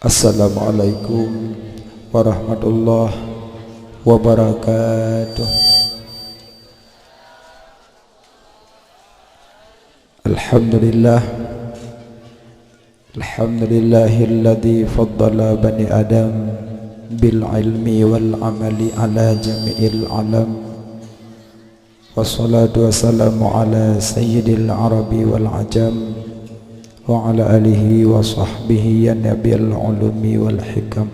Assalamualaikum warahmatullahi wabarakatuh. Alhamdulillah, alhamdulillahilladzi faddala bani Adam bil ilmi wal amali ala jami'il alam. Wassalatu wassalamu ala sayyidil arabi wal ajam wa ala alihi wa sahbihi ya nabiyal ulumi wal hikam.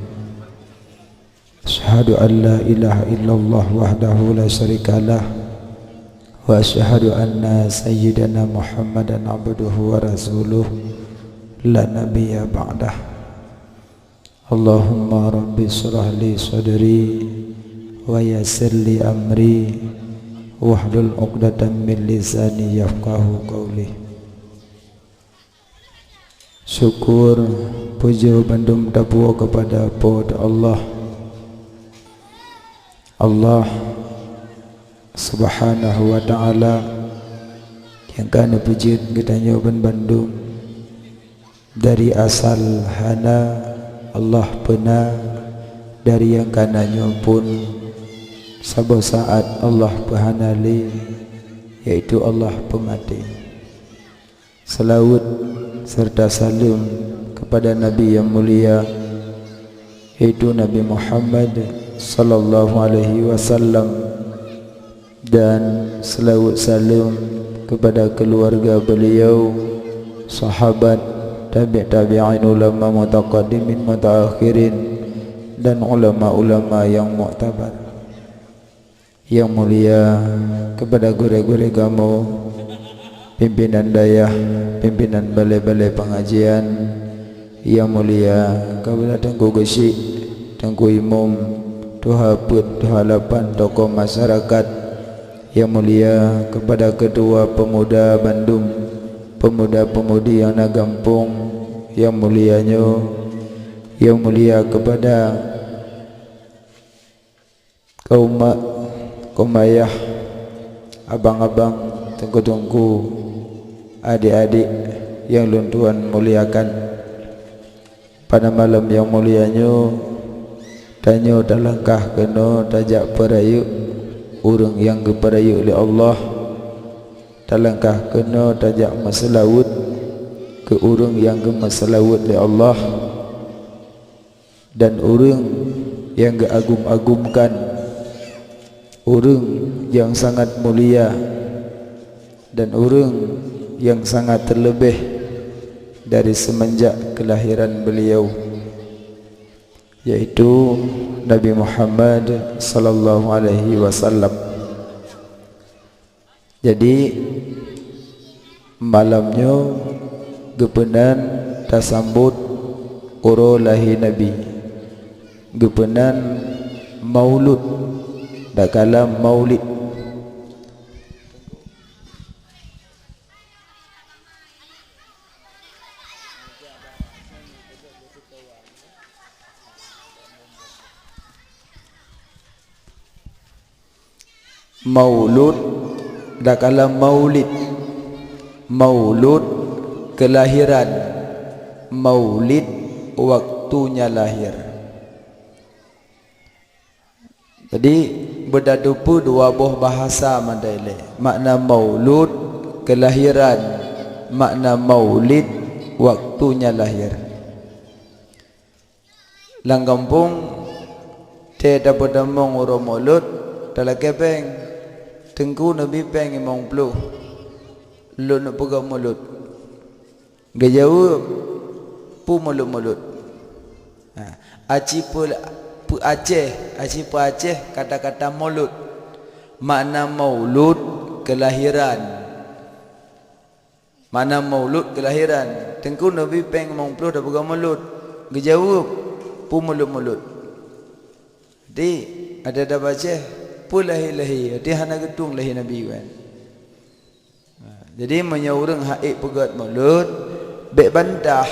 Asyhadu an la ilaha illallah wahdahu la syarikalah wa asyhadu anna sayyidana Muhammadan abduhu wa rasuluh la nabiyya ba'dah. Allahumma rabbi shrah li sadri wa yassir li amri wahlul 'uqdatam min lisani yafqahu qawli. Syukur puja bandum tapu kepada pada Allah Subhanahu wa ta'ala yang kana puji kita nyoban bandum dari asal hana Allah pernah dari yang kana nyopun sabar saat Allah pehanali yaitu Allah pemati. Selawat serta salam kepada Nabi yang mulia yaitu Nabi Muhammad sallallahu alaihi wasallam, dan selawat salam kepada keluarga beliau, sahabat, tabi'in, ulama mutaqaddimin, mutaakhirin, dan ulama-ulama yang mu'tabar. Yang mulia kepada guru-guru kamu, pimpinan dayah, pimpinan balai-balai pengajian. Yang mulia kepada Tengku Gesik, Tengku Imam, Tuha Put, Tuha Lapan, tokoh masyarakat. Yang mulia kepada ketua pemuda Bandung, pemuda-pemudi yang nak gampung. Yang mulianya, yang mulia kepada kaum mak, kaum ayah, abang-abang, tengku-tengku, adik-adik yang Tuhan muliakan. Pada malam yang mulianya, tanya tak langkah kena tajak perayu urang yang keperayu oleh Allah. Tak langkah kena tajak masalawut ke urang yang kemasalawut oleh Allah, dan urang yang keagum-agumkan, urang yang sangat mulia, dan urang yang sangat terlebih dari semenjak kelahiran beliau, yaitu Nabi Muhammad sallallahu alaihi wasallam. Jadi malamnya gepenan tasambut uro lahi Nabi, gepenan maulud, dak kala maulid. Maulud dak kala maulid, maulud kelahiran, maulid waktunya lahir. Jadi berdadupu dua buah bahasa mandai. Makna maulud kelahiran, makna maulid waktunya lahir. Lang kampung te dapat damong uro maulud dalam kepeng tengku Nabi peng imong plu lu nak pegang mulut gejauh pu mulut aci pu Aceh, aci pu Aceh kata-kata mulut, makna maulud kelahiran, makna maulud kelahiran. Tengku Nabi peng imong plu dah pegang mulut gejauh pu mulut. Jadi ada dah baca pu lahi dia hana gedung lahi Nabi kan. Jadi menyaurang haik pegat mulut bek bantah.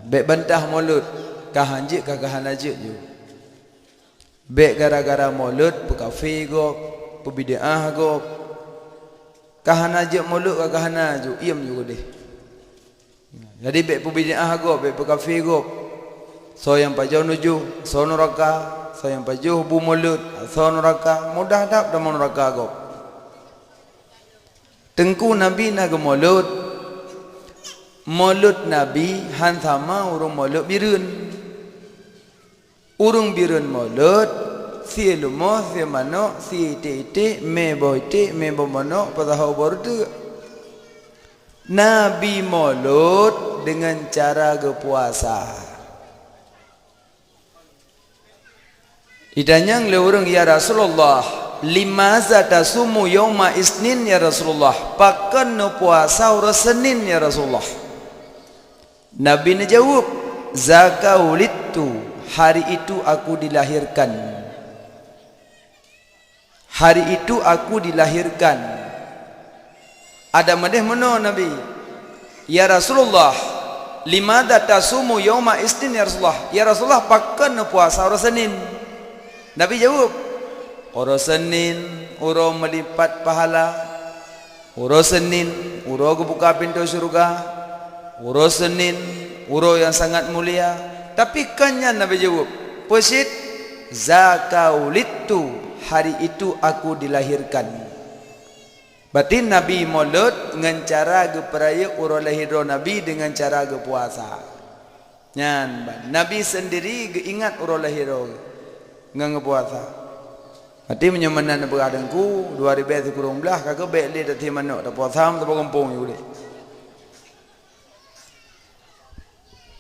Bek bantah mulut kahanjik kahanajik je. Bek gara-gara mulut pu kafe go, pu bid'ah go. Kahanajik mulut kahanaju iam juga deh. Jadi bek pubid'ah go, bek kafir go. So yang pajau nuju, so neraka, so yang pajau bu mulut, so neraka, mudah tak dah neraka go. Tengku Nabi nak mulut. Mulut Nabi han sama urung mulut birun. Urung birun mulut si lumo si mano si ite me bo mano padahal baru tu. Nabi mulut dengan cara berpuasa. Idanyang le urang ya Rasulullah, limaza tasumu yauma isnin ya Rasulullah, pakan no puasa ura Senin ya Rasulullah. Nabi ne jawab, zakaulitu, hari itu aku dilahirkan. Hari itu aku dilahirkan. Ada madeh mano Nabi, ya Rasulullah, limaza tasumu yauma isnin ya Rasulullah, ya Rasulullah pakan no puasa ura Senin. Nabi jawab, uro Senin, uro melipat pahala, uro Senin, uro kebuka pintu surga, uro Senin, uro yang sangat mulia. Tapi kannya Nabi jawab, pesit, zakaulitu, hari itu aku dilahirkan. Berarti Nabi maulud dengan cara geperaya uro lahir Nabi dengan cara gepuasa. Nyan, Nabi sendiri ingat uro lahir dengan puasa. Hati menyamanan beradangku 2019 kagak baik le tadi manok dah puasa am tak kampung juga.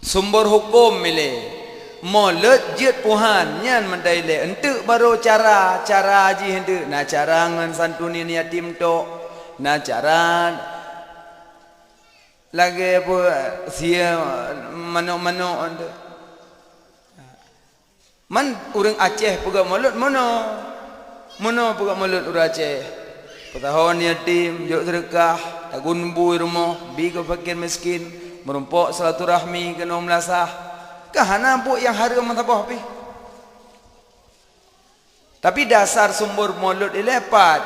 Sumber hukum mile maulud jid puhan nyan mandai le entuk baru cara haji hendak na cara ngan santuni ni yatim tok na cara lagi apa sia manok-manok hendak. Man orang Aceh pegak mulut mana pegak mulut orang Aceh. Petahon yatim, jauh sedekah, tagun bui rumah, bi ke fakir miskin, merumpok silaturahmi kena melasah. Kahana bu yang harga mantabah pi. Tapi dasar sumber mulut lepat.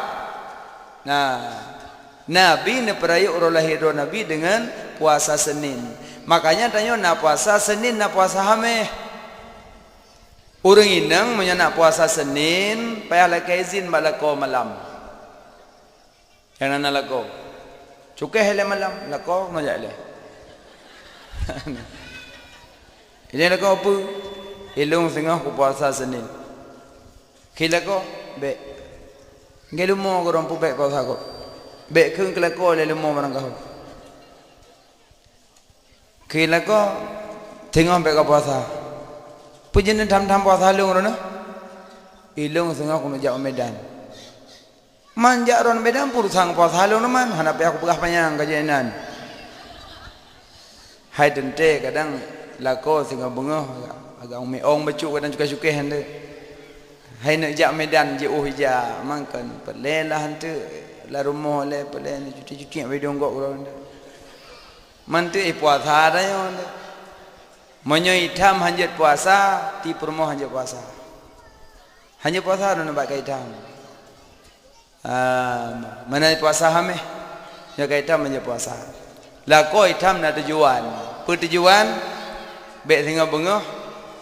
Nah, Nabi ne peraya urang lahir Nabi dengan puasa Senin. Makanya tanya nak puasa Senin nak puasa Hameh. Orang inang menyenak puasa Senin, payah laki izin balako malam. Yang nana lako, cukai hele malam, lako ngajak le. Ini lako apa? Ilung tengah puasa Senin. Kila ko, be. Ngelumo korang pubek puasa ko. Be keng kelako le lumo marang kau. Kila ko, tengah be ka puasa. Pujian tham puasa lung rona. Ilung tengah aku nak Medan. Manja ron Medan pur sang puasa lung man. Hanap aku pegah panjang kajianan. Hai dente kadang lako tengah bengah agak umi ong bacuk kadang cukai-cukai hande. Hai nak jak Medan je hija mangkan perlelah hante la rumah le perle cuti-cuti nak video ngok ron. Man tu puasa dah yo. Menyoi hitam hanjat puasa, ti permoh hanjat puasa. Hanjat puasa ada nampak hitam. Mana puasa hameh? Ya hitam hanjat puasa. Lah ko hitam nak tujuan. Pertujuan baik tengah bengah,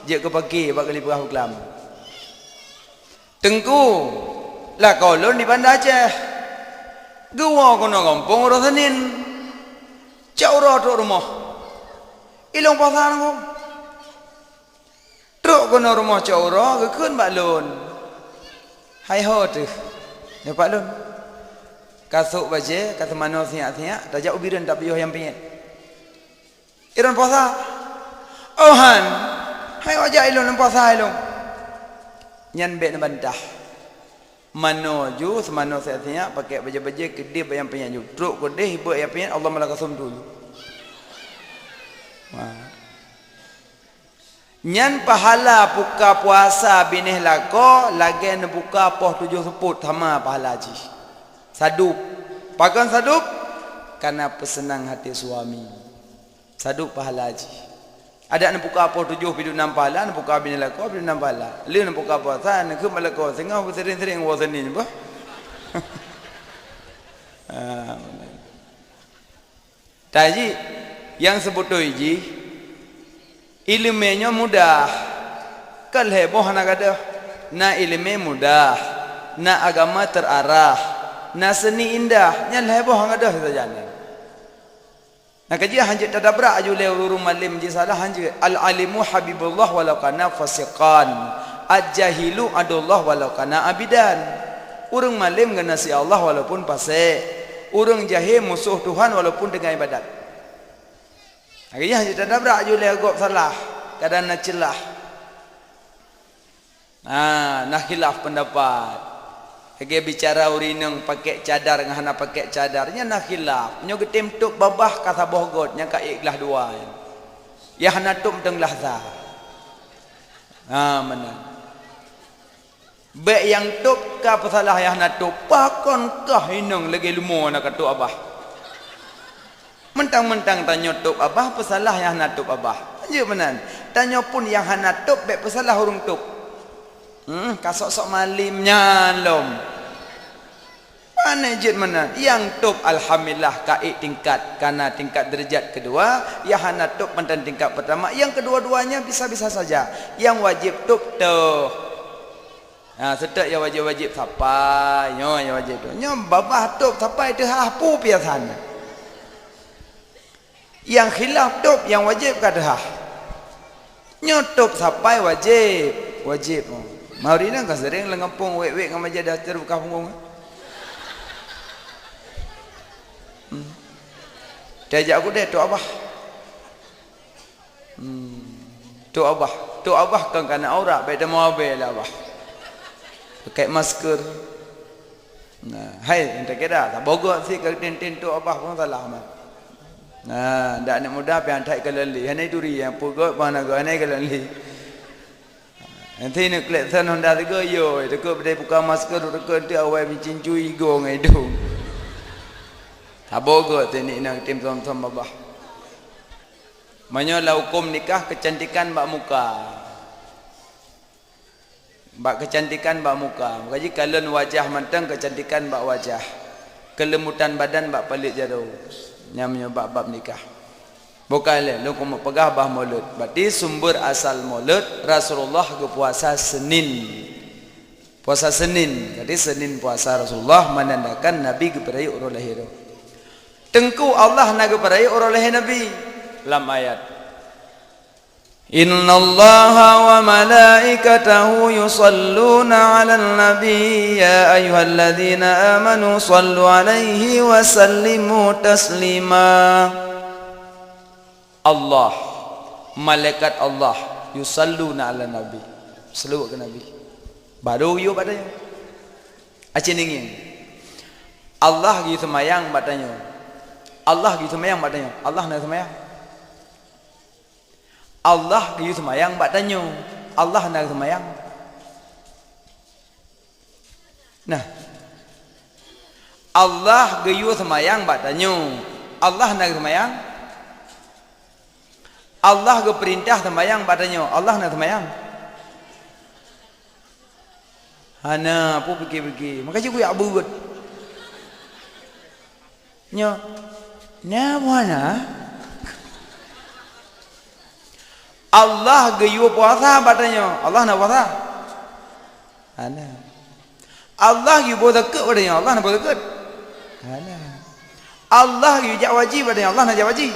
je ke pagi bak kali perah kelam. Tengku lah ko lon di Banda Aceh. Gua kono kampung ora Senin. Jauh ro rumah. Ilong puasa nang truk kono rumah caura ke kun balon. Hai ho tu. Ya Pak Lun. Kasuk baje kata mano siak-siak dah jauh biran tak payah yang pinyet. Iron puasa. Ohan. Hai wajah ilon puasa ilon. Nyan bet bantah. Mano ju semano siak-siak pakai baje-baje kedip yang pinyet ju. Truk kedih buat yang pinyet Allah malakasum dulu. Nyan pahala buka puasa binih lako lagi ne buka poh 7 seput sama pahala haji. Sadup. Pakan sadup karena pesenang hati suami. Sadup pahala haji. Ada ne buka poh 7 bidu 6 pahala, ne buka binih lako bidu 6 pahala. Le ne buka puasa ne ke malako sengah sering-sering puasa ni bah. Taji Yang sebut tu iji ilmunya mudah. Kal heboh nak ada. Na ilmu mudah. Na agama terarah. Na seni indah. Nya heboh nak ada saja ni. Nah kaji hanjit tadabra ajule urung malim ji salah hanjit al alimu habibullah walau kana fasiqan al-jahilu adullah walau kana abidan. Urang malim ngana si Allah walaupun fasik, urang jahil musuh Tuhan walaupun dengan ibadat. Kaji hanjit tadabra ajule agak salah kadang nak celah. Nah khilaf pendapat. Hage bicara urineng pakai cadar dengan hana pakai cadarnya nak khilaf. Nyo getim tuk babah kata bohgot nya ka ikhlas dua. Ya hana tuk teng lahza. Mana? Baik yang tuk ka pasalah ya hana tuk pakon kah hineng lagi lumo nak tuk abah. Mentang-mentang tanya tuk abah pasalah ya hana tuk abah. Anjir menan. Tanya pun yang hana tuk baik pasalah urung tuk. Kasok-sok malimnya lom. Mana jid mana? Yang top alhamdulillah kaik tingkat karena tingkat derajat kedua, yang hana top mantan tingkat pertama, yang kedua-duanya bisa-bisa saja. Yang wajib top tu. Nah, setek yang wajib-wajib sampai, yang wajib tu. Yang babah top sampai tu hapu piasan. Yang khilaf top yang wajib kata. Nyotop sampai wajib. Mauri nang ka sering lengampung wek-wek ngam aja dasar buka punggung. Diajak aku deh tu abah. Tu abah kan kana aurat baik demo abel abah. Pakai masker. Nah, hai ente kira tak bogor si ke tin tu abah pun salah mat. Nah, dak nak muda pian thai kelali. Hanai duri yang pugot mana go hanai kelali. Nanti nak kelak sana Honda tiga yo, dekat berdai buka masker, dekat tu awal bincin cui go ngai dong. Abogot ni nak tim som babah. Manyolah hukum nikah kecantikan bak muka. Bak kecantikan bak muka. Kaji kalen wajah mantang kecantikan bak wajah. Kelemutan badan bak pelik jauh. Nyamnya bab nikah. Bukan lu kamu pegah bah maulud. Berarti sumber asal maulud Rasulullah ke puasa Senin. Puasa Senin. Jadi Senin puasa Rasulullah menandakan Nabi keperai urul lahir. Tengku Allah nak keperai urul lahir Nabi. Dalam ayat. Inna Allaha wa malaikatahu yusalluna 'alan nabi ya ayyuhalladzina amanu sallu 'alaihi wa sallimu taslima. Allah, malaikat Allah yusalluna 'ala nabi. Selawat ke nabi. Baru you padanya. Acin ingin. Allah gitu semayang padanya. Allah gitu semayang padanya. Allah nak semayang. Allah gitu semayang padanya. Allah nak semayang. Nah. Allah gitu semayang padanya. Allah nak semayang. Allah ke perintah sembahyang padanya. Allah nak sembahyang. Hana apa fikir-fikir. Makanya aku abu gut. Nya mana? Allah ke you puasa padanya. Allah nak puasa. Hana. Allah you boleh dekat padanya. Allah nak boleh dekat. Hana. Allah you jak wajib padanya. Allah nak jak wajib.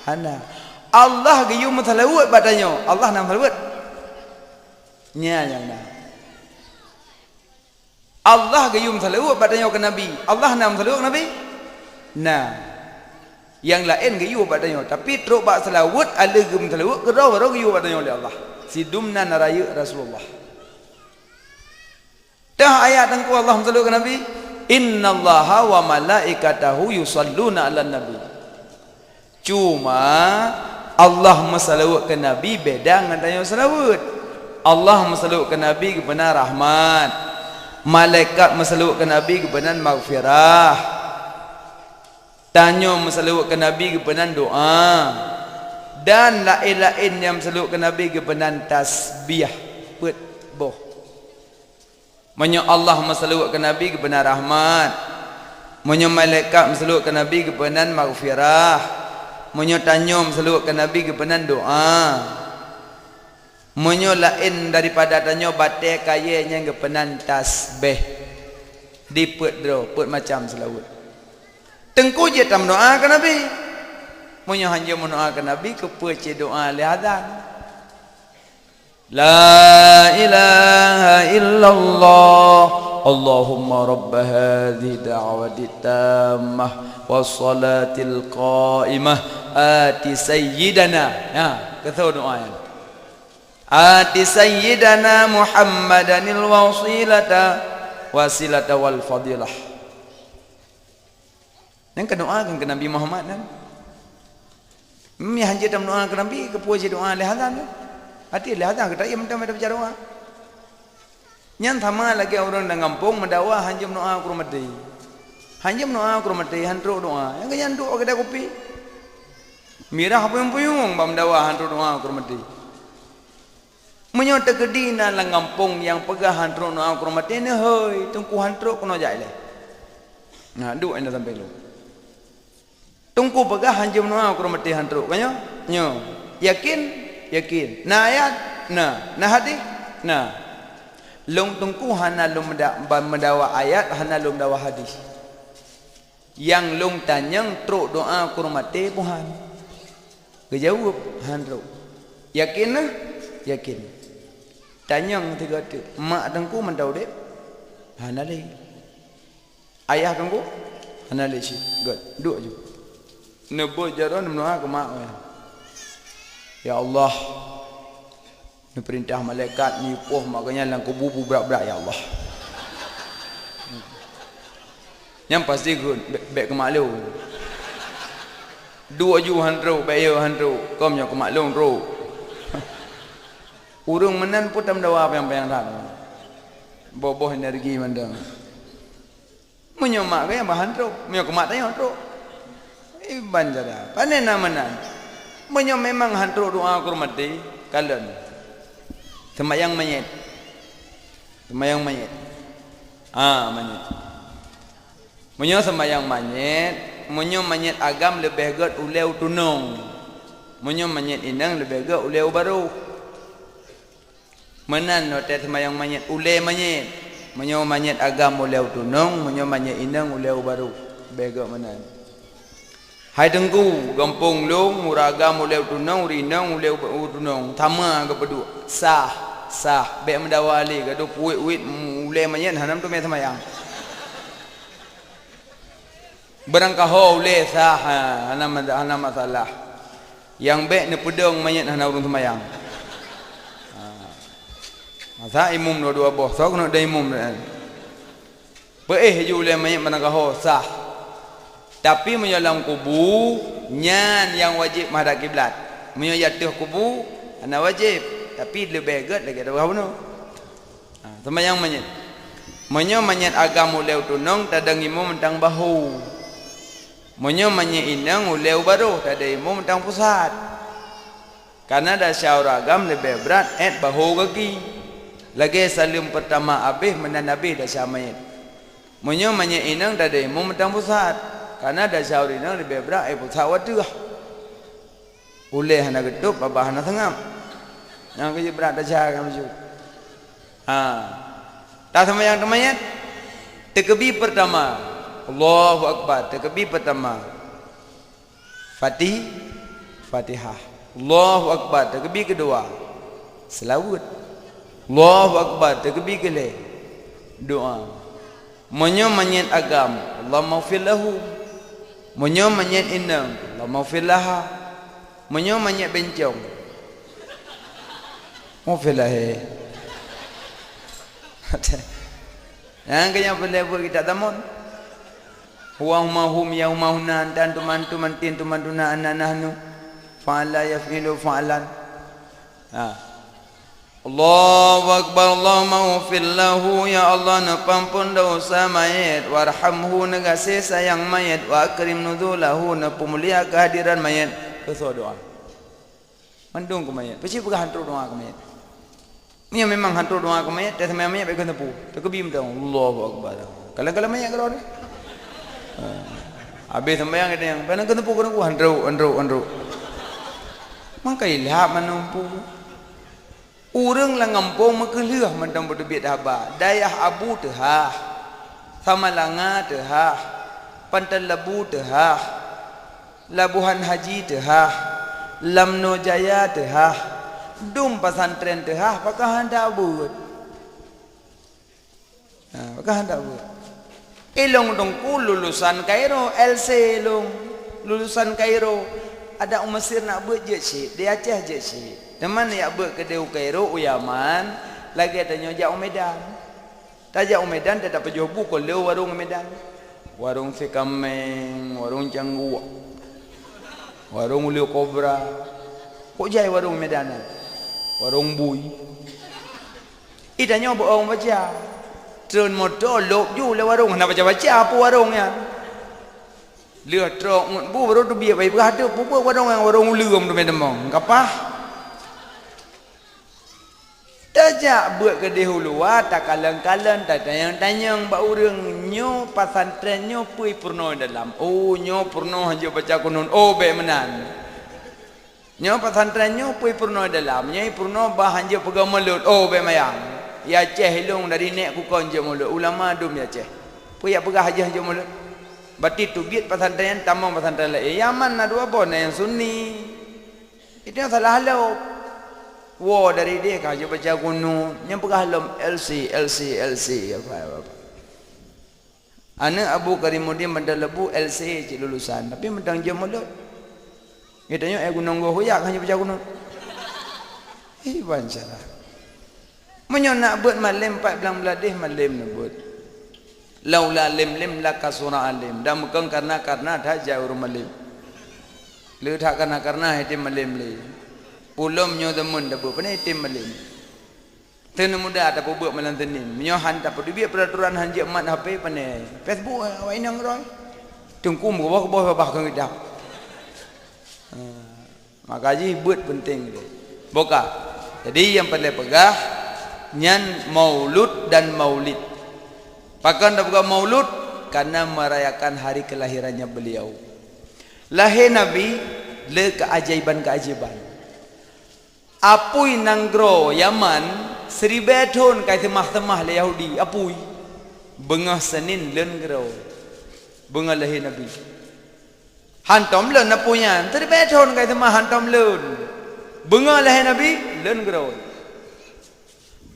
Hana. Allah giyu muthalawat padanya. Allah nak muthalawat. Nya yang dah. Allah giyu muthalawat padanya ke Nabi. Allah nak muthalawat Nabi. Nah. Yang lain giyu padanya. Tapi teruk bak selawat ada giyu muthalawat ke rawa giyu padanya oleh Allah. Sidumna naraya Rasulullah. Dah ayat tengku Allah muthalawat ke Nabi. Innallaha wa malaikatahu yusalluna 'alan nabi. Cuma Allah salawat ke Nabi beda dengan tanya salawat. Allah salawat ke Nabi kebenar rahmat. Malaikat salawat ke Nabi kebenar maghfirah. Tanya salawat ke Nabi kebenar doa. Dan lain-lain yang salawat ke Nabi kebenar tasbih. Put boh. Manya Allah salawat ke Nabi kebenar rahmat. Manya malaikat salawat ke Nabi kebenar maghfirah. Munyo tanyom selalu ke Nabi ke penan doa. Munyo lain daripada tanyo batai kayanya ke penan tasbih. Diput dro, put macam selawut. Tengku je tam doa ke Nabi. Munyo hanya doa ke Nabi ke put je doa li azan. La ilaha illallah Allahumma rabb hadhihi da'wati tammah wassalatil qa'imah ati sayyidana. Ya, kata doa ya. Ati sayyidana Muhammadanil wasilata wal fadilah. Yang doakan ke Nabi Muhammad kan. Hanya tam doa ke Nabi ke puji doa li hazan. Hati li hazan ke tak ia minta baca doa. Nyan sama lagi orang dah kampung mendakwah hanya doa ke rumah dia. Hanya doa ke rumah dia hantu doa. Yang kan doa kedai kopi. Mirah puyung-puyung bam mendakwah hantu doa ke rumah dia. Menyo tegedina lang kampung yang pegah hantu doa ke rumah dia ni hoi tungku hantu kono jai le. Nah, duk anda sampai lu. Tungku pegah hanya doa ke rumah dia hantu kanyo? Nyo. Yakin. Na ayat? Na hadis? Na. Long tungku hana lum mendawa ayat hana lum mendawa hadis. Yang long tanyang truk doa ke rumah te Tuhan. Kejawab hanro. Yakin nah? Yakin. Tanyang tiga tu. Mak tungku mendawa dek. Hana le. Ayah tungku hana le si. God, duk je. Nebo jaran doa ke mak. Ya Allah. Ni perintah malaikat ni puh makanya lang kubu berat-berat ya Allah. Yang pasti good baik ke maklum. Dua ju hantu baik hantu kau nya ke maklum ro. Urung menan pun tam dawa apa yang dah. Boboh energi mandang. Munyo mak kaya hantu, munyo ke mak tanya hantu. Iban jara. Panen namanan. Munyo memang hantu doa ke rumah dia kalen. Sembayang mayit. Mayit. Munyo sembayang mayit, munyo mayit agam lebih gat uleu tunung. Munyo mayit inang lebih gat uleu baru. Menan no te sembayang mayit ule mayit. Munyo mayit agam uleu tunung, munyo mayit inang uleu baru. Bega menan. Hai tengku gampung long muragam uleu tunung rinang uleu tunung tama ke pedu sah be mendawali ke do puit uleu mayit hanam tu me semayang berangkaho uleu sah hanam masalah yang be ne pedong mayit hanam urung semayang masa imum dua boh sok no da imum be ju uleu mayit berangkaho sah. Tapi menyalam kubu nyan yang wajib menghadap kiblat. Menyatuh kubu ana wajib, tapi lebih bagus lagi ada berapa no? Sembahyang menyet. Menyo menyet agam uleu tunong tadang imam mentang bahu. Menyo menyet inang uleu baru tadang imam mentang pusat. Karena dah syaur agam lebih berat bahu kaki. Lagi salim pertama habis menan nabi dah syamait. Menyo menyet inang tadang imam mentang pusat. Karena ada syauri nang lebih berat pusat wadu lah. Uleh hana getup babah hana tengam. Yang kerja berat dah cara macam. Tak sama yang temannya. Takbir pertama. Allahu Akbar. Takbir pertama. Fatihah. Allahu Akbar. Takbir kedua. Selawat. Allahu Akbar. Takbir kedua. Doa. Menyo menyet agam. Allah maghfir lahu. Menyo menyet inang. Allah maghfir laha. Menyo menyet bencong. Maghfir laha. Yang kaya boleh buat kita tamun. Huwahumma hum yaumahuna dan tumantu mantin tumantuna ananahnu. Fa'ala yaf'ilu fa'alan. Allahu Akbar. Allahumma ufir lahu. Ya Allah napampun dosa mayat. Warhamhu negasi sayang mayat. Wa akrim nuzulahu napemulia kehadiran mayat. Kesua doa mendung ke mayat. Pasti pegah hantu doa ke mayat. Ini memang hantu doa ke mayat. Dan semua mayat baik tepu. Terkebim dah. Allahu Akbar. Kalau mayat kalau ni Habis sembahyang kita yang pada kena pukul andro. Maka ilham menumpu. Urang lah ngampung maka liah mentang berdebit haba. Dayah abu tehah. Sama langa tehah. Pantal labu tehah. Labuhan haji tehah. Lamno jaya tehah. Dum pesantren tehah. Apakah anda buat? Apakah anda buat? Ilong dongku lulusan Kairo LC long. Lulusan Kairo. Ada orang Mesir nak buat je syed. Dia Aceh je syed. Teman yang buat kedai Kairo, Yaman. Lagi ada nyojak Medan. Tajak Medan, tak dapat jual buku. Leu warung Medan. Warung Sekameng, warung Canggu. Warung Ulio Kobra. Kok jai warung Medan? Warung Bui. Itanya buat orang baca. Turun motor, lop ju le warung. Nak baca-baca apa warungnya? Lihat truk bu baru tu biar baik berada pupuk warung yang warung ulum tu memang kapah tajak buat kedai hulu tak kalang-kalang tak tanyang-tanyang bak urang nyo pasantren nyo pui purno dalam nyo purno hanya baca kunun baik menan nyo pasantren nyo pui purno dalam nyai purno bah hanya pegang mulut baik mayang ya Aceh hilung dari nek ku konje mulut ulama dum ya Aceh pui ya pegang hanya mulut. Berarti tu biat pesantren tamang pesantren lain. Yaman nak dua bon yang Sunni. Itu yang salah halau. Wah dari dia kah je baca kuno. Yang pegah halam LC apa. Anak Abu Karimuddin mendalebu LC cik lulusan. Tapi mendang je mulut. Kita tanya gunung go hoyak hanya baca kuno. Bancalah. Menyo nak buat malam 4 bulan beladih malam nak buat. Laula lim laka surah alim. Dan bukan karena dah jauh malim. Lu tak karena hitim malim li. Ulum nyo demun dah buat. Pernah hitim malim. Tena muda tak buat malam tenin. Menyohan tak perlu biar peraturan hanjik mat HP pandai. Facebook awak ini ngroy. Tungku ke bawah ke kita. Maka haji buat penting dia. Boka. Jadi yang pandai pegah nyan maulud dan maulid. Bahkan dah buka maulud karena merayakan hari kelahirannya beliau. Lahir Nabi le keajaiban. Apui nanggro Yaman 1000 tahun kai temah le Yahudi apui. Bengah Senin len gro. Bengah lahir Nabi. Hantom len apunya 1000 tahun kai temah hantom len. Bengah lahir Nabi len gro.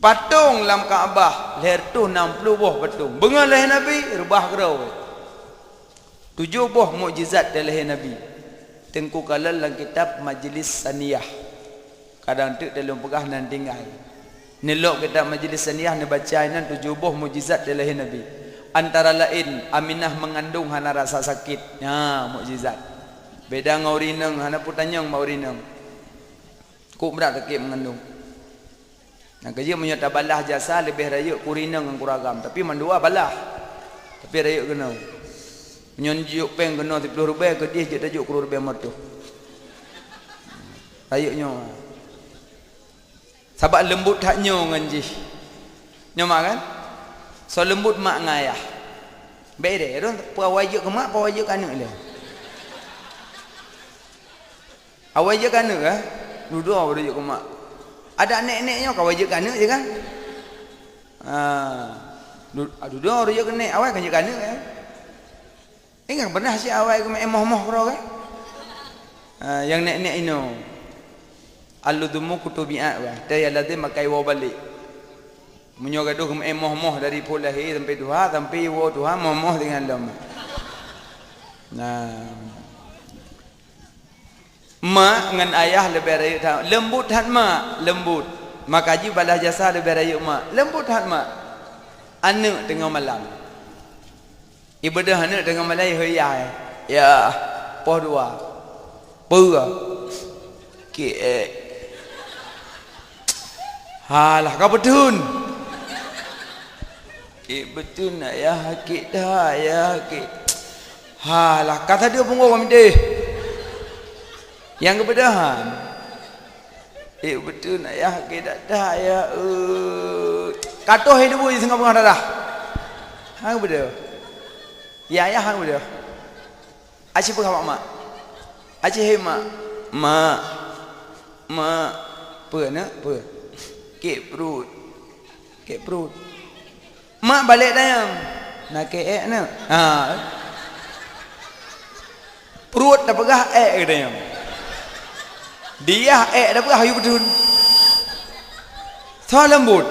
Patung dalam Kaabah leher tu 60 buah patung. Bengal leher Nabi rubah gerau. 7 buah mukjizat dari leher Nabi. Tengku kalal dalam kitab Majlis Saniyah. Kadang tu dalam pegah nan tinggal. Nelok kitab Majlis Saniyah ni baca nan 7 buah mukjizat dari leher Nabi. Antara lain Aminah mengandung hana rasa sakit. Mukjizat. Beda ngau rineng hana putanyang mau rineng. Kuk berat sakit mengandung. Nak kerja menyata balah jasa lebih raya kurina dengan kuragam. Tapi mandua balah. Tapi raya kena. Menyonjuk peng kena 10 rupiah ke dia je tajuk 10 rupiah matu. Rayaknya. Sebab lembut tak nyo dengan jih. Nyomak kan? So lembut mak ngayah. Baik deh. Awak je ke mak, awak je ke anak dia. Awak je ke anak kan? Duduk awak je ke mak. Ada nek-neknya kau wajib kanak je kan? Duduk orang je kena awal kan je kanak kan? Ingat pernah si awal ke emoh-emoh kau kan? Yang nek-nek ini aludumu kutubiat bah. Dia lazim makai wa balik. Menyogaduh ke emoh-emoh dari pulahi sampai duha sampai wa duha moh dengan lama. Mak dengan ayah lebih raya tahu. Lembut hat mak, lembut. Maka haji balas jasa lebih raya mak. Lembut hat mak. Anak tengah malam. Ibadah anak tengah malam hoya. Ya, poh dua. Pura. Halah kau betul. Betul nak ya hakik dah ya hakik. Halah kata dia punggung dia. Yang kebedahan betul nak ya kita dah ya katoh hidup di tengah-tengah dah hang betul ya hang betul Acik apa mak? Acik hey mak. Mak apa nak? Apa? Kek perut. Mak balik dah. Nak kek nak. Perut dah pegah ke dia. Dia dah pegah you betul. So lembut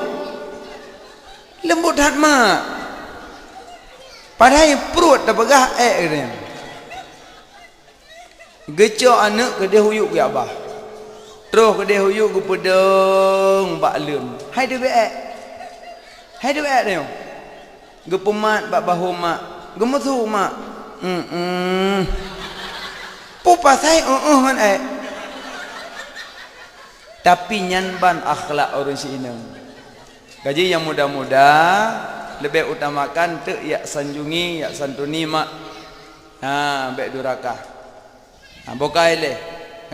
hat mak. Padahal perut dah pegah ke dia. Gecok anak ke dia huyuk ke abah. Terus ke dia huyuk ke pedeng bak lem. Hai dia dia. Gepemat bak bahu mak. Gemesu mak. Pupa saya kan Tapi nyanban akhlak orang si inang. Gaji yang muda-muda lebih utamakan te yak sanjungi, yak santuni mak. Baik durakah. Bokai le.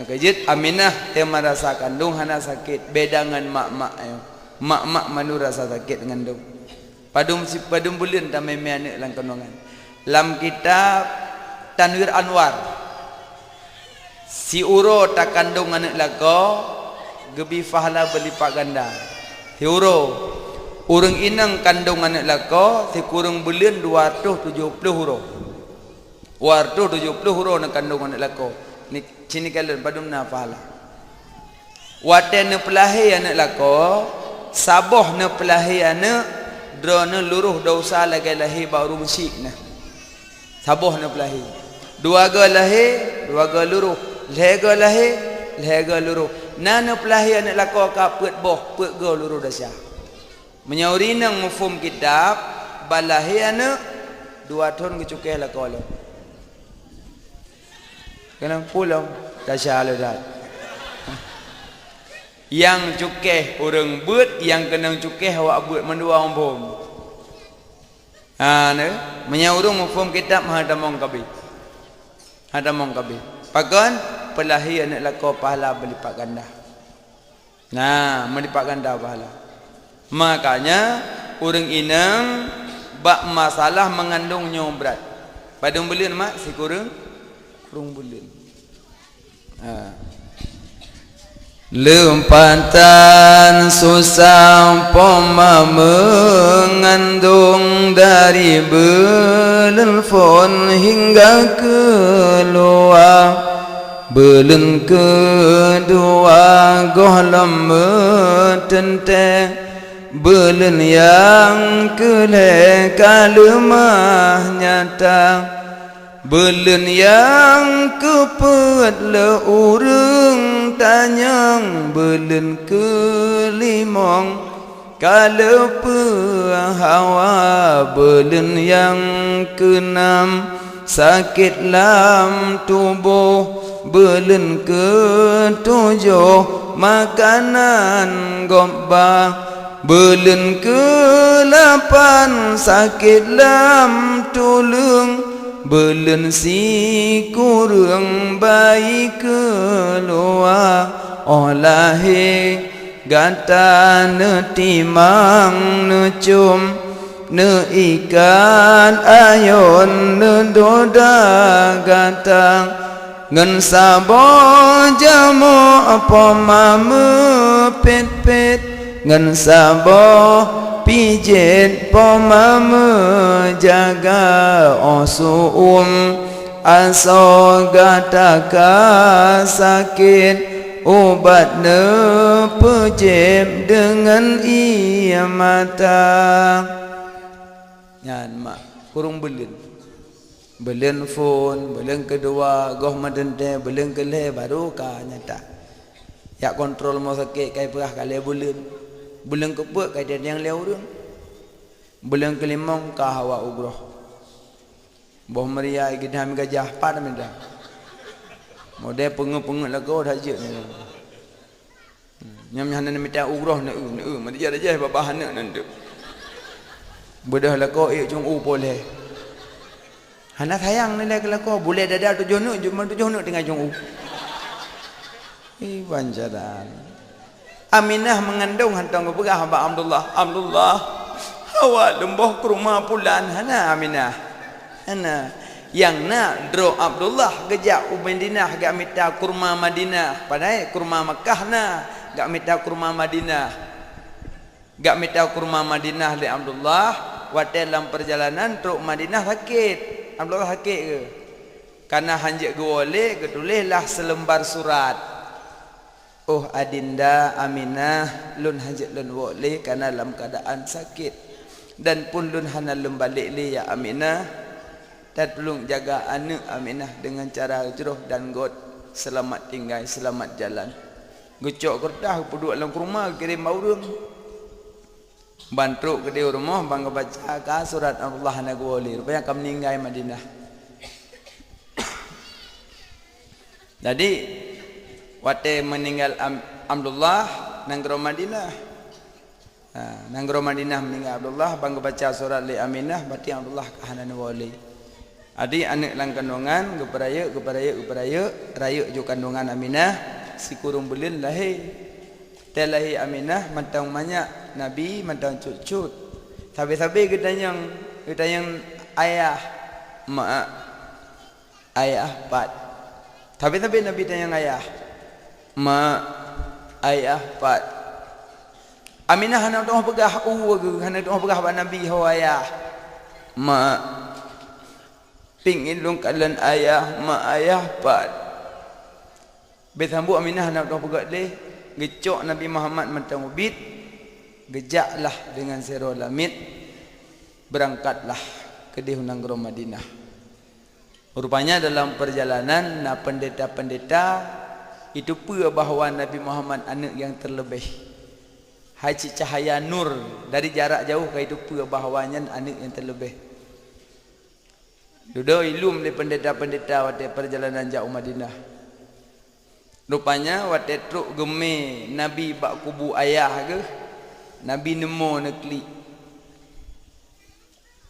Kejit Aminah tema rasa kandung hana sakit beda dengan mak-mak ayo. Mak-mak manu rasa sakit dengan dong. Padum bulan ta meme anak lang kanongan. Lam kitab Tanwir Anwar. Si uro tak kandung anak lako gebi fahala berlipat ganda. Si uro urang inang kandung anak lako si kurang bulan 270 huruf. 270 huruf nak kandung anak lako. Ni cini kalian padum na fahala. Wate ne pelahi anak lako, saboh ne pelahi anak drone luruh dosa lagi lahi baru musik nah. Saboh ne pelahi. Dua ga lahi, dua ga luruh. Lega lahi, lega luruh. Nana pelahi anak lako ka peut boh, peut ga luruh dasya. Menyauri nang mafhum kitab balahi anak 2 tahun kecukai lako lo. Kenapa pulang dasya lo dah. Yang cukai orang buat, yang kena cukai awak buat mendua orang bom. Menyaurung mafhum kitab hadamong kabi. Hadamong kabi. Pakan pelahi anak lako pahala berlipat ganda. Melipat ganda pahala. Makanya orang inang bak masalah mengandung nyom berat. Padung bulan mak si kurang bulan. Lempatan susah poma mengandung dari belelfon hingga keluar. Belen kedua gohlam metenteng. Belen yang keleka lemah nyata. Belen yang kepet le urang tanyang. Belen kelimong kala hawa. Belen yang keenam sakit lam tubuh. Belen ketujuh makanan gobah. Belen ke-8 sakit lam tulung. Belen si kurang bayi keluar. Olahe gata ne timang ne cum ne ikan ayon ne doda gata. Ngan sabo jamu apa mame pet-pet. Ngan sabo pijet pomame jaga osu aso gataka sakit obat ne pejep dengan ia mata. Nyan mak kurung belen phone belen kedua goh madente belen kele baru ka nyata. Ya kontrol mau sakit kai perah kali bulan keput kai dia yang leu urang. Bulan kelimong ka hawa ugroh. Boh meria gidam gajah pad menda. Model pengu-pengu lagu dah je ni. Nyam hana minta ugroh na mari jah babah hana nandu. Bedah lagu cung boleh. Hana sayang ni lagu boleh dada 7 nak cuma 7 nak tengah cung banjaran. Aminah mengandung hantang berah hamba Abdullah hawa lembah ke rumah pulan hana Aminah hana yang nak dro Abdullah gejak Madinah gak minta kurma Madinah padahal kurma Makkah nah gak minta kurma Madinah gak minta kurma Madinah li Abdullah waktu dalam perjalanan truk Madinah sakit Abdullah sakit ke karena hanjak gewole ketulislah selembar surat oh adinda Aminah lun hanjak lun wole karena dalam keadaan sakit dan pun lun hana lun balik li ya Aminah dan tolong jaga anak Aminah dengan cara hijrah dan God selamat tinggal selamat jalan gecok kertas puduk dalam rumah kirim baurung bantu ke dia rumah bangga baca ka surat Allah nagwali rupanya akan meninggal Madinah. Jadi waktu meninggal Abdullah nanggro Madinah nanggro Madinah meninggal Abdullah bangga baca surat li Aminah berarti Abdullah kahanan wali adik anak lang kandungan geperaya raya jo kandungan Aminah si kurung belin lahir telahi Aminah mantang banyak Nabi mantang cucut sabi-sabi kita yang ayah mak ayah pat sabi-sabi Nabi tanya ayah mak ayah pat Aminah hana doh pegah hana doh pegah ba Nabi hawaya mak pingin long kalan ayah mak ayah pat betambu Aminah nak doh pegat leh gecok Nabi Muhammad mentang ubit gejaklah dengan sero lamit berangkatlah ke dihunanggro Madinah. Rupanya dalam perjalanan na pendeta-pendeta itu pula bahawa Nabi Muhammad anak yang terlebih haji cahaya nur dari jarak jauh ke itu pula bahawanya anak yang terlebih. Duduk ilum di pendeta-pendeta waktu perjalanan jauh Madinah. Rupanya waktu truk geme Nabi bak kubu ayah ke, Nabi nemo nekli.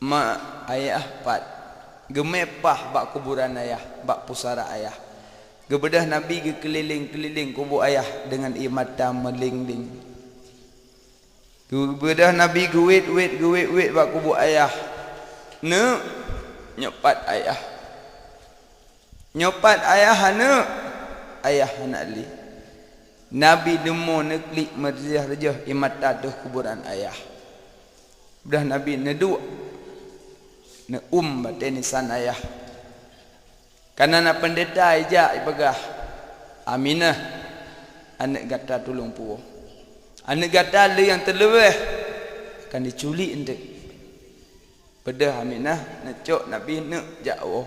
Mak ayah pat. Geme pah bak kuburan ayah, bak pusara ayah. Gebedah Nabi ke keliling-keliling kubu ayah dengan imata melingling. Gebedah Nabi gewit bak kubu ayah. Ne nyopat ayah hana ayah hana li Nabi demo neklik merjah-rejah imat taduh kuburan ayah dah Nabi neduk ne batin nisan ayah karena na pendeta ijak ibagah Aminah anak gata tulung puo anak gata le yang terlebih akan diculik endek Pedah Aminah necok Nabi nak jauh.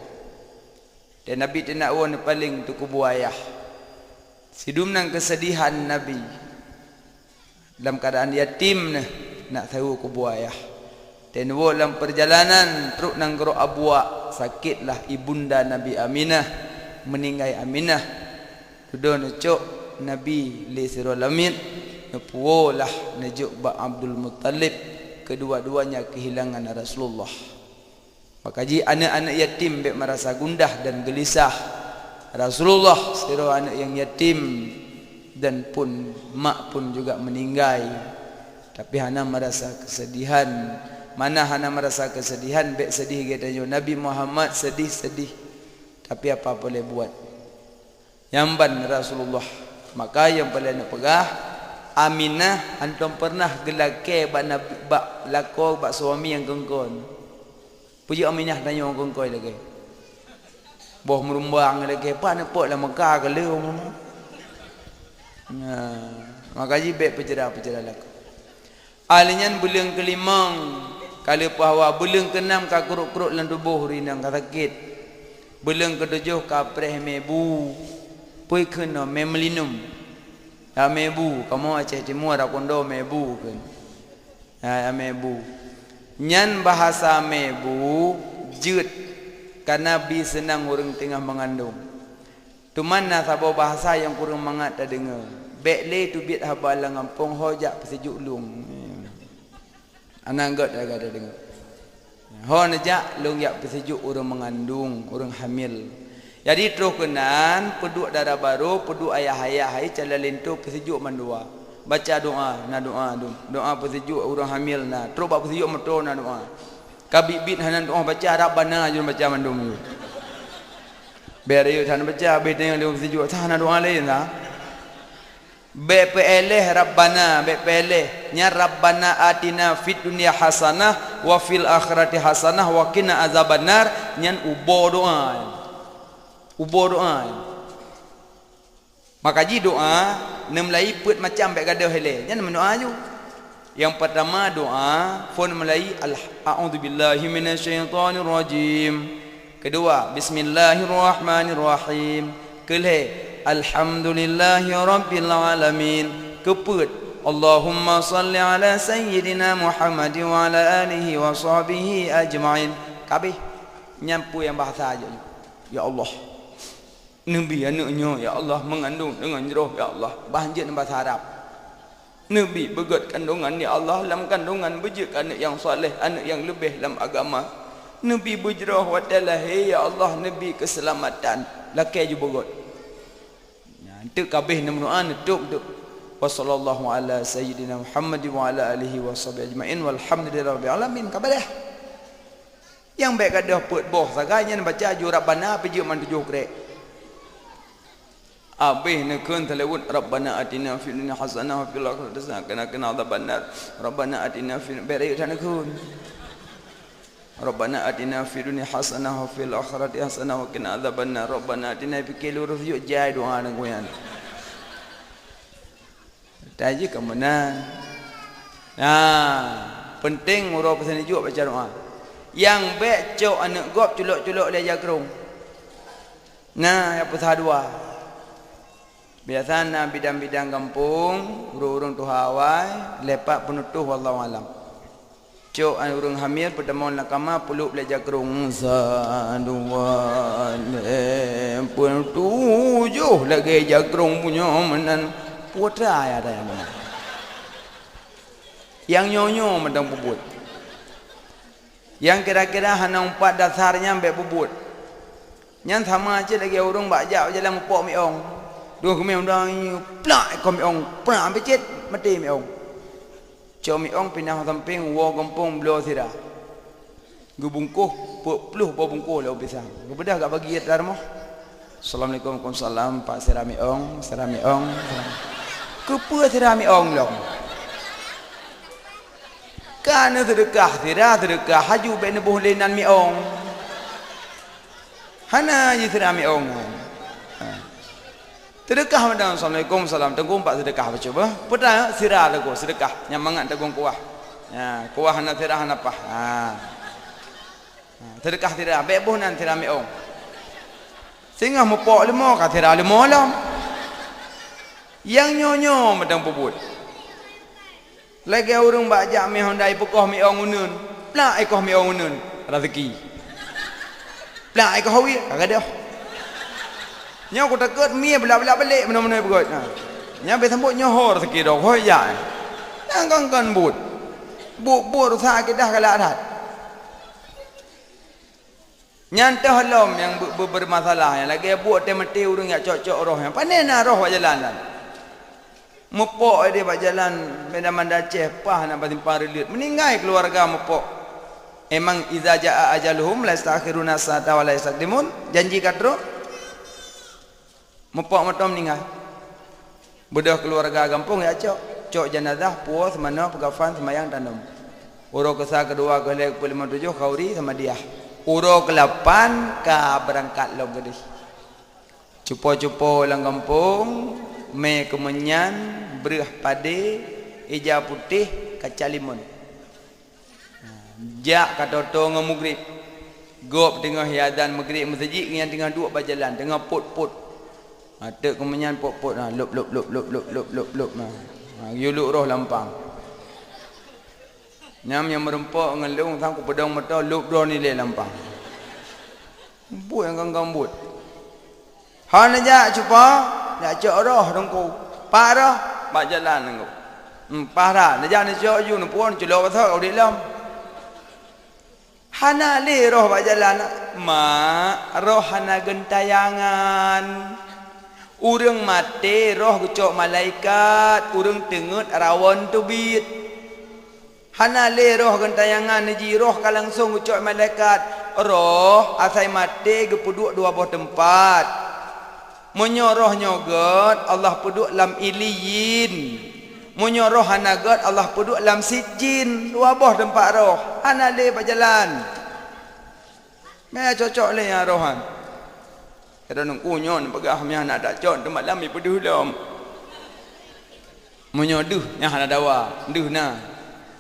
Dan Nabi tidak nak paling tu kubu ayah. Sidum nang kesedihan Nabi. Dalam keadaan yatim nak tahu kubu ayah. Dan dalam perjalanan truk nang gero abwa sakitlah ibunda Nabi Aminah meninggal Aminah. Sudah necok Nabi li sirul lamit nepuolah nejuk ba Abdul Muttalib kedua-duanya kehilangan Rasulullah. Maka jika anak-anak yatim merasa gundah dan gelisah, Rasulullah siro anak yang yatim dan pun mak pun juga meninggal. Tapi hana merasa kesedihan. Mana hana merasa kesedihan, bek sedih katanya Nabi Muhammad sedih-sedih. Tapi apa boleh buat? Nyamban Rasulullah. Maka yang paling nak pegah Aminah antum pernah gelake bak lako bak suami yang gengkon. Puji Aminah tanya orang gengkon lagi. Boh merumbang lagi apa nak pot lah Mekah ke leu. Maka jibek pecera-pecera lako. Alinyan bulan kelimang kali pahawa bulan keenam ka kuruk-kuruk lan tubuh rinang ka sakit. Bulan ketujuh ka preh mebu. Pui kena memelinum. Ya mebu, kamu Aceh Timur akondo mebu kan. Ya mebu. Nyan bahasa mebu jut karena bi senang orang tengah mengandung. Tuman na sabo bahasa yang kurang mangat tak dengar. Bekle tu bit habalang ampong hojak pesejuk lung. Ananggot agak ada dengar. Ho nejak lung yak pesejuk orang mengandung, orang hamil. Jadi terus kenan peduk darah baru, peduk ayah-ayah hai calalin tu pesejuk mandua. Baca doa, na doa tu. Doa pesejuk orang hamil na. Terus bab pesejuk meto na doa. Kabibit hanan doa baca Rabbana je baca mandum. Beri tanah baca, beri yang dia sejuk. Tanah doa lain lah. Bepeleh Rabbana, bepeleh. Nya Rabbana atina fid dunya hasanah wa fil akhirati hasanah wa qina azabannar. Nyan ubo doa. Ubo doa. Maka ji doa, nemlai put macam bek gadah hele. Nyan mendoa ju. Yang pertama doa, fon melai a'udzubillahi minasyaitonir rajim. Kedua, bismillahirrahmanirrahim. Kelih, alhamdulillahi rabbil alamin. Keput, Allahumma salli ala sayyidina Muhammad wa ala alihi wa sahbihi ajma'in. Kabeh nyampu yang bahasa aja. Ya Allah, Nabi anaknya ya Allah mengandung dengan roh ya Allah. Bahasa bahasa Arab. Nabi begot kandungan ya Allah, dalam kandungan bejik anak yang soleh, anak yang lebih dalam agama. Nabi bujrah wa talahi ya Allah, Nabi keselamatan. Lakai je begot. Itu kabeh nama doa tu. Wa sallallahu ala sayyidina Muhammad wa ala alihi wa sahbihi ajma'in walhamdulillahi rabbil alamin. Kabalah. Yang baik kadah put boh saganya baca ju Rabbana peje man tujuh krek. Abih nekun telewut Rabbana atina fid dunya hasanah wa fil akhirati hasanah wa qina adzabannar. Rabbana atina fil beri tanakun. Rabbana atina fid dunya hasanah wa fil akhirati hasanah wa qina adzabannar. Rabbana atina fi kulli rizqin jai doa nang koyan. Taji ke mana? Penting urus pesan juga baca doa. Yang baik cok anak gop culuk-culuk le jagrung. Yang pasal dua. Biasanya bidang-bidang kampung, urung-urung tu hawai, lepak penutuh wallahu alam. Cok urung hamil pertemuan nakama peluk belajar kerung saduan pun tujuh lagi jagrung punya menan putra ya ada yang mana. Yang nyonyo mentang bubut. Yang kira-kira hana 4 dasarnya ambek bubut. Yang sama aja lagi urung bakjak jalan mupok miong. Dua kami orang plak kami orang plak ambil cet mati mi orang. Kami orang pindah samping wa kampung belah sira. Gubungkuh puluh bungkuh lah pisang. Kebedah gak bagi dar mah. Assalamualaikum waalaikumsalam Pak Serami Ong, Serami Ong. Kepa Serami Ong long. Kan sedekah sedekah haju ben buh lenan mi ong. Hana je Serami Ong. Sedekah madang Assalamualaikum salam tenggung pak sedekah apa coba pernah sirah lagu sedekah nyamangan tenggung kuah ya kuah hana sirah hana apa sedekah sirah beboh nan sirah miong sehingga mupok lemo ka sirah lemo lam yang nyonyo madang bubut lagi urung bajak mi hondai pukoh miong unun plak ekoh miong unun rezeki plak ekoh hawi kagak dah. Nya aku takut mie belak-belak balik mana-mana begot. Nya be sambut nyohor sikit dok hoyak. Nang kan but. But sakit dah kalau adat. Nyantah lom yang bermasalah yang lagi buat temati urang yak cocok roh yang pandai nak roh buat jalan. Mupok dia buat jalan benda mandaceh pah nak batimpar relit. Meninggal keluarga mupok. Emang iza jaa ajaluhum la yastakhiruna sa'ata wa la yastaqdimun. Janji katro mupok matom meninggal. Bedah keluarga kampung ya cok jenazah puas mana pegafan semayang tanam. Uro kesah kedua ke 57 kauri sama dia. Uro ke-8 ka berangkat long gedih. Cupo-cupo lang kampung me kemenyan berah pade ija putih kacalimun. Jak katoto ngemugrib. Gop tengah hiadan maghrib masjid yang tengah duk berjalan tengah put-put. Ada kemenyan pok-pok nah lop nah. Yuluk roh lampang. Nyam yang merempok ngelung sang ku pedang mata lop roh ni le lampang. Buat yang gambut. Han aja cuba, nak cok roh dongku. Parah bak jalan nengku. Parah nak jalan cok ju nepon celok pasal au di lam. Hana le roh bak jalan roh hana gentayangan. Urang mati roh kucok malaikat, urang tengut rawan tubit. Hana le roh gentayangan ji roh ka langsung kucok malaikat. roh asai mati gepuduk dua buah tempat. Munyo roh nyogot Allah puduk lam iliyin. Munyo roh hanagot Allah puduk lam sijin. Dua buah tempat roh. Hana le berjalan. Mea cocok le ya rohan. Kada nang kunyon pegah mea nak dak con tempat lam ipuduh lom. Munyo duh nyah na dawa, duh na.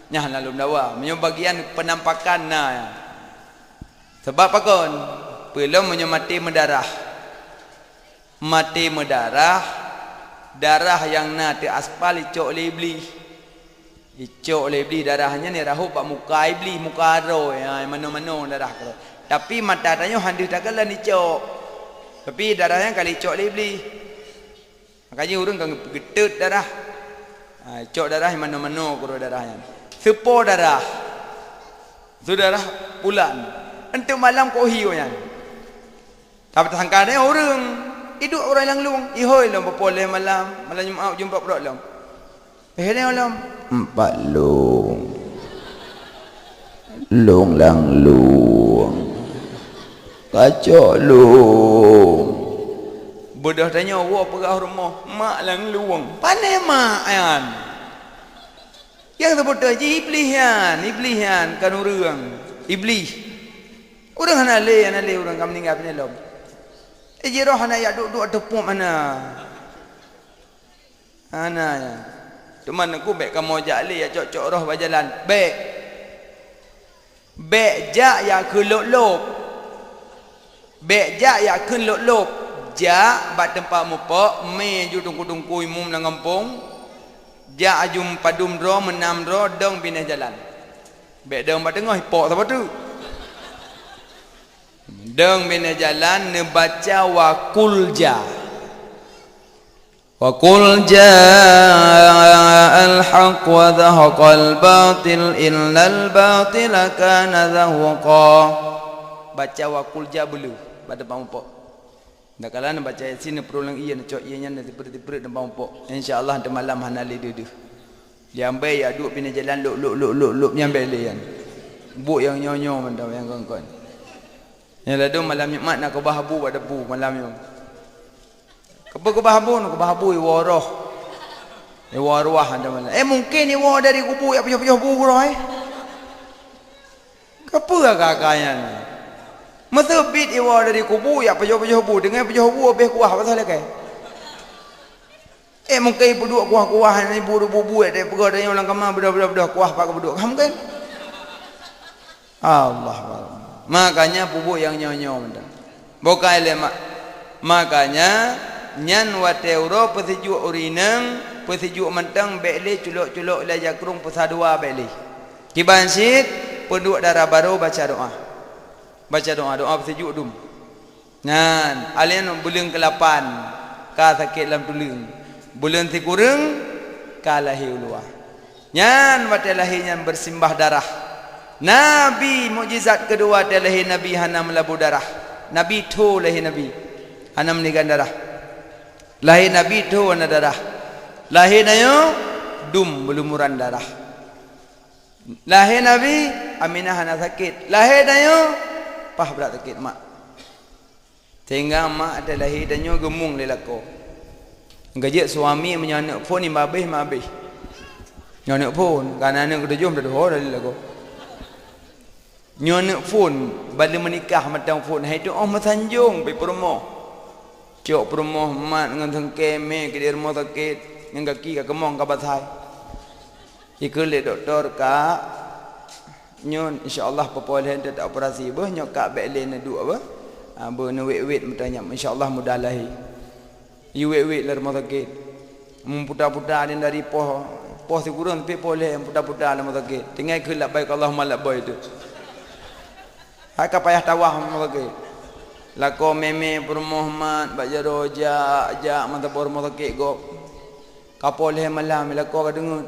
Nyah lalu dawa. Munyo bagian penampakan na ya. Sebab pakon belum munyo mati mendarah. Mati mendarah, darah yang na te aspal icok le iblis. Icok le iblis darahnya ni rahu pak muka iblis, muka roh ya, mano-mano darah ko. Tapi mata tanya handis dakalan icok. Tapi darahnya kali icok le iblis. Makanya urang kan gedut darah. Icok darah mano-mano ko darahnya. Sepo darah. Saudara bulan. Entu malam ko hiu nya. Tapi sangkane urang hidup orang yang luang. Ihoi lom berpoleh malam Jumaat jumpa pulak lom. Ni lom 4 lung. Lung lang luang. Kacau lung. Bodoh tanya awak perah rumah. Mak lang luang. Pandai mak kan. Yang sebutnya iblis kan. Kan orang. Iblis. Orang hana le orang kam meninggal punya lom. Roh hana ya duduk tepuk mana. Hana ya. Teman aku baik kamu jali ya cocok roh berjalan. Baik. Baik jak ya kelok-lok. Baik jak ya kelok-lok. Jak bat tempat mupak me ju tungku-tungku imum nang kampung. Jak ajum padum ro menam ro dong pindah jalan. Baik dong bat tengah hipok apa tu? Deng bina jalan nebaca wa qul ja. Wa qul ja'al haqq wa dhahaqal batil innal batila kana zahuqa. Baca wa qul ja belu pada pampok. Dak kala nak baca sini perulang iya nak cok ianya nak seperti dan pampok. Insya-Allah dah malam hanali dudu. Dia ambil ya duk bina jalan luk nyambil dia. Buk yang nyonyo mandau yang kongkon. Yang lalu malam Jumaat nak ke bahabu pada bu malam ni. Ke bahabu nak ke bahabu iwaroh. Iwaruah anda malam. Mungkin iwar dari kubu ya pejah-pejah bu roh Apa kakaknya ni? Masa bit iwar dari kubu ya pejah-pejah bu dengan pejah bu habis kuah pasal lagi. Mungkin ibu duk kuah-kuah ni bu ada pergi ada orang kamar bedah-bedah kuah pakai beduk. Mungkin. Allah. Makanya bubuk yang nyonyo benda. Bukan lemak. Makanya nyan wateuro pesiju urineng, pesiju mentang beli culuk-culuk la jakrung pesadua beli. Kibansit penduk darah baru baca doa. Baca doa pesiju dum. Nyan alien bulan ke-8 ka sakit lam tulang. Bulan tikureng ka lahir luar. Nyan wate lahir nyan bersimbah darah. Nabi mukjizat kedua adalah Nabi hana melabuh darah. Nabi tu lahir Nabi hana menikan darah. Lahir Nabi tu hana darah. Lahir nayo dum belumuran darah. Lahir Nabi Aminah hana sakit. Lahir nayo pah berat sakit mak. Sehingga mak ada lahir danyo gemung lelako. Gajak suami menyanak pun ni mabih. Nyanak pun kan anak ketujuh dah dua dari lelako. Nyonak pun bala menikah matang pun hai tu masanjung pi perumoh. Cok perumoh mat dengan tengkeme ke di rumah sakit yang kaki ka kemong ka bathai. Ikut doktor ka nyon insyaallah pepolehan tak operasi bah nyok ka belen duk apa? Ba ne wet mutanya insyaallah mudah lahir. You wet la rumah sakit. Putar-putar dari poh sigurun pi poleh putar-putar rumah sakit. Tinggal ke labbaik Allahumma labbaik itu. Haka payah tawah lagi. Lako meme per Muhammad baca roja jak mata por mo sakit go. Kapoleh malam lako ka dengut.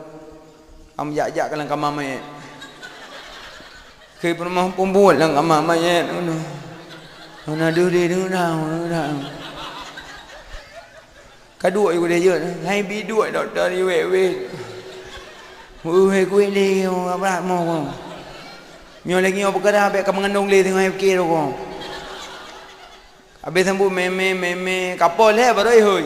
Am jak-jak kalang kamar mayat. Ke per Muhammad pumbul lang kamar mayat ngono. Ana duri dah. Kadua iku dia je. Hai biduk doktor iwe. Weh kuih li apa mo. Nyo lagi apa kada habis ka mengandung le tengah fikir ko. Habis sembuh meme kapol he baru hoi.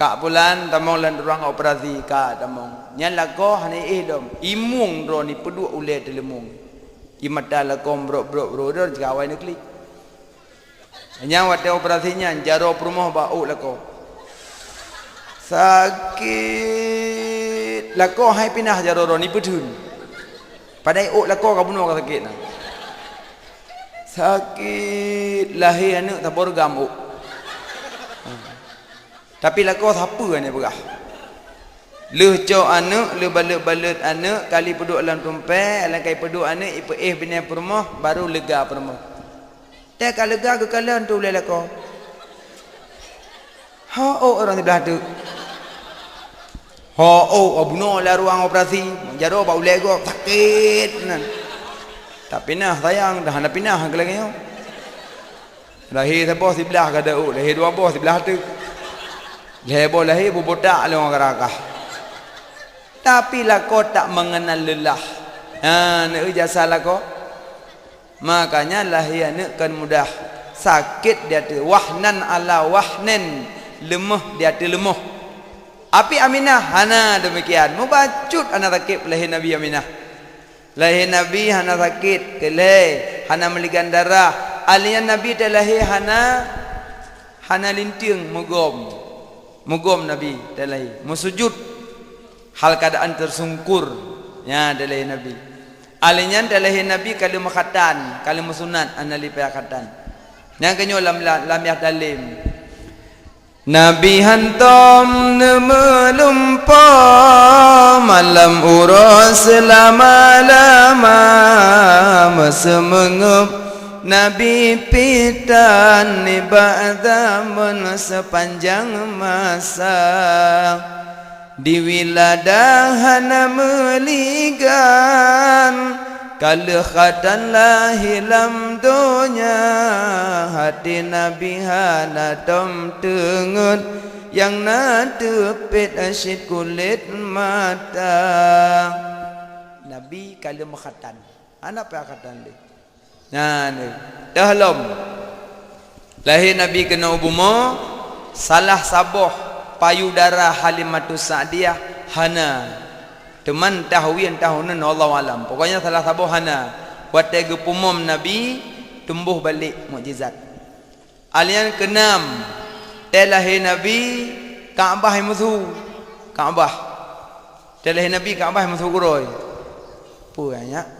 Kak bulan tamong lan ruang operasi ka tamong. Nyan lago hane dom. Imung ro ni pedu ule telemung. Imata lakom bro ro jawai nekli. Nyang wate operasinya jaro perumah bau lago. Sakit lago hai pinah jaro ro ni pedun. Padai ok lago ka bunuh ka sakit nah. Sakit lahir anak tak borgam ok. Tapi lagu siapa ni berah? Leh cok anak, leh balut anak, kali peduk dalam tumpah, alang kai peduk anak, ipa bina perumah, baru lega perumah. Tak kalau lega ke kalian tu boleh lagu. Orang di belah tu. Bunuh lah ruang operasi. Jaro bau lego sakit. Tak pinah sayang, dah nak pinah ke lagi. Lahir sebuah sebelah kada lahir dua buah sebelah tu. Lahir botak le orang kerakah. Tapi lah kau tak mengenal lelah. Nak ijazah lah kau. Makanya lahir nak kan mudah. Sakit dia tu. Wahnan ala wahnin. Lemah dia tu lemah. Api Aminah. Hana demikian. Mubacut anak sakit lahir Nabi Aminah. Lahir Nabi hana sakit. Kelih. Hana meligan darah. Alian Nabi dah lahir hana linting mugom Nabi dah lahir musujud hal keadaan tersungkur ya dah lahir Nabi alian dah lahir Nabi kali makhatan kali musunat anali payakatan yang kenyo lam yah dalim Nabi hantom nemelumpa malam urus lama-lama mesemengup Nabi pitan ibadah sepanjang masa di wiladahana meligan kalekhatan lahilam dunya hati Nabi hana dom tengut yang natepit asyid kulit mata Nabi kale makhatan anak payakatan dia. Nah ni dahlom lahir Nabi kena ubuma salah saboh payudara Halimatus Sa'diyah hana teman tahwin tahunan Allah alam pokoknya salah saboh hana buat tega pumum Nabi tumbuh balik mukjizat alian keenam lahir Nabi Kaabah musuh Kaabah lahir Nabi Kaabah musuh kuroi apa banyak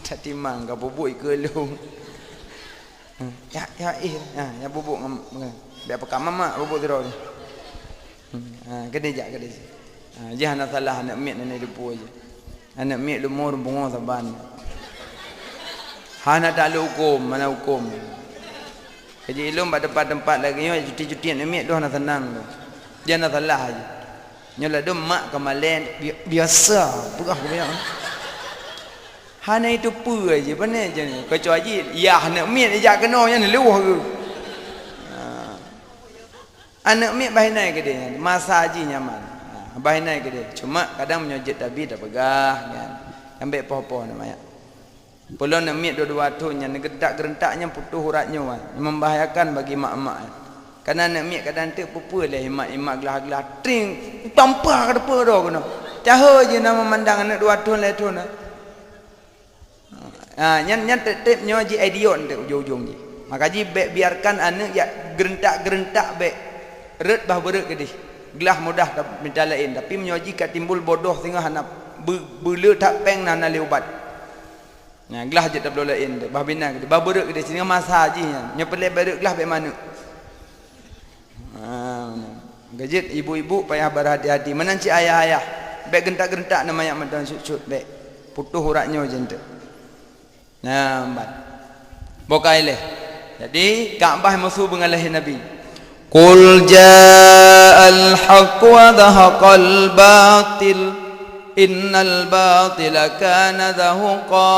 tak timang ke bubuk ke lu ya bubuk biar pekan mama bubuk terus kedejak jangan salah anak mek nenek depu aja anak mek lumur bunga saban hana tak ada hukum mana hukum jadi ilmu pada tempat lagi cuti-cuti anak mek tu hana senang tu jangan salah aja nyolah tu mak kemalen biasa bukan aku hana itu apa aja pandai je ni kecuali ya anak miat ajak kena yang leluh ke anak miat bahinai ke dia masa haji nyaman bahinai ke dia cuma kadang menyojit Nabi dah pegah kan ambil poh-poh namanya pulon nak miat dua-dua tu yang gerak-gerentaknya putus uratnya membahayakan bagi mak-mak kerana anak miat kadang tu apa lah imak gelah-gelah tring tampar ke depan dah kena cahaya je nama memandang anak dua tu lah tu nah nyan tetep nyo ji idiot tu ujung-ujung ji maka ji biarkan anak ya gerentak bek ret bah berat ke di gelah mudah minta lain tapi menyoji kat timbul bodoh tengah anak bela tak peng nana le ubat gelah je tak boleh lain bah bina ke bah berat ke di sini masa ji nya pelai berat gelah bek mana gajet ibu-ibu payah berhati-hati menanci ayah-ayah bek gentak-gentak namanya madan sut bek putuh uratnya je tu nambat bokaileh jadi Kaabah musuh mengalih Nabi qul ja'al haqq wa dhahaqal batil innal batila kana dhahuqa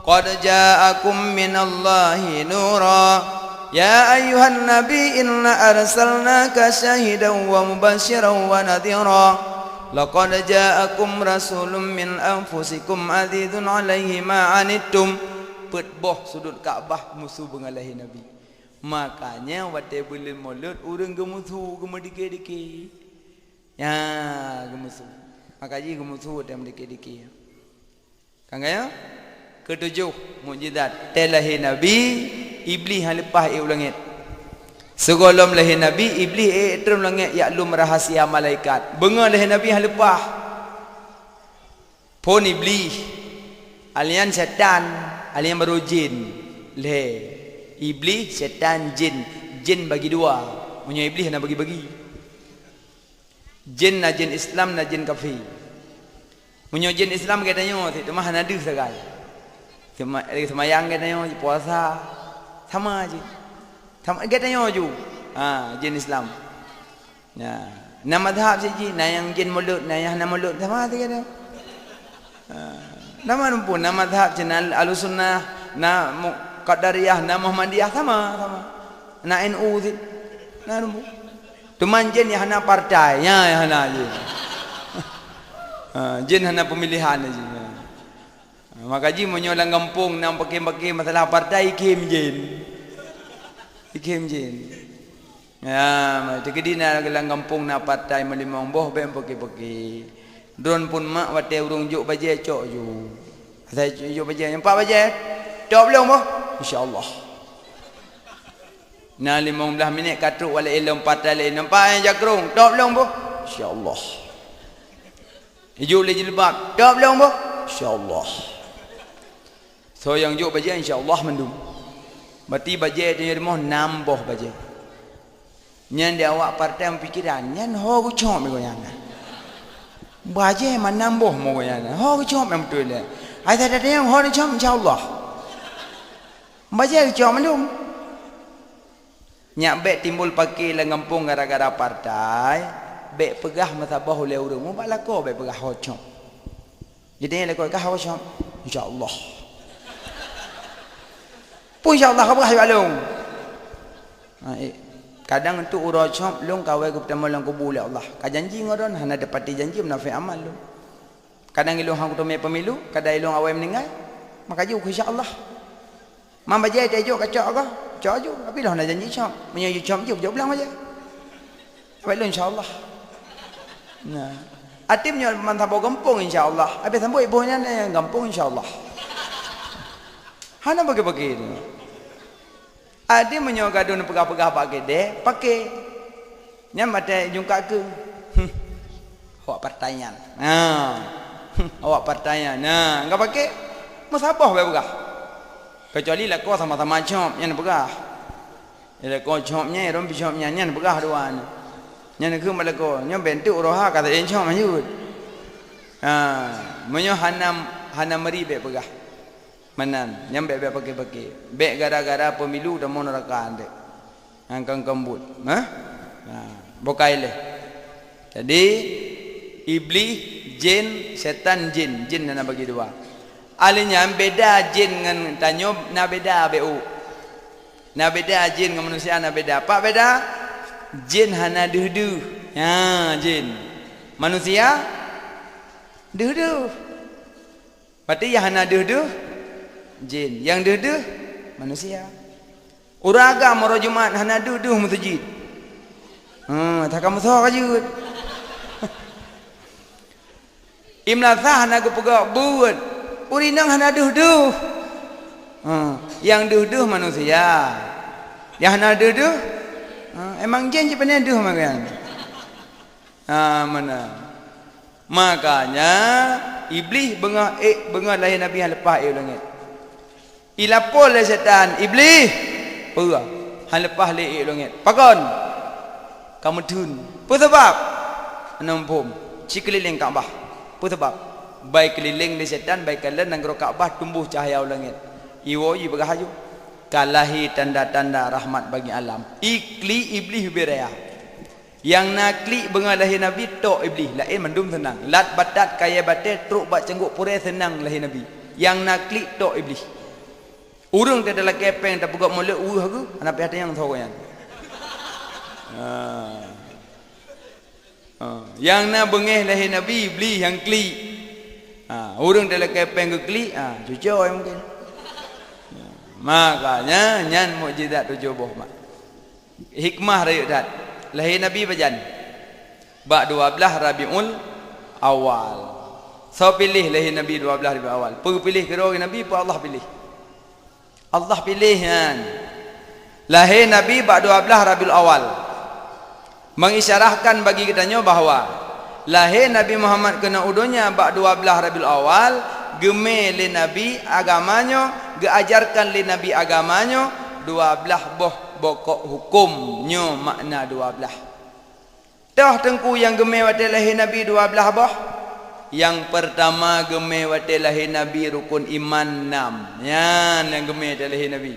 qad ja'akum minallahi nura ya ayyuhan nabi inna arsalnaka syahidan wa mubashiran wa nadhira laqad ja'akum rasulun min anfusikum azizun 'alaihi ma 'anittum. Petboh sudut Kaabah musuh bengalahi Nabi. Makanya waktu bulan Maulid orang gemusuh gemedike-dike. Ya, gemusuh. Makanya gemusuh dan dike-dike. Kan gaya? Ketujuh mukjizat telahi Nabi, iblis hang lepas ulangit. Segolom lahir Nabi, iblis terus langit yaklum rahasia malaikat. Benga lahir Nabi hang lepas. Pun iblis, alian syaitan, alian baru jin. Leh. Iblis, syaitan, jin. Jin bagi dua. Punya iblis nak bagi-bagi. Jin na jin Islam na jin kafir. Punya jin Islam katanya, tu mah ada sekali. Semayang katanya, puasa sama aja. Sama katanya ju. Jin Islam. Ya, nama madhab siji, na yang jin mulut, na yang nama mulut sama aja kata. Nama pun nama madhab channel Ahlussunnah, na Qadariyah, na Muhammadiyah sama. Na NU sih. Na rumpu. Teman jin yang hana partai, ya yang hana je. Jin hana pemilihan aja. Maka ji menyolang kampung nang pakai masalah partai ikim jin. Ya, macam kedina gelang kampung na partai melimang boh bem pakai. Drone pun mak wate urung juk baje cok ju. Saya juk baje nampak baje. Cok belum boh? Insya-Allah. Na 15 minit katruk wala ilmu partai lain nampak yang jakrung. Cok belum boh? Insya-Allah. Hijau le jilbab. Cok belum boh? Insya-Allah. So yang juk baje insya-Allah mendum. Berarti baje dia rumah nambah baje. Nyan dia awak partai pikiran, nyan ho ku chom me goyan. Baje man nambah mo goyan. Ho ku chom em betul le. Ai ada yang ho ni chom insya-Allah. Baje chom mendum. Nyak bet timbul pakai le ngampung gara-gara partai, bet pegah masabah oleh urang. Mo balako bet pegah ho chom. Jadi le ko ka ho chom insya-Allah. Pun insya-Allah kau berhasil alung. Kadang tu urut chom long kawai ku pertama lang kubul Allah. Ka janji ngoron hana dapati janji menafi amal lu. Kadang ilung hang kutumai pemilu, kadang ilung awai meninggal. Maka ju insya-Allah. Mam baje dia ju kacak ka. Cak ju, tapi dah nak janji chom. Punya ju chom ju bilang aja. Baik lu insya-Allah. Nah, atimnya mantap gampung insya-Allah. Habis sampai ibunya gampung insya-Allah. Hana bagi-bagi ni. Ada menyoga dun pegah-pegah pakai deh, pakai. Nyam ada jungka ke. Awak partaian. Awak partaian. Enggak pakai. Musabah bae pegah. Kecuali lah kau sama-sama chom yang pegah. Ia kau chomnya, rompi chomnya yang pegah duaan. Yang ke malako, nyam bentuk roha kata yang chom ayut. Menyo hana meri bae pegah. Manan nyambe be pakai be gara-gara pemilu dah mau nerakan dek angkang kembut bokai le. Jadi iblis jin setan jin nana bagi dua alinya beda jin dengan tanyo na beda bu na beda jin dengan manusia na beda apa beda jin hana duh ya jin manusia duh berarti yang hana duh jin yang duduk manusia. Uraga mara Jumat hana duduk masjid. Tak kamu tahu kajut. Imlatha hana ke pegak buat. Urinang hana duduk. Yang duduk manusia. Yang hana duduk emang jin je pernah duduk makan. Mana? Makanya iblis bengah lahir Nabi yang lepas langit. Ilapol le setan iblis pera hang lepas le langit pakon kamu tun apa sebab nampum cikeliling Kaabah apa sebab baik keliling le setan baik kalian nang Kaabah tumbuh cahaya langit iwo yi berahaju kalahi tanda-tanda rahmat bagi alam ikli iblis beraya yang nakli bengalahi Nabi tok iblis lain mendum senang lat batat kaya batet truk bat cengguk pure senang lahi Nabi yang nakli tok iblis. Urang tak ada kepeng tak pegak mulut aku anak pihak yang tahu kan. Yang na bengih lahir Nabi beli yang kli. Orang dalam kepeng ke kli, cucuk mungkin. Makanya nyan mukjizat 7 buah mak. Hikmah raya dat. Lahir Nabi bajan. Bak 12 Rabiul Awal. So pilih lahir Nabi 12 Rabiul Awal. Pergi pilih kira Nabi apa Allah pilih? Allah pilih kan. Lahir Nabi bak 12 Rabiul Awal. Mengisyarahkan bagi kitanya bahawa lahir Nabi Muhammad kena udunya bak 12 Rabiul Awal, gemeh le Nabi agamanya, geajarkan le Nabi agamanya 12 boh pokok hukumnya makna 12. Dah tengku yang gemeh wate lahir Nabi 12 boh. Yang pertama gemeh wate lahir Nabi rukun iman 6. Yang gemeh wate lahir Nabi.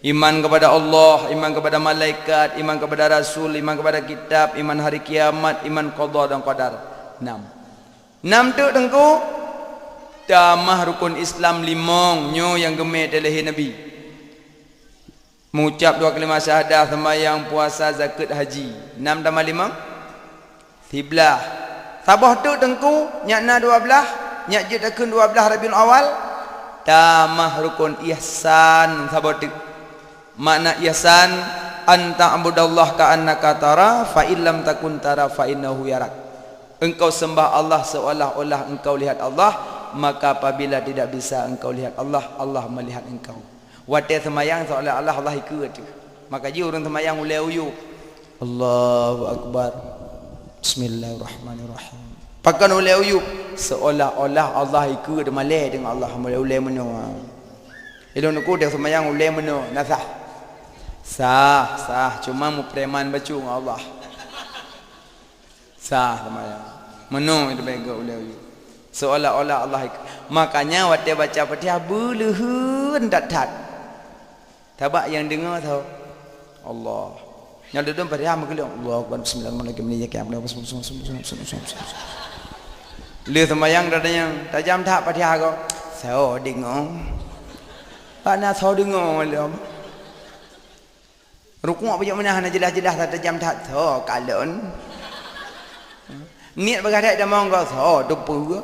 Iman kepada Allah, iman kepada malaikat, iman kepada Rasul, iman kepada kitab, iman hari kiamat, iman qada dan qadar. 6 tu tengku tamah rukun Islam 5 nyo yang gemeh lahir Nabi. Mengucap 2 kalimah syahadah, sembahyang, puasa, zakat, haji. 6 tambah 5 13. Sabah tu tengku nyakna 12, nyak je takun 12 Rabiul Awal. Tamah rukun ihsan sabah tu. Makna ihsan anta abudallah ka'annaka tara fa illam takun tara fa innahu yarak. Engkau sembah Allah seolah-olah engkau lihat Allah, maka apabila tidak bisa engkau lihat Allah, Allah melihat engkau. Wate semayang seolah-olah Allah ikut tu. Maka ji orang semayang ulai uyup. Allahu akbar. Bismillahirrahmanirrahim. Pakan ulai uyup seolah-olah Allah ikut malai dengan Allah ulai menyo. Ilmu ku dia semayang ulai menyo nasah. Sah cuma mu preman baca dengan Allah. Sah semayang. Meno itu baik ulai uyup. Seolah-olah Allah ikut. Makanya wate baca Fatihah belehun tat. Tabak yang dengar tahu Allah. Yang duduk Fatihah mengeluh Allah Akbar bismillahirrahmanirrahim. Lihat sembahyang dadanya tajam tak Fatihah kau. Sao dengar. Pana sao dengar malam. Rukuk apa yang mana hana jelas-jelas tajam tak so kalon. Niat berkata dah mau kau so tupu.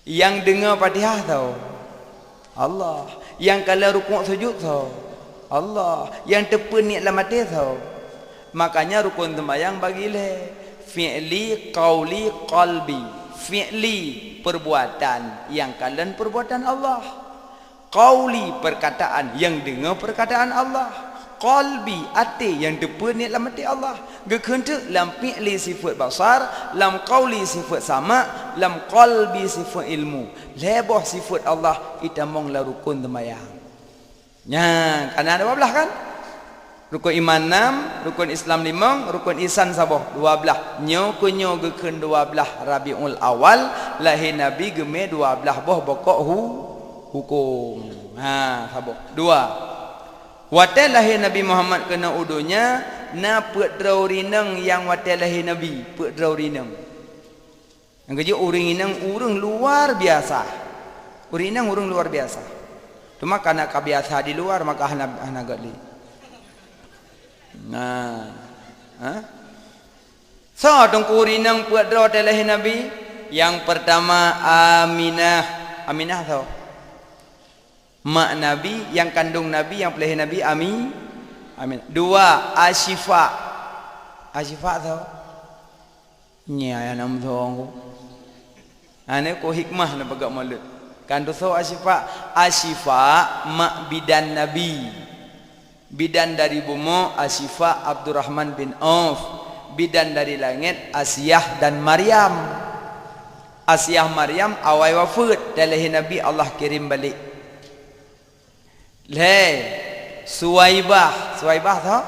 Yang dengar Fatihah tahu Allah. Yang kalau rukuk sujud tahu Allah. Yang tepen niat dalam hati tahu. Makanya rukun sembahyang bagilah fi'li, qauli, qalbi. Fi'li perbuatan, yang kalian perbuatan Allah. Qauli perkataan, yang dengar perkataan Allah. Qalbi hati, yang tepen niat dalam hati Allah. Gekentuk lam fi'li sifat basar, lam qauli sifat sama, lam qalbi sifat ilmu. Lebah sifat Allah itamong la rukun sembahyang. Nya, kan ada 12 kan? Rukun iman 6, rukun Islam 5, rukun ihsan sabah 12. Nyo kunyo geken 12 Rabiul Awal, lahir Nabi gemeh 12 boh pokok hukum. Sabah 2. Wate lahir Nabi Muhammad kena udunya na pedrau rineng yang wate lahir Nabi, pedrau rineng. Yang kerja orang inang urang luar biasa. Orang inang urang luar biasa. Cuma karena kebiasa di luar maka hana gali. So tengku rinang pedrau lahir Nabi. Yang pertama Aminah. Aminah tahu? Mak Nabi, yang kandung Nabi, yang pelahir Nabi Amin. 2 Asyifa. Asyifa tahu? Nya nam thong. Ane ko hikmah na pagak malut. Kan dosa Asyifa mak bidan Nabi. Bidan dari bumi Asyifa Abdurrahman bin Auf. Bidan dari langit Asiyah dan Maryam. Asiyah Maryam awal wafat dari Nabi Allah kirim balik. Suwaibah tahu?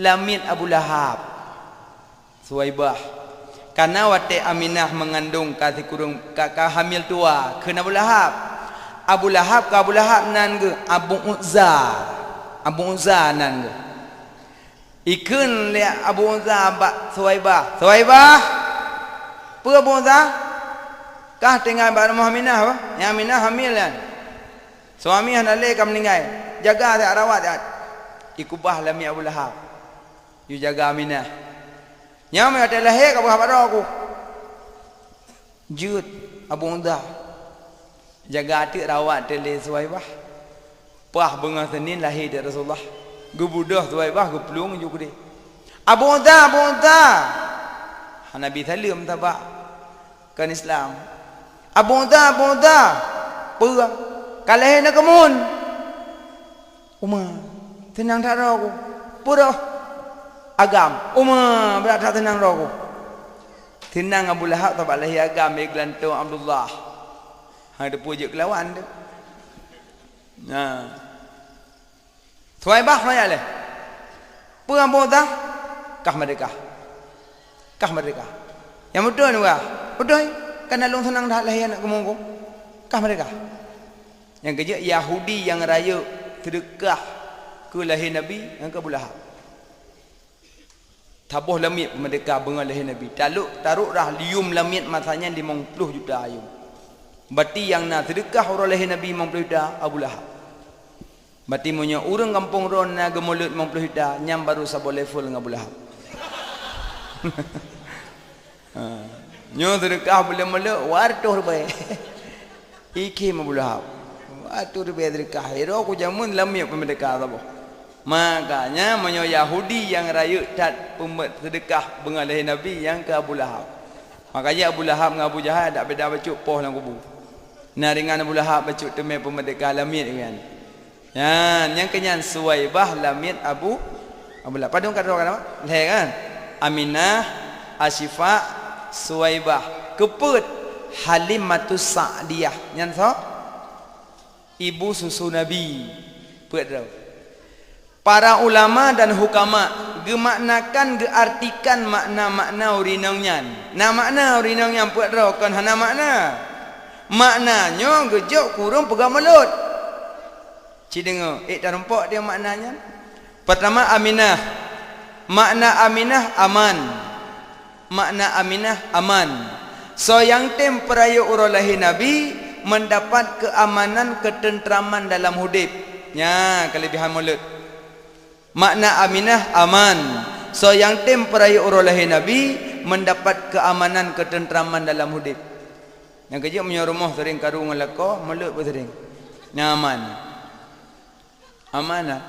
Lamit Abu Lahab. Suwaibah. Karena wate Aminah mengandung kasih kurung kakak hamil tua ke Abu Lahab. Abu Lahab nan ke Abu Uzza nan ke. Ikun lihat Abu Uzza bak Suwaibah. Apa Abu Uzza? Kah tinggal bareng Aminah apa? Yang Aminah hamil kan. Suami hendak lek meninggal. Jaga dia rawat dia. Ikubah lami Abu Lahab. You jaga Aminah. Nyam ada lahir ke apa aku? Jut Abu Undah. Jaga atik rawat tele Suwaibah. Pah benga Senin lahir dari Rasulullah. Gebudah Suwaibah gepelung juga dia. Abu Undah. Nabi salim tabak kan Islam. Abu Undah. Perang. Kalah nak kemun. Umar tenang tak aku. Pura agam. Umar berat tak tenang aku. Tenang Abu Lahab tabak lahir agam gelantung Abdullah. Ada pujuk kelawan tu. Nah. Suwaibah mana le? Perang Abu Undah. Kah mereka. Yang betul ni wah. Betul. Kan alung senang dah lahir anak kemungkung. Kah mereka. Yang kerja Yahudi yang raya sedekah ke lahir Nabi yang ke Abu Lahab. Tabuh lamit merdeka bengal lahir Nabi. Taruh dah lium lamit masanya 50 juta ayam. Berarti yang nak sedekah orang lahir Nabi 50 juta Abu Lahab. Berarti punya orang kampung ron na gemulut 50 juta nyam baru sabo level dengan Abu Lahab. Nyo sedekah boleh wartuh baik. Iki Abu Lahab. Wartuh baik sedekah. Hero aku jamun lamit pemedekah tabuh. Makanya menyo Yahudi yang raya tat sedekah bengal lahir Nabi yang ke Abu Lahab. Makanya Abu Lahab dengan Abu Jahal tak beda bacuk poh dalam kubur. Nah dengan Abu Lahab bacuk temai pemedekah lamit kan. Yang kenyan Suwaibah lamit Abu Lahab. Padung kata orang apa? Lahir kan? Aminah, Asyifa, Suwaibah. Keput Halimatus Sa'diyah. Yang so? Ibu susu Nabi. Put tau. Para ulama dan hukama gemaknakan geartikan makna-makna urinongnya. Nah makna urinongnya buat rokan hana makna. Maknanya gejok kurung pegang mulut. Cidengo, dah rompak dia maknanya. Pertama Aminah. Makna Aminah aman. Makna Aminah aman. So yang temperayo urang lahir Nabi mendapat keamanan ketentraman dalam hidup. Ya, kelebihan mulut. Makna Aminah aman. So yang temperaya urang lahir Nabi mendapat keamanan ketentraman dalam hidup. Yang kerja punya rumah sering karung ngelako, mulut pun sering. Nyaman. Amanah.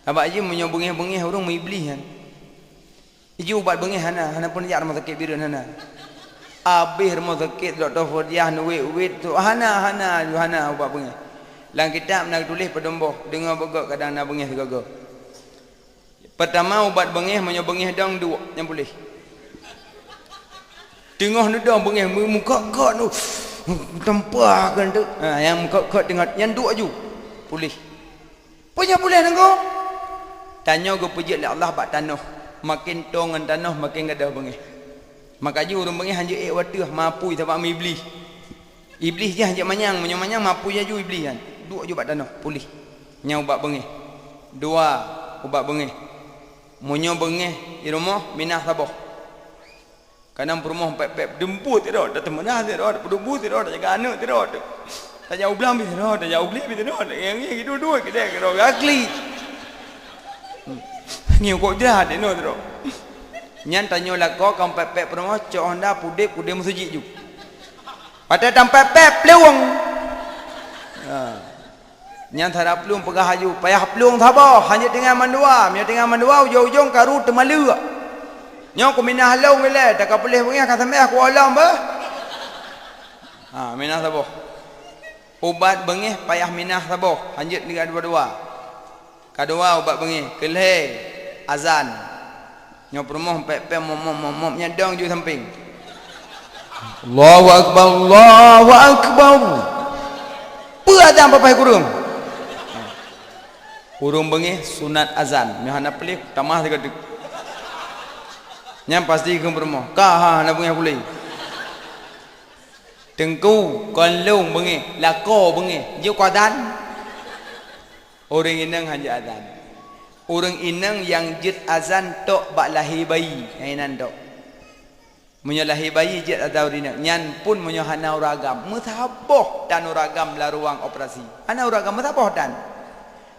Abak je punya bengih-bengih orang iblis kan. Iju ubat bengih hana pun jak rumah sakit biru hana. Habis rumah sakit Dr. Fodiah nuwit tu hana ubat bengih. Dalam kitab nak tulis pedomboh dengar begak kadang nak bengih segala. Pertama ubat bengih menyo bengih dong dua yang boleh. Tengah ni dong bengih muka kak tu. Tempahkan tu. Yang muka kak tengah yang dua ju. Pulih. Punya boleh nengko. Tanya go puji Allah bak tanah. Makin tongan tanah makin gadah bengih. Makanya urang bengih hanya waktu mampu sebab iblis. Iblis je hanya manyang mampu je ju iblis kan. Dua ju bak tanah pulih. Nya ubat bengih. Dua ubat bengih. Munyo bengih di rumah minah sabah. Kadang rumah pep demput tidak ada temenah tidak ada pedumbu tidak ada jaga anak tidak ada. Tak jauh belam tidak ada jauh beli tidak ada. Yang itu dua kita kira gakli. Ni kok jahat ini tidak. Nyan tanya lah kau kam pep rumah cok Honda pudek masjid ju. Pada tempat pep lewang. Yang tarap pelung pegah haju payah pelung thabah hanya dengan mandua ujung-ujung karu temalu nyo ko minah halau wele tak boleh bengih kata meh aku alam bah minah thabah ubat bengih payah minah thabah hanya dengan dua-dua kedua ubat bengih keleh azan nyo permoh pep mom nyadong ju samping Allahu akbar azan papai kurung urung bengih sunat azan nyahana pelih tamah dekat nyam pasti ke rumah kah nak bengih boleh tengku konlung bengih lako bengih je qadan orang inang hanya azan orang inang yang jid azan tok bak lahir bayi ainan tok munyo lahir bayi jid azan inang nyan pun munyo hana uragam muthaboh dan uragam la ruang operasi hana uragam muthaboh dan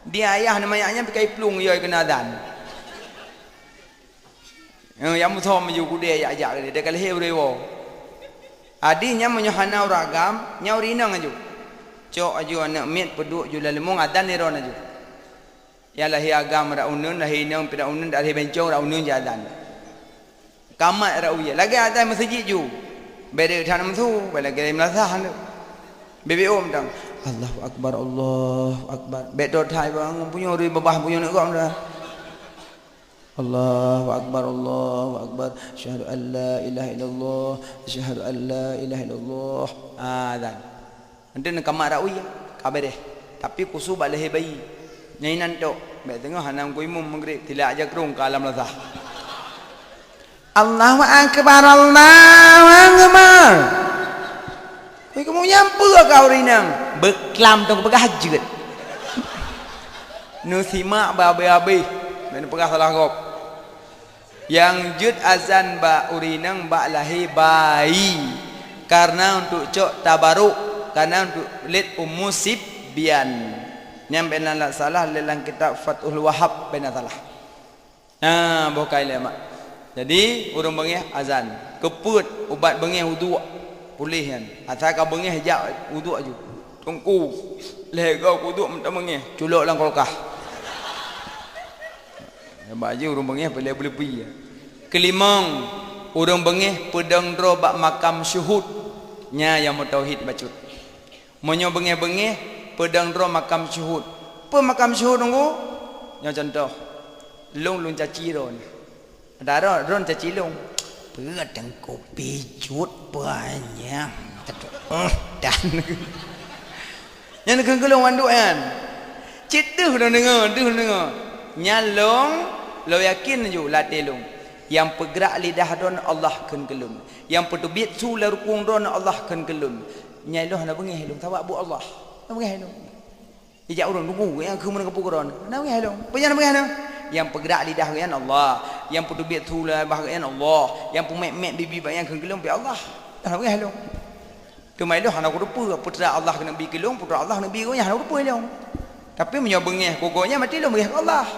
dia ayah namanya pakai pelung ia kena azan. Yang musuh menuju kuda ajak dia kalau hebrewo. Adinya menyohana ragam, nyau rinang aju. Cok aju anak mit peduk ju lalemong adan niron aju. Ya lahi agam ra unun lahi nang pida unun dari bencong ra unun jalan. Kamat ra uya. Lagi adan masjid ju. Beda tanam tu, bela gere melasahan tu. Bebe om tang. Allahu akbar, Allahu akbar. Bedot hai bang punya ri babah punya nak gam dah. Allahu akbar, Allahu akbar. Asyhadu an la ilaha illallah, asyhadu an la ilaha illallah. Azan. Nanti nak kamat ra uya. Kabar deh. Tapi kusu balik bayi. Nyai nantok. Baik tengok hanam ku imam maghrib tilak aja kerung ke alam lazah. Allahu akbar, Allahu akbar. Kau kamu nyampu kau rinang. Beklam tu bergajut. Nu simak babe-babe. Mana pegah salah kau. Yang jud azan ba urinang ba lahir bayi. Karena untuk cok tabaruk, karena untuk lid umusib bian. Nyampe nak salah dalam kitab Fathul Wahab bena salah. Bukai lemak. Jadi urang bengih azan. Keput ubat bengih wudu pulih kan. Asal kau bengih hejak wudu aju. Tungku leh kau wudu minta bengih. Culuk lang kolkah. Nampak je urang bengih boleh pi. Kelimang urang bengih pedang dro bak makam syuhud. Nya yang tauhid bacut. Monyo bengih-bengih pedang dro makam syuhud. Pe makam syuhud tunggu. Nya contoh. Long caci ron. Ada ron cacilung. Pedang kopi cut banyak. Dan yang kelong wanduk kan. Cituh dah dengar. Nyalong lo yakin ju latelung. Yang pegerak lidah don Allah kan kelun. Yang petubit su larukung don Allah kan kelun. Nyaloh na bengih long tawak bu Allah. Na bengih long. Ijak urang tunggu yang ke mana kepukuran. Na bengih long. Punya na bengih long. Yang pergerak lidah bagian Allah, yang petubit tula bagian Allah, yang pemek-mek bibi bagian kelong bi Allah. Dah bagi halong. Tu mai dah nak rupa putra Allah kena bi kelong, putra Allah nabi ko nya rupa halong. Tapi menyo bengih kokonya mati long bagi Allah.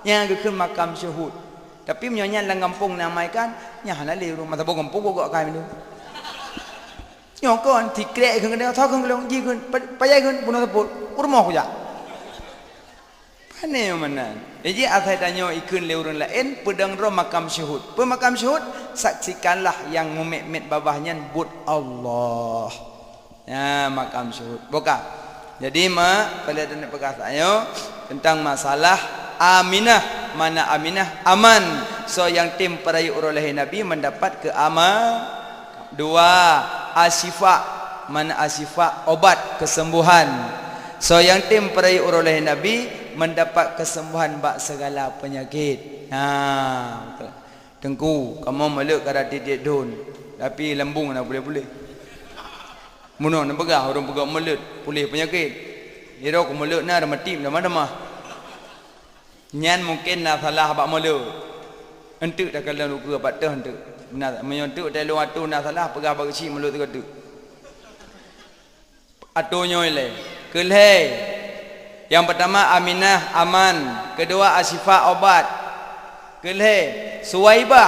Yang ke makam syuhud. Tapi menyonya lang kampung namaikan nya halal rumah tabung kampung kok kai minum. Nyo kon tikrek kan kena thok kan kelong ji kan payai kan punah teput. Urmah ko ja. Pane mana? Jadi asal tanya ikun leurun lain pedang ro makam syuhud. Pemakam syuhud saksikanlah yang memet babahnya but Allah. Ya makam syuhud. Buka. Jadi pada dan perkataannya tentang masalah Aminah, mana Aminah aman. So yang tim perayu oleh Nabi mendapat keaman. Dua, Asyifa, mana Asyifa obat kesembuhan. So yang tim perayu oleh Nabi mendapat kesembuhan bak segala penyakit. Tengku kamu meluk kada titik don tapi lembung nak boleh-boleh. Muno nak pegah orang pegah melut pulih penyakit. Ira ku melut na mati dah. Nyan mungkin nak salah bak melut. Entuk dah kalau luka patah entuk. Benar menyentuk telu atu nak salah pegah bak kecil melut tu. Atunya ile. Kelai. Yang pertama Aminah aman, kedua Asyifa obat. Kelai Suwaibah.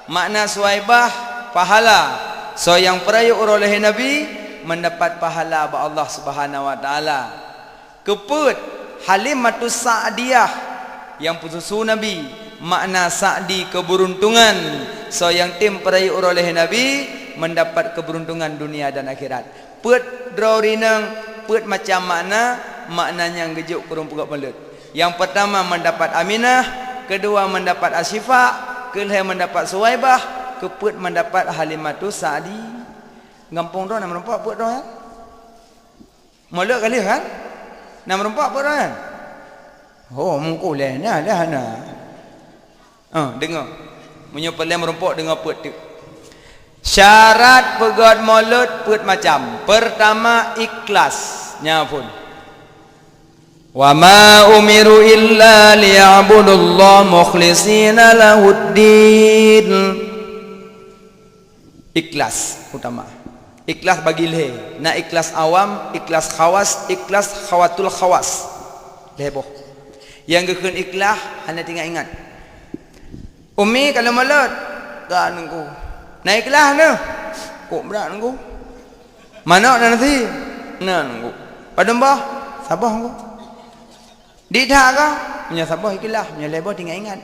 Makna Suwaibah pahala. So yang perayu oleh Nabi mendapat pahala ba Allah Subhanahu wa taala. Keput Halimatus Sa'diyah yang pususu Nabi, makna Sa'di keberuntungan. So yang tim perayu oleh Nabi mendapat keberuntungan dunia dan akhirat. Put drawrinang, put macam maknanya gejuk kurung pugak melut. Yang pertama mendapat Aminah, kedua mendapat Asyifa, kelih mendapat Suwaibah, keput mendapat Halimatus Sa'di. Gampang dah nak merempak put dah. Melut kali kan? Nak merempak put dah. Oh, mungku lehnya dah nah. Dengar. Munyo pelai merempak dengar put tu. Syarat pegat mulut put macam. Pertama ikhlasnya pun. Wa ma umiru illa liya'budullah mukhlishina lahuddin. Ikhlas utama. Ikhlas bagi leh. Nak ikhlas awam, ikhlas khawas, ikhlas khawatul khawas. Leboh. Yang gekun ikhlas anda tinggal ingat. Umi kalau mulut kan nunggu. Naik kelas tu. Kok berat nunggu. Mana nak nanti? Nah nunggu. Pada mbah, sabar nunggu. Di dah ke? Punya sabar ikilah, punya lebar tinggal ingat.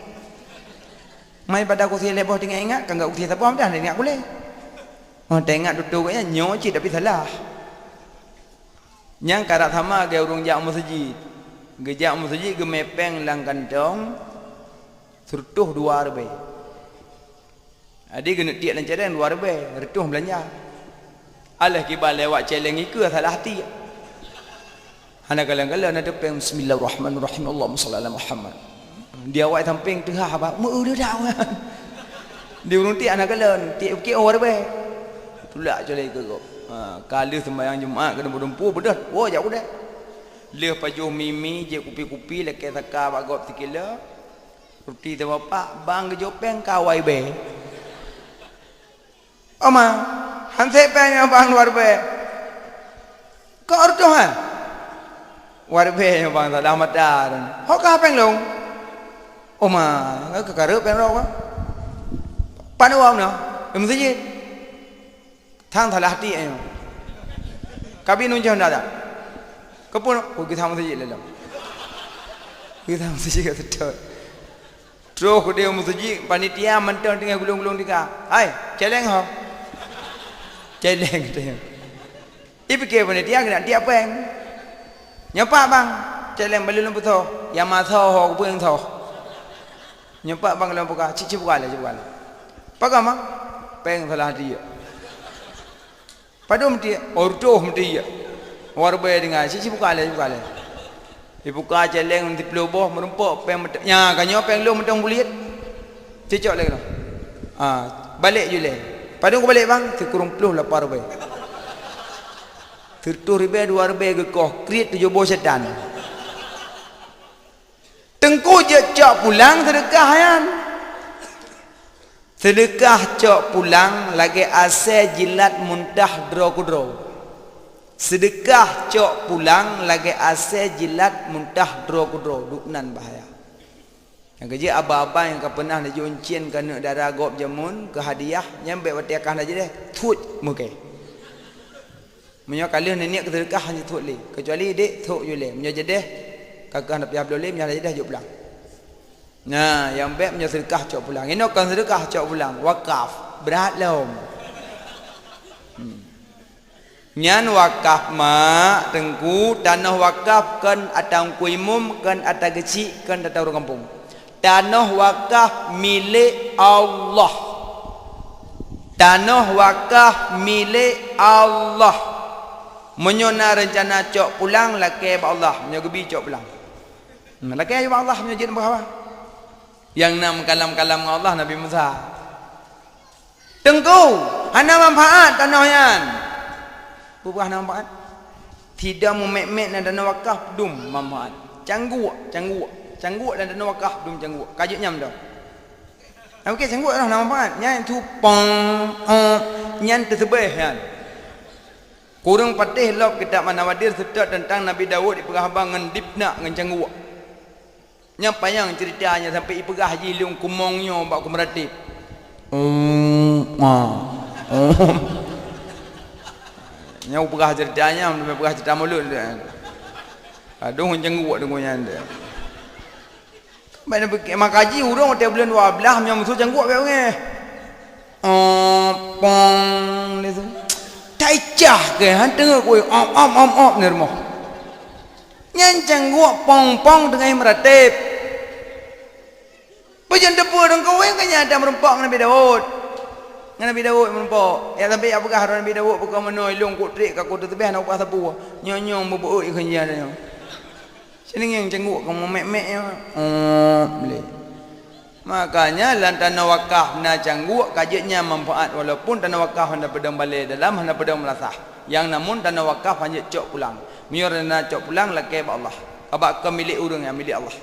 Mai pada aku si lebar tinggal ingat, kan enggak aku si sabar dah ingat boleh. Oh, tengok duduknya nyoci tapi salah. Yang karat sama ke urung jak masjid. Gejak masjid ke mepeng lang kantong. Surtuh 2 rebe. Adik kena tiak dan cadan 2 rebe, retuh belanja. Alah kibar lewat celeng iku salah hati. Hana kalang-kalang ada peng bismillahirrahmanirrahim Allahumma shalli ala Muhammad. Dia awak samping tengah apa? Mu dah dah. Dia urung tiak anak kalang, tiak ke 2 rebe. Tulak je lagi kegok. Kala sembahyang Jumaat kena berdempu bedah. Oh jauh dah. Leh pajuh mimi je kupi-kupi lekai saka bagop sikila. Roti tu bapak bang ke jopeng kawai be. Oma, hansep yang bang luar be. Kau ordo ha? Luar be yang bang tak damat dah. Hok kapeng long. Oma, ke karup yang ro. Panu am no. Mesti thang thalah hati ayo. Kabi nun jauh dah. Kapun, kita ham saja lelam. Kita ham saja kita. Terus dia masjid panitia mentang tengah gulung-gulung tika. Hai, celeng ho. Celeng dia. Ipike panitia kena tiap peng. Nyepak bang, celeng beli lembu tho. Yang masa ho kupeng tho. Nyepak bang lembu ka, cici buka le, buka le. Pagama? Peng salah dia. Padum dia, ordo dia. Warbe dengan cici buka le, buka le. Dibuka celeng nanti peloboh merempok peng nya kanyo peng lu mentang buliat. Cicok lagi noh. Balik je le. Padum ku balik bang, kurung 78 rebe. 7 rebe 2 rebe ke koh, krit 7 boh setan. Tengku je cok pulang sedekah yan. Sedekah cok pulang lagi ase jilat muntah dro kudro. Sedekah cok pulang lagi ase jilat muntah dro kudro duknan bahaya. Yang kerja aba-aba yang pernah nak juncien kena darah gop jamun ke hadiah nyampe watiakah aja deh thut muke. Menyo kali nenek sedekah hanya thut le. Kecuali dek thut je le. Menyo jedeh kakak nak piap le menyo dah jok pulang. Nah, yang baik menyo sedekah cok pulang. Ini kan sedekah cok pulang wakaf berat lom. Nyan wakaf mak tengku tanah wakaf kan atau kuimum kan atau kecil kan atau orang kampung. Tanah wakaf milik Allah. Tanah wakaf milik Allah. Menyona rencana cok pulang laki ba Allah, menyogebi cok pulang. Laki ba Allah menyojid bawah. Yang nam kalam-kalam Allah Nabi Musa. Tengku, hana manfaat tanah yan. Bukan manfaat. Tidak memek-mek dan dana wakaf dum manfaat. Cangguk dan dana wakaf dum cangguk. Kajuk nyam dah. Okey cangguk dah manfaat. Nyan tu pong nyan tersebeh kan. Kurang patih lok kitab Manawadir serta tentang Nabi Daud diperahbang dengan dipna dengan cangguk. Nya payang ceritanya sampai ipegah haji liung kumongnya bak kumratib. Nya upegah ceritanya sampai pegah cerita mulut dia. Aduh cangguk dengonya dia. Baik mak haji urang hotel bulan 12 nya musuh cangguk bae nge. Pong ni tu. Tai cah ke han tengok kowe om ni rumah. Nyancang gua pong dengan meratip. Pujan depu dong kau yang kanya ada merempak Nabi Daud. Nabi Daud merempak. Ya sampai apakah harus Nabi Daud bukan menolong kutrik kau tu tebih nak apa sapu. Nyonyong berbuat ikhnya dia. Sini yang cenguk kamu mek-mek ya. Boleh. Makanya lantana wakaf na cangguk kajiannya manfaat walaupun tanah wakaf hendak pedang balik dalam hendak pedang melasah. Yang namun tanah wakaf hanya cok pulang. Miorna cok pulang laki ba Allah. Abak ke milik urang yang milik Allah.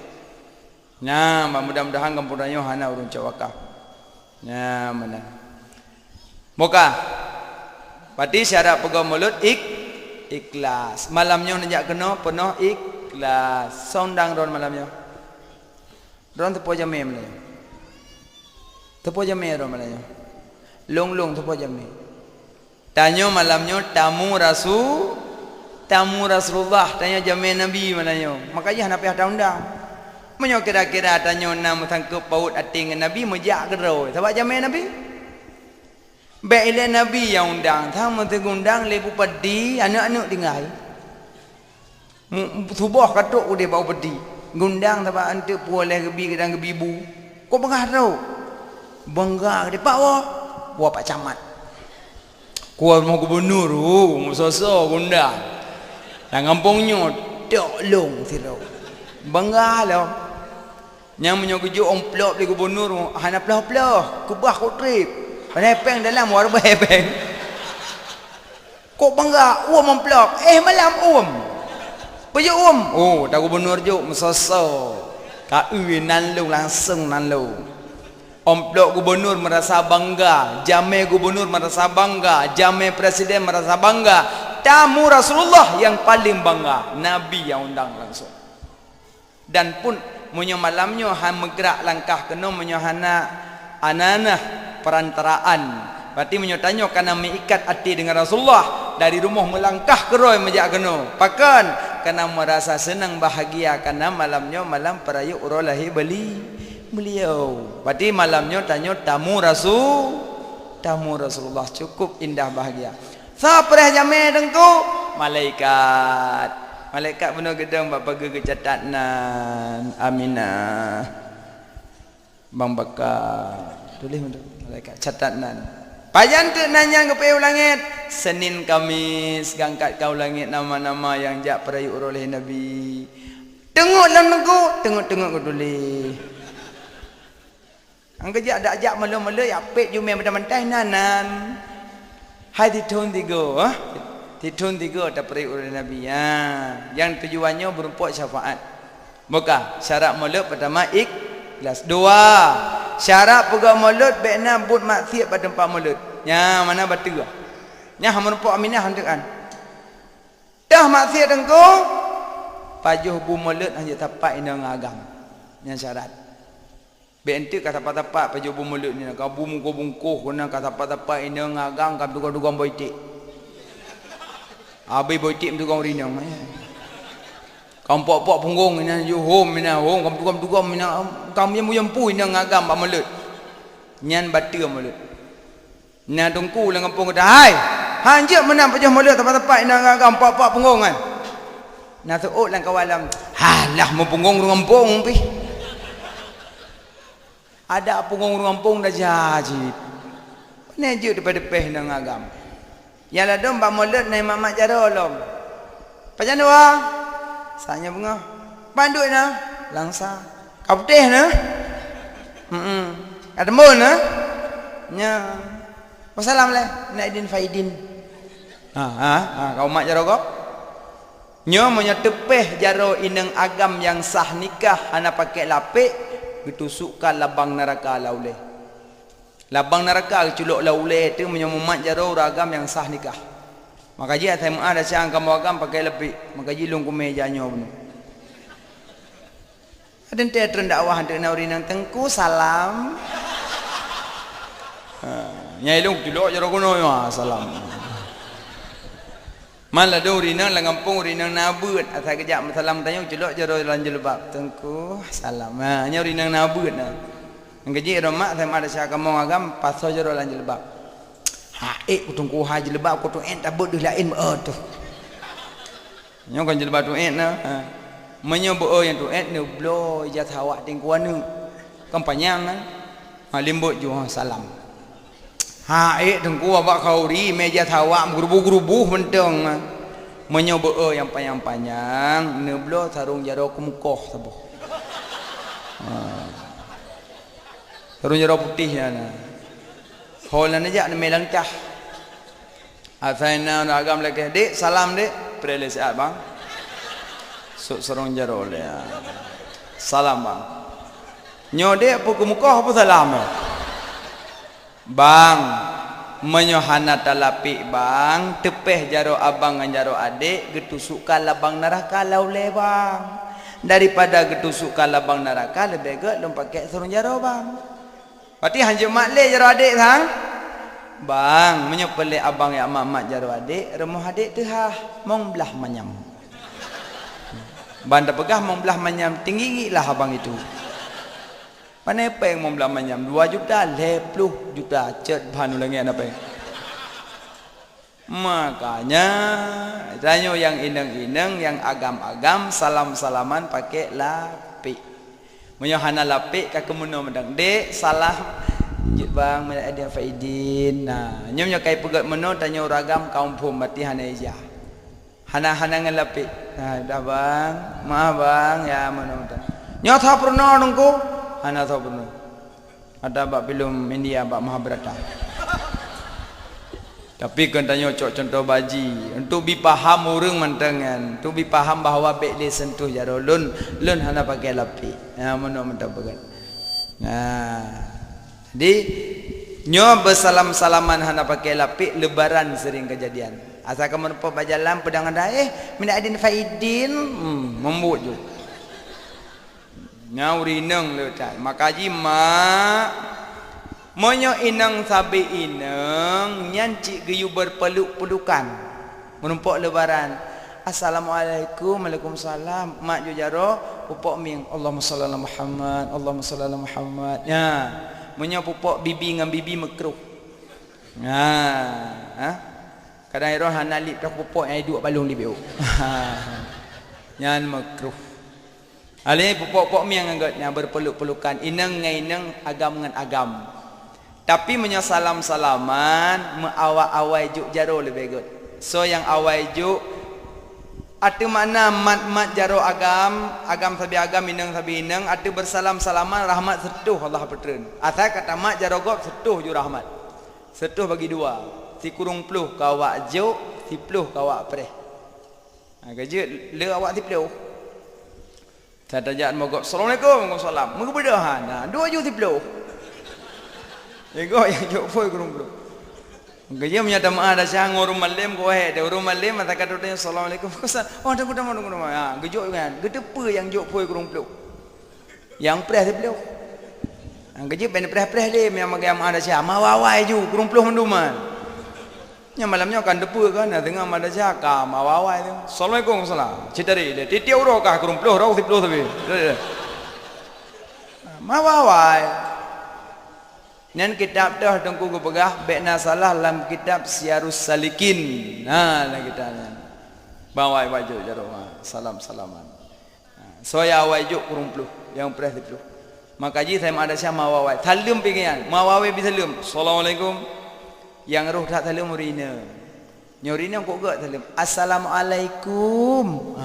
Nah, mudah-mudahan kampung ranyo hana urang cok wakaf. Nah, mana. Moga. Berarti syarat pegang mulut ikhlas. Malamnya nak kena penuh ikhlas. Sondang ron malamnya. Ron tu poja mem le. Tepo jame ro malamnya. Long tepo jame. Tanya malamnya tamu Rasulullah tanya jame Nabi malamnya. Makanya hana pihak undang. Menyo kira-kira tanya nam sangkup paut ating Nabi mejak gero. Sebab jame Nabi. Baiklah Nabi yang undang. Tama tegundang lebu padi anak-anak tinggal. Subuh katuk dia bau pedi. Gundang sebab ante boleh gebi kedang gebi bu. Kau bengah tau. Bangga dia pak wah pak camat. Kau mau gubernur musoso gundang. Lang kampungnya tok long sirau. Bangga lo. Yang menyogujuk omplop di gubernur hana pelah-pelah, kubah kau trip. Penepeng dalam war behepeng. Kau bangga omplop. Malam Payuk oh, tak gubernur juk mesoso. Kau nan lu langsung nan lu. Omplok gubernur merasa bangga, jame gubernur merasa bangga, jame presiden merasa bangga. Tamu Rasulullah yang paling bangga, Nabi yang undang langsung. Dan pun munyo malamnya han megrak langkah kena munyo hana ananah perantaraan. Berarti munyo tanyo kana mengikat hati dengan Rasulullah dari rumah melangkah keroi mejak kena. Pakan karena merasa senang bahagia karena malamnya malam perayaan urolahi beliau. Berarti malamnya tanya tamu Rasulullah cukup indah bahagia. Sapreh jame dengku malaikat benar gedang bapa kecatatan Aminah Bang Bakar tulis betul malaikat catatan. Pajan tu nanya ke peu langit Senin Kamis gangkat kau langit nama-nama yang jak perayu oleh Nabi. Tengok dalam nengku, tengok tulis. Angka jak dak jak mula-mula ya pek jume mentai nanan. Hai ditun tiga, ditun tiga tak perayu oleh Nabi. Yang tujuannya berupa syafaat. Bukan syarat mula pertama ikhlas. Dua syarat pegang mulut baiknya but maksiat pada tempat mulut. Nya mana batu ah. Nya hamun po Aminah hantekan. Dah maksiat engko pajuh bu mulut hanya tapak ina ngagam. Nya syarat. Baik ente kata tapak pajuh bu mulut ni ka bu bungkuh kena kata tapak ina ngagam ka duga-duga boitik. Abi boitik tukang rinang. Kampok-pok punggung ina juhum ina hom kam-kam ina kam yang pu ina ngagam ba mulut. Nyan batu mulut. Na dongku lang kampung kata, hai hanjak menang pajah mulut tempat-tempat ina ngagam pok-pok punggung kan. Na tuut lang kawalam. Halah mau punggung kampung pi. Ada punggung kampung dah jadi. Ni je depan-depan ina ngagam. Yang la dom ba mulut nai mamak jaro lom. Pajan dua. Sanya bunga. Panduk na langsa. Kapteh na. Ada mun na. Nya. Wassalam le. Naidin faidin. Kau mak jaro kau. Nyo monya tepeh jaro ineng agam yang sah nikah hana pakai lapik ditusukkan labang neraka laule. Labang neraka culuk laule tu monya mak jaro agam yang sah nikah. Maka dia saya ada siang kamu agam pakai lebih. Maka jilung ku mejanya benar. Ada ente terdakwah ente naurinang tengku salam. Nyai long tulok jaro kono ya salam. Malah do rinang lang kampung rinang nabeut asa kejak salam tanya tulok jaro lanjut lebab tengku salam. Nya rinang nabeut nah. Ngejik romak saya ada siang kamu agam paso jaro lanjut lebab. Haik kutungku haji lebab kutung tabut dah lain tu. Nyo kan jelebab tu na. Menyo bo yang tu ni blo ja thawak tingkuan nu. Kampanyang kan. Limbut ju salam. Haik tengku abak khauri meja thawak gerubuh-gerubuh menteng. Menyo bo yang panjang-panjang ne blo sarung jaro kemukoh sabuh. Sarung jaro putih na. Holan aja ni melang cah. Asaina agam lagi dek salam dek prele siat bang. Serong jaro le. Salam bang. Nyo dek pukul muka apa salam? Bang, menyohana talapi bang, tepeh jaro abang ngan jaro adik getusukkan labang neraka laule bang. Daripada getusukkan labang neraka lebih baik lom pakai serong jaro bang. Pati hanya maklek jaro adik sang. Bang, menyepelek abang ya mak jaro adik, rumah adik tu mong belah manyam. Banda pegah mong belah manyam, tinggi lah abang itu. Pandai apa yang mong belah manyam? 2 juta, 10 juta. Cet banu lagi apa yang? Makanya tanya yang ineng-ineng, yang agam-agam, salam-salaman pakai lapik. Menyohana lapik ka kemuno mendang dek salam jut bang ada faidin. Nah nyomnya kai pegat meno tanya ragam kaum pum mati hana ija hana ngan lapik. Nah dah bang maaf bang ya meno nyo tha purno nungku hana tha purno ada bak film India bak Mahabharata. Tapi kan tanya cok contoh baji untuk bi paham urang mantengan untuk bi paham bahawa bek le sentuh jaro lun hana pakai lapik. Ya mono mentang pegat. Nah di nyo bersalam-salaman hana pakai lapik lebaran sering kejadian. Asal kamu nampak bajalan pedang ada minta adin faidin membut je. Nyauri neng le cai makaji mak monyo inang sabi inang nyanci geyu berpeluk-pelukan menumpak lebaran. Assalamualaikum, waalaikumsalam. Mak jo jaro pupok ming Allahumma shalli ala Muhammad, Allahumma shalli ala Muhammad. Ya, monyo pupok bibi ngan bibi makruh. Kadang iro hana lip dak pupok ai duk balung li beu. Nyan makruh. Ali pupok-pupok ming anggatnya berpeluk-pelukan inang ngai inang agam ngan agam. Tapi menyasalam-salaman meawai-awai juk jaro lebih good. So yang awai juk ada makna mat jaro agam sabi agam inang sabi inang ada bersalam-salaman rahmat setuh Allah petren. Asal kata mat jaro gop setuh ju rahmat. Setuh bagi dua. Si kurung peluh ka awak juk, si peluh ka awak preh. Gaje le awak si peluh. Saya tajak mogok assalamualaikum waalaikumsalam. Mengebedahan. Dua ju si peluh. Ego yang jok foi kurung bro. Gaya menyata maaf dah siang orang malam kau ada orang malam mata kata dia assalamualaikum. Kusan oh dah kuda mana. Ah gejok kan. Gedepa yang jok foi kurung bro. Yang preh dia bro. Gejok ben preh dia yang magam ada siang mawawai ju kurung bro menduman. Yang malamnya kan depa kan tengah ada siang ka mawawai tu. Assalamualaikum salam. Citari dia titiau ro ka kurung bro ro si bro tapi. Mawawai. Nan kitab dah tengku ku pegah bekna salah dalam kitab Syiarus Salikin. Nah kitabnya. Bawai wajib jaro salam-salaman. So ya wajib kurung puluh yang preh itu. Maka ji saya ada siapa mawai. Thalum pengian. Mawai bisa lum. Assalamualaikum. Yang roh tak thalum urina. Nyorina kok gak thalum. Assalamualaikum.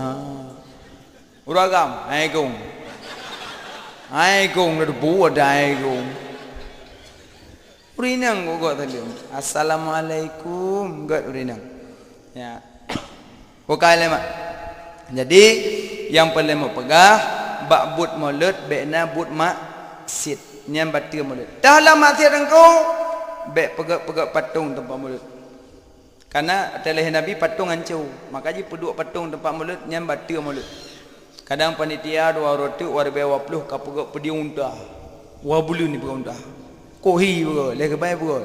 Uragam. Aikum. Aikum dah buat aikum. Urinang kok tadi. Assalamualaikum. Gak urinang. Ya. Bukai lemak. Jadi yang paling mau pegah bak but mulut bekna but mak sit nyam batir mulut. Dah lama sit engkau bek pegak patung tempat mulut. Karena telah Nabi patung hancur. Makanya peduk patung tempat mulut nyam batir mulut. Kadang panitia dua roti warbe 20 ka pegak pedi unta. Wa bulu ni pegak unta. Kohi pun, leh kebai pun.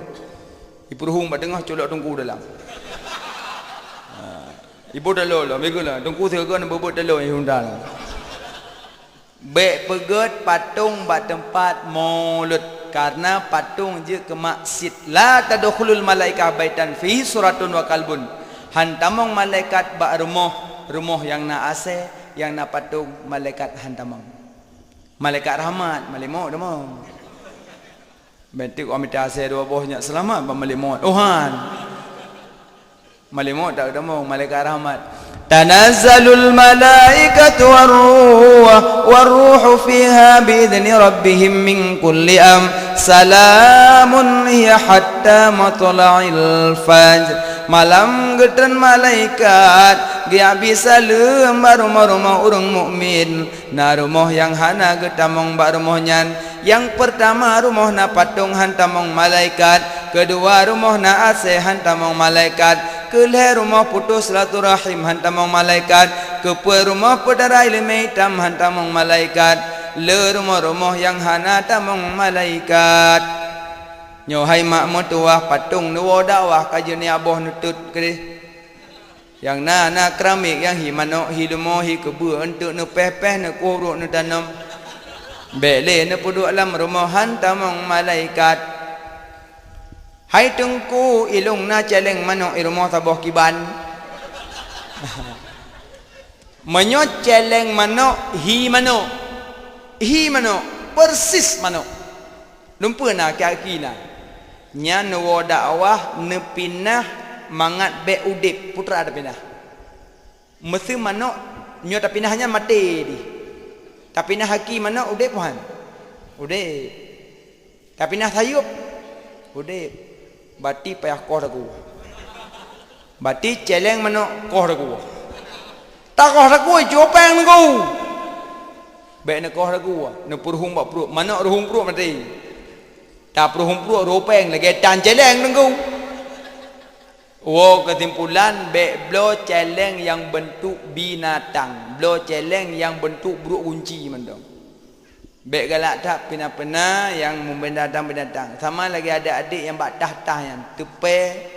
Ibu ruhung bat tengah colok tungku dalam. Ibu dalo lah, begolah. Tungku serga nak bobot dalo yang hundal. Bek pegat patung bat tempat mulut karena patung je ke masjid. La tadkhulul malaikah baitan fi suratun wa kalbun. Hantamong malaikat bak rumah yang na ase, yang na patung malaikat hantamong. Malaikat rahmat, malimau demong. Bentik amit asai dua bohnya selamat malimot. Ohan. Malimot tak ada mau malaikat rahmat. Tanazzalul malaikatu waruhu fiha biidzni rabbihim min kulli salamun hiya hatta matla'il fajr. Malam gedan malaikat dia bisa lembar rumah orang mukmin. Na rumah yang hana getamong ba rumahnya. Yang pertama rumah na patung hantamong malaikat, kedua rumah na ase hantamong malaikat, kelih rumah putus silaturahim hantamong malaikat, kepua rumah pedara ilmu hitam hantamong malaikat, le rumah-rumah yang hana tamong malaikat. Nyo hai mak mertua patung nuwa dakwah kaje ni abah nutut ke yang na keramik yang hi manok hi lemo hi kebu untuk nu peh-peh nu kuruk nu tanam bele nu puduk alam rumahan tamong malaikat hai tengku ilung na celeng manok i rumah tabah kiban menyot celeng manok hi manok persis manok lumpur na kaki na nya nuwa dakwah nepinah mangat be udip putra ada pindah mesti manok nyo tapi pinahnya mati di tapi nah haki manok udip puan udip tapi nah sayup udip bati payah koh aku bati celeng manok koh aku tak koh aku jopeng aku be nak koh aku ne purhung bak pru manok ruhung pru mati tak purhung pru ropeng lagi tan celeng aku. Oh, kesimpulan blo celeng yang bentuk binatang, blo celeng yang bentuk buruk kunci mendong. Bek galak tak pina-pina yang binatang. Sama lagi ada adik yang bak tah-tah yang tepe.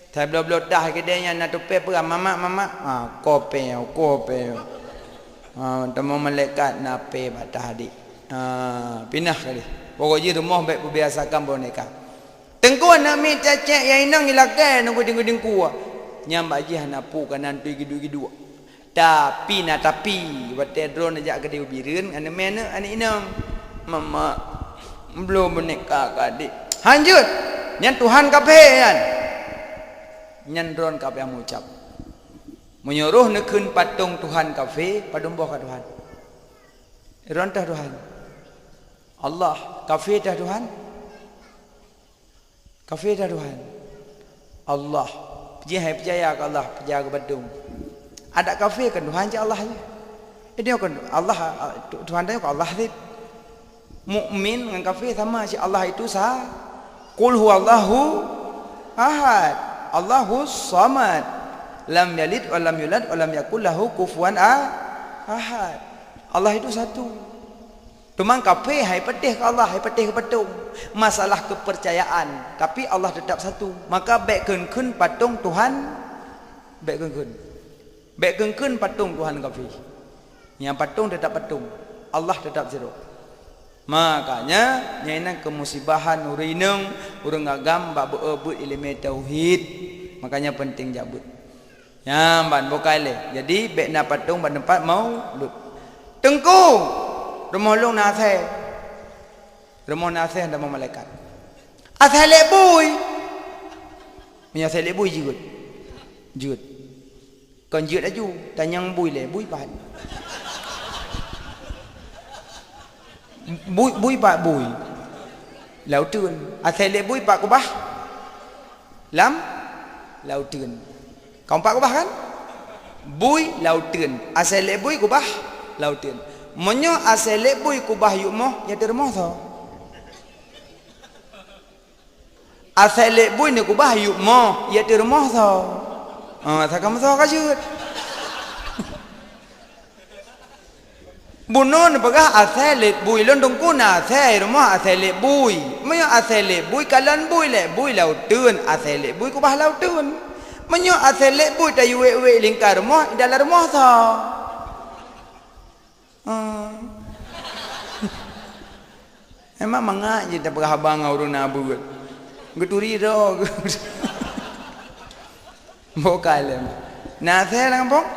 Saya blo-blo tah kedenya nak tepe perah mama. Kopeo. Temu malaikat nape bak tah adik. Pinah kali. Pokoknya rumah bek biasakan boneka. Tengku nak mi cecek yang inang ilakai nak guding kuah. Nyambak je nak pu kanan tu gidu. Tapi bate drone ajak ke dia birin ana mana ana inang. Mama belum menikah adik. Hanjut. Nyan Tuhan kape kan. Nyan drone kape yang mengucap. Menyuruh nekun patung Tuhan kafe padung boh ka Tuhan. Rontah Tuhan. Allah kafe dah Tuhan. Kafir dah Tuhan Allah percaya ke Allah percaya ke badung ada kafir kan Tuhan je Allah je dia kan Allah Tuhan dia kan Allah je mukmin dengan kafir sama si Allah itu sah qul huwallahu ahad Allahus samad lam yalid wa lam yulad wa lam yakul lahu kufuwan ahad Allah itu satu. Tumang kafir hai pedih ke Allah, hai pedih ke patung. Masalah kepercayaan, tapi Allah tetap satu. Maka baik keun patung Tuhan, baik keun patung Tuhan kafir. Yang patung tetap patung, Allah tetap zero. Makanya nyainan kemusibahan urinung urang agam bak beubut ilmu tauhid. Makanya penting jabut. Ya ban bokale. Jadi baik na patung ban tempat mau tengku rumah long naseh dan malaikat asal lebui punya asal lebui jut kon jut aju tanyang bui le bui pat bui pat bui lau tươn asal lebui pat ko bah lam lau tươn kau pat ko bah kan bui lau tươn asal lebui ko bah lau tươn menyo asale bui ku bahyu moh ya dermoh tho asale bui ni ku bahyu moh ya dermoh tho thakam tho ka chut bunon pagah asale bui londong kuna sai rumah asale bui menyo asale bui kalan bui lau tươn asale bui ku bah lau tươn menyo asale bui tayu we lingkar moh dalam rumah tho emang mangak je tak berhabang urun abu geturi ro bokalem nah saya lang pok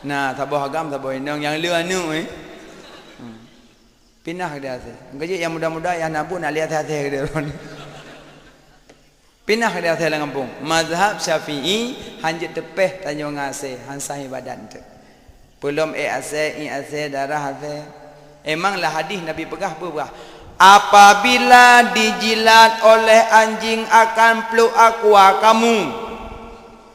nah tabo hagam tabo indong yang lu anu pinah dia se gaji yang muda-muda yang nabu nak lihat hati dia ron pinah dia se lang pok mazhab Syafi'i hanjit tepeh tanyo ngase hansah badan tu belum ase darah ase emanglah hadis Nabi pegah apa apabila dijilat oleh anjing akan peluk aqua kamu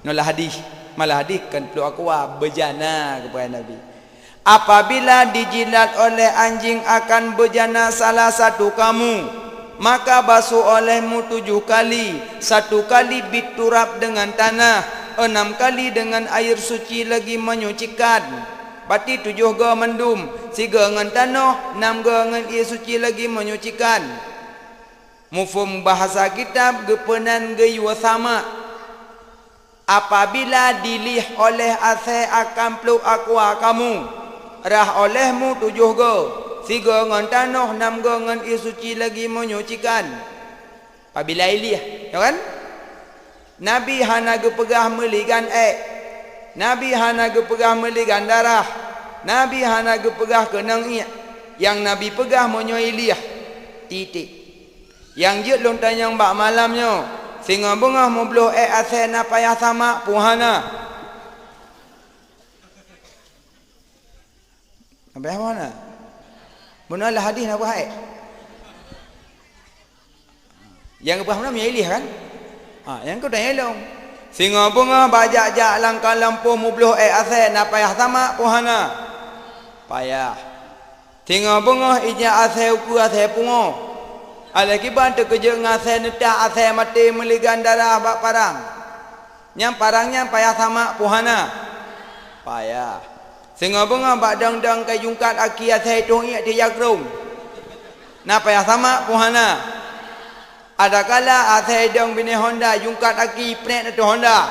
nolah hadis malah hadis kan peluk aqua berjana kepada Nabi apabila dijilat oleh anjing akan berjana salah satu kamu maka basuh olehmu 7 kali 1 kali biturab dengan tanah 6 kali dengan air suci lagi menyucikan Berarti 7 ga mendum, 3 dengan tanah, 6 ga dengan air suci lagi menyucikan. Mufum bahasa kitab gepenan geyua sama. Apabila dilih oleh asai akan peluk akwa kamu, rah olehmu 7 go, 3 ngan tanah, 6 go ngan isuci lagi menyucikan. Apabila ilih, ya kan? Nabi hana gepegah meligan Nabi hana gepegah meligan darah. Nabi hana gepegah kenang iya. Yang Nabi pegah menyoilih titik. Yang jut lontan yang bak malamnya singa bengah mubluh asai na payah sama puhana. Apa yang mana? Benar lah hadis nak buat yang apa mana menyoilih kan? Yang kau tanya long. Singa bengah bajak-jak langkah lampu mubluh asai na payah sama puhana. Payah. Singa bengah ija asai uku asai pungo. Ala kiban terkejut ngasai netak asai mati meligan darah bak parang. Yang parangnya payah sama puhana. Payah. Singa bengah bak dang-dang kai jungkat aki asai tung iya dia jagrung. Na payah sama puhana. Ada kala asai dang bini Honda jungkat aki pret itu Honda.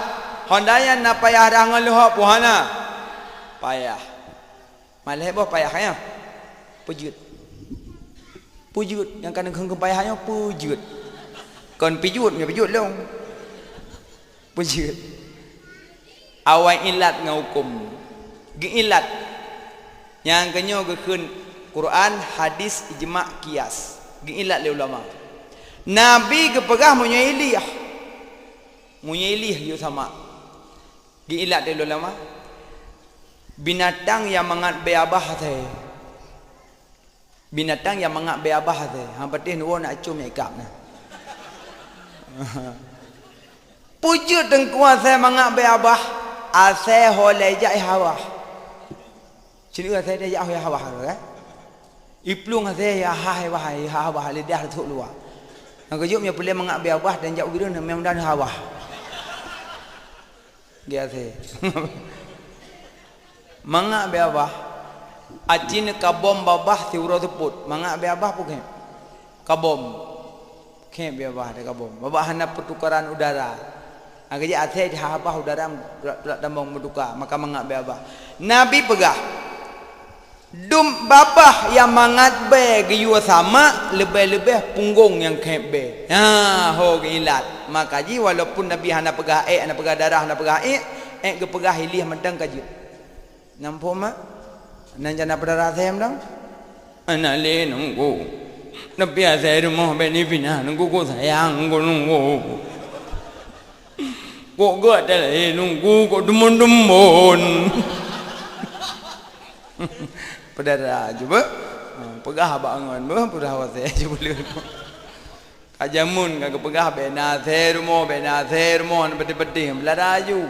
Honda yang na payah rangan luhak puhana. Payah. Malah boh payahnya. Pujut. Pujut yang kadang keng payahnya pujut. Kon pijut nya pijut long. Pujut. Awai ilat ngaukum. Gi ilat. Yang kenyo gekeun Quran, hadis, ijma', qiyas. Gi ilat le ulama. Nabi kepegah menyailih. Menyailih yo sama. Gi ilat le ulama. Binatang yang mengat beabah teh. Binatang yang mengat beabah teh. Hang patih nuwo nak cum ikap nah. Pujud tengkuan saya mengat beabah. Asai holai jai hawa. Sini asai dia jai hawa kan? Iplung asai ya hai wahai hawa lidah tu luar. Hang kejuk nya boleh mengat beabah dan jauh biru memang dan hawa. Dia asai. Mangak beabah acin kabom babah ti uro teput mangak beabah pun kabom ke beabah de kabom babah hana pertukaran udara agaje athe di habah udara damong meduka maka mangak beabah Nabi pegah dum babah yang mangat be giyu sama lebih-lebih punggung yang kebe ho ilat maka ji walaupun Nabi hana pegah hana pegah darah hana pegah ge pegah hilih mendang kaju nampu mak nan jana berdarah saya dong anale nunggu nabi saya rumah beni bina nunggu ko sayang ko nunggu ko gak ada nunggu ko dumun berdarah coba pegah bangun berdarah saya coba lihat kajamun kagak pegah bena saya rumah beti-beti belaraju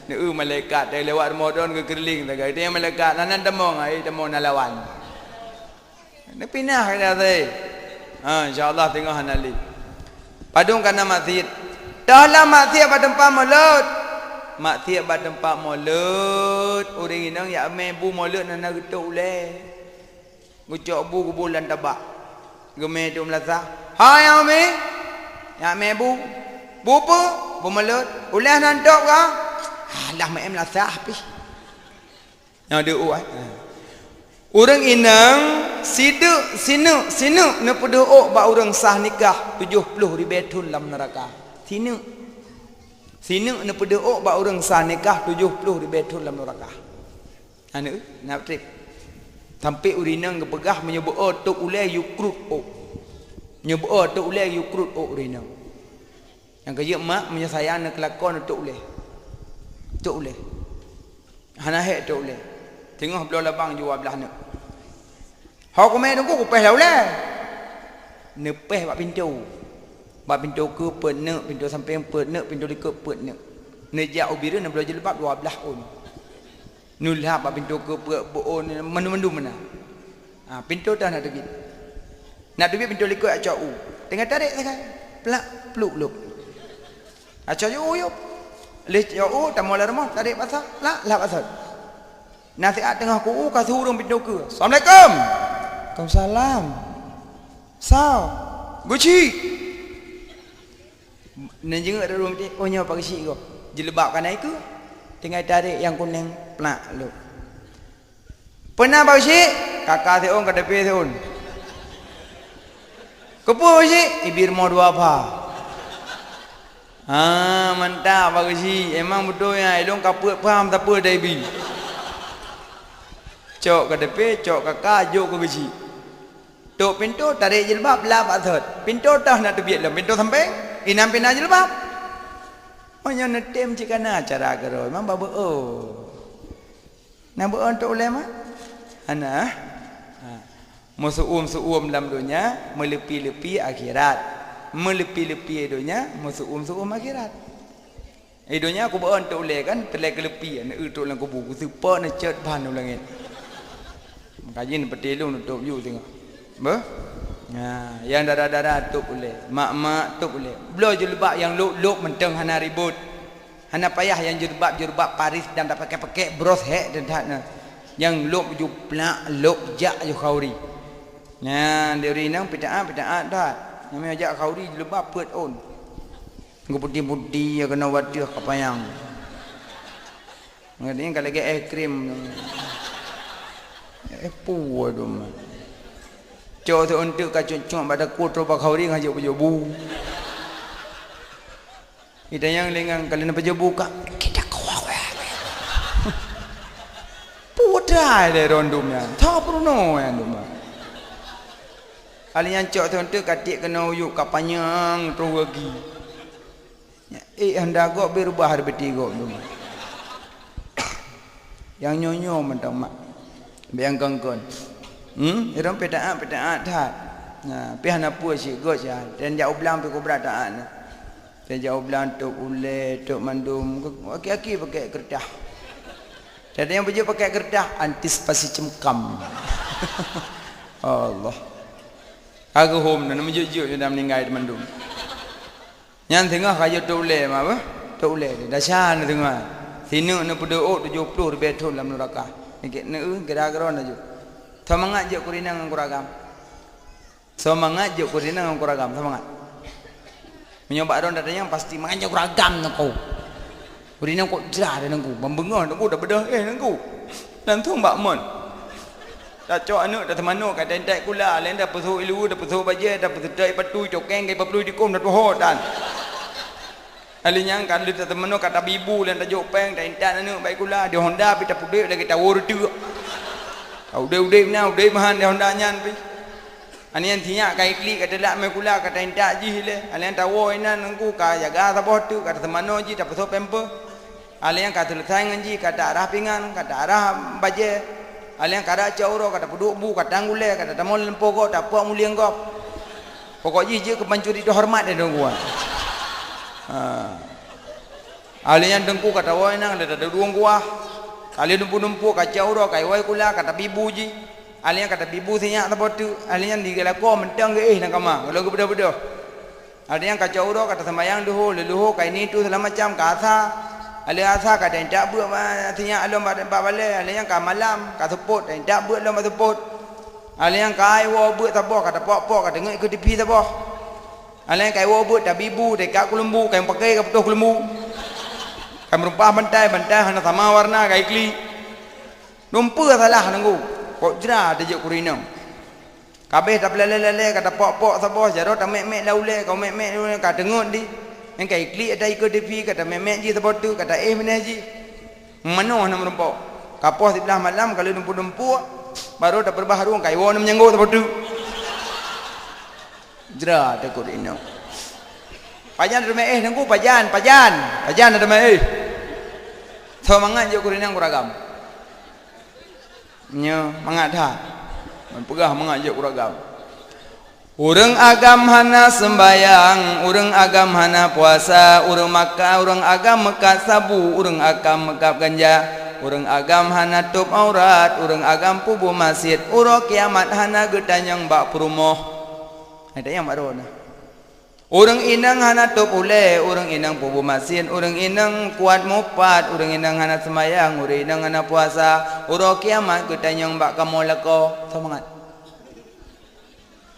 malaikat dia lewat Ramadan ke keriling tagai dia malaikat nanan demong ai demong nalawan ni pinah kata saya insyaallah tengok hanali padung kana maksiat dalam maksiat pada tempat mulut maksiat pada tempat mulut orang inang ya mebu mulut nana getuk le gucok bu bulan tabak geme tu melasa hai ame ya mebu bupu bu mulut ulah nantok ka alah mak em lah sah pi. Yang dia uai. Orang inang sinu na pedook ba orang sah nikah 70 ribetul dalam neraka. Sinu na pedook ba orang sah nikah 70 ribetul dalam neraka. Anu nak trip. Sampai urinang kepegah menyebut tok ulai yukrut ok. Menyebut tok ulai yukrut ok urinang. Yang kaya mak menyayang nak kelakon tok ulai. Tok uleh. Hana hek tok uleh. Tengok belah labang jua belah nak. Hak komai tunggu kupeh lah uleh. Nepeh bak pintu. Bak pintu ke penek, pintu samping penek, pintu likut penek. Nejak ubira nak belajar lebab 12 on. Nulhab bak pintu ke on mendu-mendu mana. Pintu dah nak debit. Nak debit pintu likut acak u. Tengah tarik sangat. Pelak peluk. Acak u. Leh jauh tak mula rumah tarik pasal lah pasal nasihat tengah ku kasih urung pintu ke Assalamualaikum. Waalaikumsalam. Sao Guci. Nenjeng ada rumah dia. Oh nyawa guci ko. Jilbab kan itu. Tinggal tarik yang kuning pelak lu. Pernah guci? Kakak teon kada pe teon. Kepo guci? Ibir mau dua apa? Mantap guci. Emang betul ya. Elong kaput paham tak apa dah ibi. Cok kada pe, cok kakak jok ke guci. Tok pintu tarik jilbab lah Pak Thot. Pintu dah nak terbiak lah. Pintu sampai. Inam pindah jilbab. Hanya netem jika nak cara keroi. Memang bawa nak buat untuk ulama. Anak. Musuh-musuh dalam dunia. Melepi-lepi akhirat. Melepi-lepi dunia. Musuh-musuh akhirat. Dunia aku buat untuk ulama kan. Terlai kelepi. Nak utuk dalam kubur. Aku super nak cat bahan ulangin. Kajian petilung untuk you tengok. Bah? Nah, yang darah-darah tu boleh. Mak-mak tu boleh. Belum jilbab yang luk-luk menteng hana ribut. Hana payah yang jilbab Paris dan tak pakai bros hek dan tak. Yang luk juplak, luk jak ju khauri. Nah, dia rinang pitaat dah. Namanya jak khauri jilbab put on. Ngau putih-putih ya kena wadah kapayang. Ngading kalau lagi krim. Puah doma. Cok tu untuk kacung pada kutro bakhauri ngajak pejabu. Kita yang lengang kalian pejabu kak kita kuah. Pudah le rondumnya. Tak perlu no yang doma. Kalian cok tu untuk katik kena uyuk kapanyang terus lagi. Anda kok berubah betul kok doma. Yang nyonyo mentang mak. Biang kangkon. Irong petaan dah. Nah, pihak nak puas sih gos ya. Dan jauh belang pe kubra taan. Dan jauh belang tok ule, tok mandum, aki-aki pakai kertas. Dan yang baju pakai kertas antisipasi cemkam. Allah. Aku home nak menjujuk sudah meninggal di mandum. Yang tengah kayu tok ule apa? Tok ule dah syan tengah. Sini nak berdoa 70 lebih tahun dalam neraka. Ni gara-gara nak semangat je kurinang ang kuragam. Semangat je kurinang ang kuragam. Semangat. Menyoba ron datanya pasti manganya kuragam nako. Kurinang kok dah dan nangku. Membengah nangku dah bedah nangku. Dan tu mbak mon. Dah cok anu dah temano kat tentai kula lain dah pesuh ilu dah pesuh baje dah pesuh dai patu cokeng kai paplu dikom dah tuho dan. Alinya kan lu dah temano kata bibu lain dah jopeng dah intan anu baik kula di Honda pi dah pudek lagi tawur tu. Udah mana udah mahan dia Honda nyan pi. Ani yang tinya kai klik kata lak me kula kata indak ji le. Alian tawo inan nangku ka jaga sabot tu kata temano ji dah pesuh pemper. Alian kata selesai ngaji kata arah pingan kata arah baje. Alian kada cauro kata puduk bu kata anggule kata tamol lempogo tak puak mulia ngop. Pokok ji je kepancuri tu hormat dia dongguan. Alian dengku kata wo inang ada duang gua. Alian numpu-numpu kacau ro kai wai kula kata bibu ji. Alian kata bibu sinyak tapot tu. Alian digelako mentang ke nang kama. Kalau ke beda-beda. Alian kacau ro kata sembayang duho leluho kai ni tu segala macam kasa. Alian asa kata tak buat sinyak alom pada balik. Alian ka malam ka support tak buat alom support. Alian kai wo buat taboh kata pok-pok kata ngik ke tepi taboh. Alian kai wo buat tak bibu dekat kulembu kai pakai ke betul kulembu. Kami rumpah bantai hana sama warna kai kli. Numpu salah nanggu. Kok jera ada je kurinam. Kabeh tak lele kata pok-pok sabah jaro tak mek-mek laule kau mek-mek kata dengut di. Yang kai kli ada ikut depi kata mek-mek ji sabah tu kata mana ji. Mano nama rumpah. Kapoh sebelah malam kalau numpu-numpu baru tak berbaharu kai wo nam nyanggo sabah tu. Jera ada kurinam. Pajan ada meh nangku pajan ada meh. Semangat je kurinang kuragam. Nya mangat dah. Pegah mangat je kuragam. Urang agam hana sembayang, urang agam hana puasa, urang maka urang agam mekat sabu, urang agam mekap ganja, urang agam hana tup aurat, urang agam pubu masjid, urang kiamat hana getanyang bak perumoh. Ada yang marona. Orang inang hana top ule, orang inang pubu masin, orang inang kuat mopat, orang inang hana semayang, orang inang hana puasa, orang kiamat kita yang bak kamu lako semangat.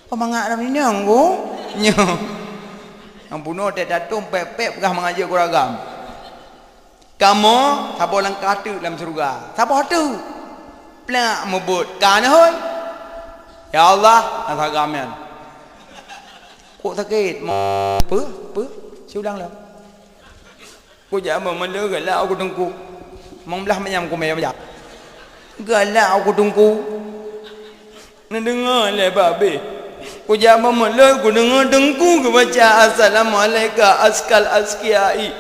Semangat dalam inang go, Nyo. Ampuno tak datum pep-pep pegah mengajar kuragam. Kamu siapa orang kata dalam surga? Siapa tu? Plak mebut. Kan hoi. Ya Allah, nasagamian. Kok sakit? Apa? Saya ulang lah. Kau jangan memela galak aku tengku. Mang belah menyam aku mayam jak. Galak aku tengku. Nak dengar lah babe. Kau jangan memela aku dengar tengku ke baca assalamualaikum askal askiai.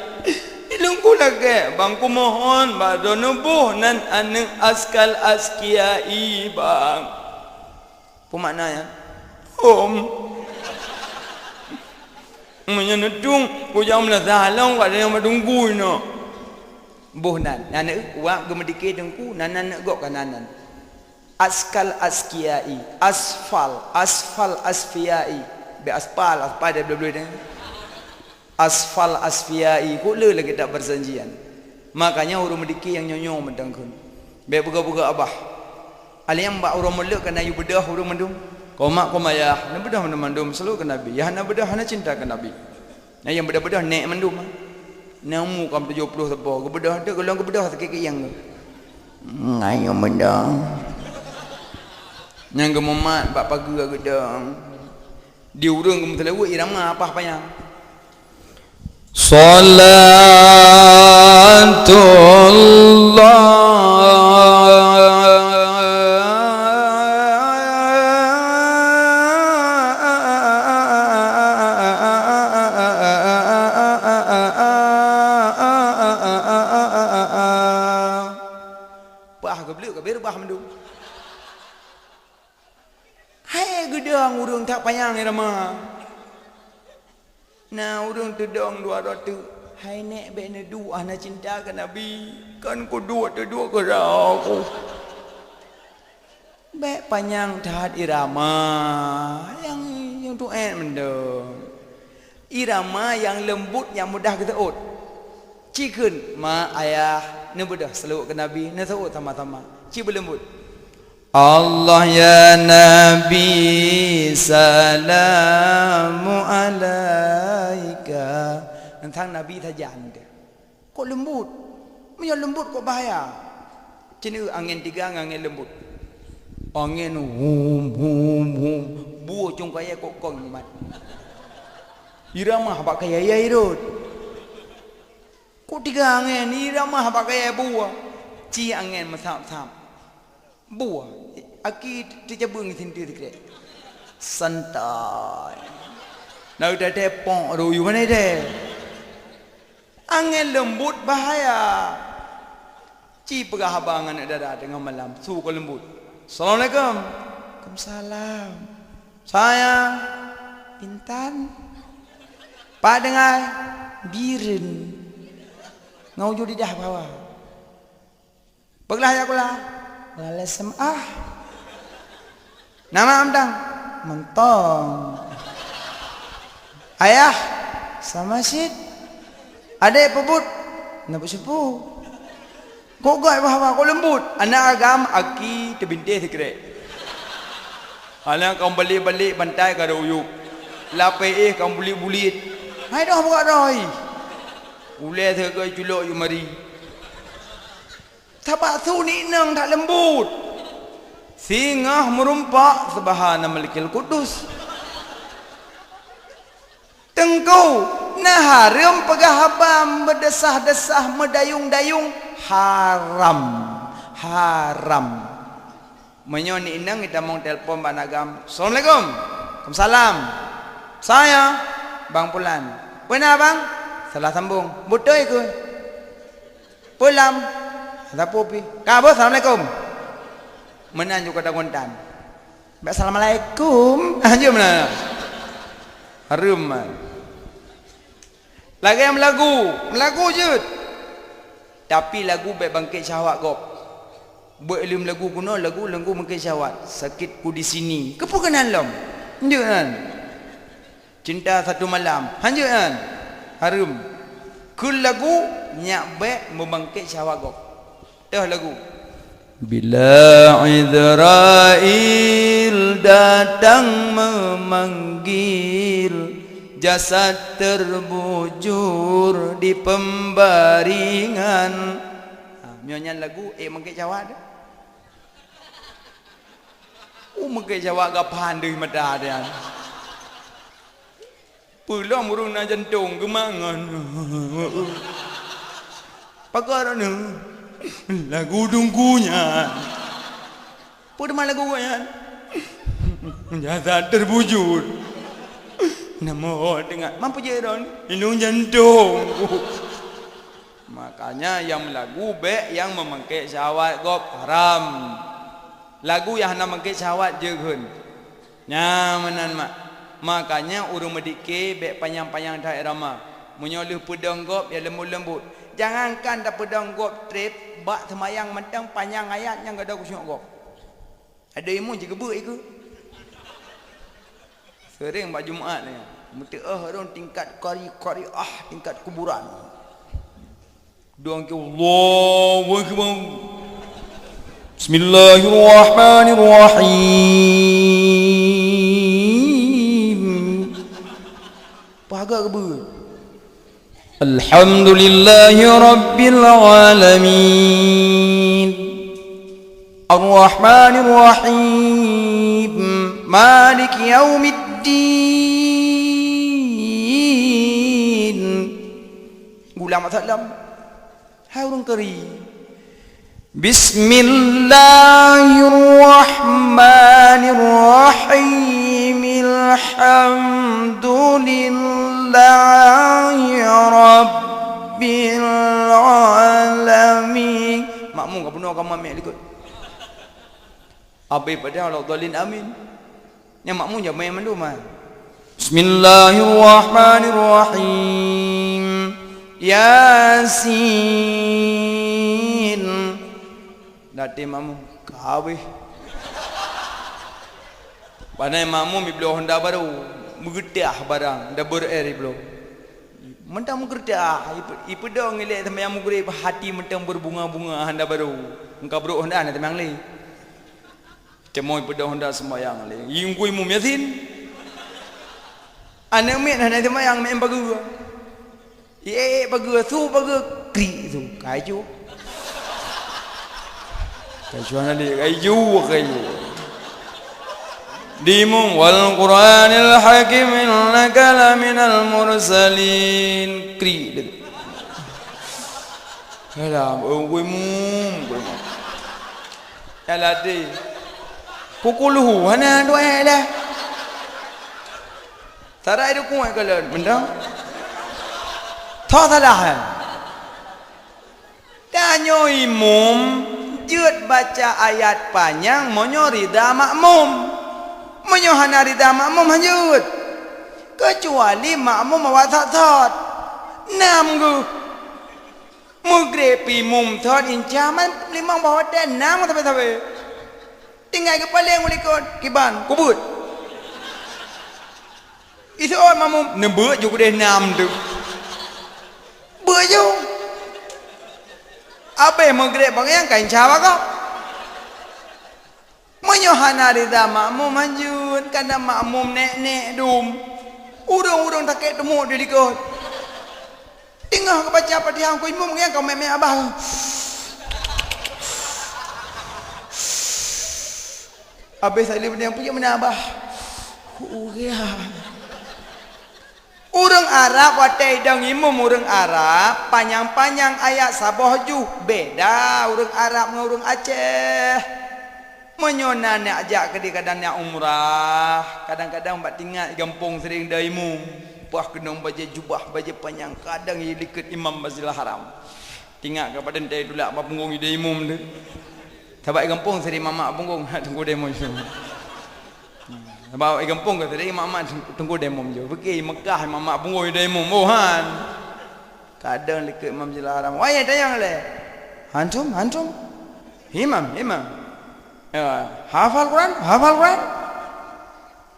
Ilungku lagi bang ku mohon bado nubuh nan ane askal askiai bang. Apa maknanya? Menyenedung ku jam lah salang kat yang madunggu ino. Boh nan anak uak gemedike dengku nan gok kananan. Askal askiai, asfal asfiai. Be aspal dia boleh dah. Asfal asfiai ku le lagi tak berjanjian. Makanya urang medike yang nyonyo mendangkun. Be buka-buka abah. Aliam mbak urang melek kana yu bedah urang mendung. Komak komayah, nak bedah mana mandum selalu ke Nabi. Ya nak bedah, nak cinta ke Nabi. Nah yang bedah-bedah nek mandum. Namu kam 70 sepo, ke bedah ada kalau ke bedah sakit yang tu. Ayo bedah. Yang ke mamat bab pagi ke gedang. Di urang ke telawut irama apa yang? Salatullah urang tak payang irama. Nah urang tedong 200. Hai nek be ne dua nak cinta ke Nabi. Kan ku dua ke aku. Be panjang tahat irama yang tu mendong. Irama yang lembut yang mudah kita ut. Cikun ma ayah ne bedah seluk ke Nabi ne saut sama-sama. Ci berlembut. Allah ya Nabi salamu alaika. Tentang Nabi tajan dia. Kok lembut? Punya lembut kok bahaya. Cina angin 3 angin lembut. Angin hum. Buah cung kaya kok kong mat. Irama habak kaya ya irut. Kok 3 angin irama habak kaya buah. Ci angin masam-sam. Buah aki tercabung sendiri dekat santai nak dah tepong royu mana deh angin lembut bahaya ci pegah abang anak dada tengah malam suka lembut. Assalamualaikum. Waalaikumsalam. Saya Intan Pak dengar birin ngau judi dah bawah beglah ya kula Lalesem nama amdang mentong ayah sama sid adik pebut nak sepuh kok gak bahawa kok lembut anak agam aki terbintih sekret anak kau balik-balik bantai kada uyuk lapeh kau bulit-bulit hai dah buka doi ulai terkai culok yu mari. Tapak su ni nang tak lembut. Singah merumpak subhana malikil kudus. Tengku nah haram pegah habam berdesah-desah medayung-dayung haram. Menyoni inang kita mau telpon banagam. Assalamualaikum. Waalaikumsalam. Saya Bang Pulan. Benar bang? Salah sambung. Betul ke? Pulam. Siapa pi? Kabo assalamualaikum. Menanju kata kontan. Assalamualaikum. Anjir mana? Harum. Lagi yang melagu je. Tapi lagu baik bangkit syahwat gop. Buat ilmu lagu kuno lagu bangkit syahwat. Sakit ku di sini. Kepukanan lom. Anjir kan? Cinta satu malam. Anjir kan? Harum. Kul lagu nyak baik membangkit syahwat gop. Dah lagu. Bila Israel datang memanggil jasad terbujur di pembaringan. Nyanyian lagu mengke Jawa dah. Mengke Jawa gak pandai mata dia. Pulang murung na jantung gemangan. Pakarana lagu dungkunya. Pudama lagu kan. Jasad terbujur. Namo dengar mampu je don hidung jantung. Makanya yang lagu be yang memangke syahwat gop haram. Lagu yang hana mangke syahwat je keun. Nyamanan mak. Makanya urung medike be panjang-panjang dah irama. Menyoluh pedang gop ya lembut-lembut. Jangankan dah pedang gop trip bak semayang mentang panjang ayat yang gak ada kusyuk gop. Ada ilmu je gebuk iku. Sering bak Jumaat ni. Mutaah orang tingkat qari tingkat kuburan. Doang ke Allahu Akbar. Bismillahirrahmanirrahim. Pagar gebuk. Alhamdulillahi rabbil alamin. Ar-Rahmanir-Rahim. Malik yaumiddin. Gulam salam. Haurun kari. Bismillahirrahmanirrahim. Alhamdulillahi rabbil alamin. Makmum kau penuh kamu ambil ikut. Abai pada Allah dalin amin. Yang makmum je main mandu mah. Bismillahirrahmanirrahim. Yasin. Dati makmum kawih. Panai makmum iblo Honda baru mengedah barang dah berair iblo. Mentang mengedah ipu dong ngelak temayang mugurip hati mentang berbunga-bunga Honda baru. Engkau bro Honda na temayang li. Cemoy pada Honda sembahyang le. Ingkui mum yasin. Anak mek nak sembahyang mek bagu. Bagu tu bagu kri tu. Kaiju. Kaiju ana le kaiju. Dimum wal Qur'anil hakim innaka laminal mursalin. Kri. Alah, ingkui mum. Alah de. Pukul hana dua dah. Tarai tu kuat kalian, mendang. Thọ salahan. Tanyo imum jut baca ayat panjang monyo rida makmum. Monyo hana rida makmum hanjut. Kecuali makmum awak thot. Nam gu. Mugrepi mum thot incaman limang bawa dan nam tapi. Tinggal kepala yang mulikot kiban kubut. Itu orang mamum nebut juga deh nam tu. Baju. Apa yang mengrep bang yang kain cawa kau? Menyohana rida makmum manjun karena makmum nek dum. Urung tak kek temu dia ikut. Tinggal kebaca apa dia aku imum yang kau mek abah. Habis saya yang punya menabah. Urang Arab watai dang imum urang Arab panjang-panjang ayat sabah ju beda urang Arab dengan urang Aceh. Menyona nak ajak ke kadang nak umrah, kadang-kadang buat tinggal di kampung sering dah imum. Puah kena baca jubah baca panjang kadang ikut Imam Masjidil Haram. Tinggal kepada ndai dulak apa punggung ide imum tu. Sebab kampung sering mamak punggung tunggu demo je. Sebab kampung ke sering mamak tunggu demo je. Pergi Mekah mamak punggung demo mohan. Kadang dekat Imam Masjidil Haram. Wah tayang le. Antum. Imam. Ya, hafal Quran?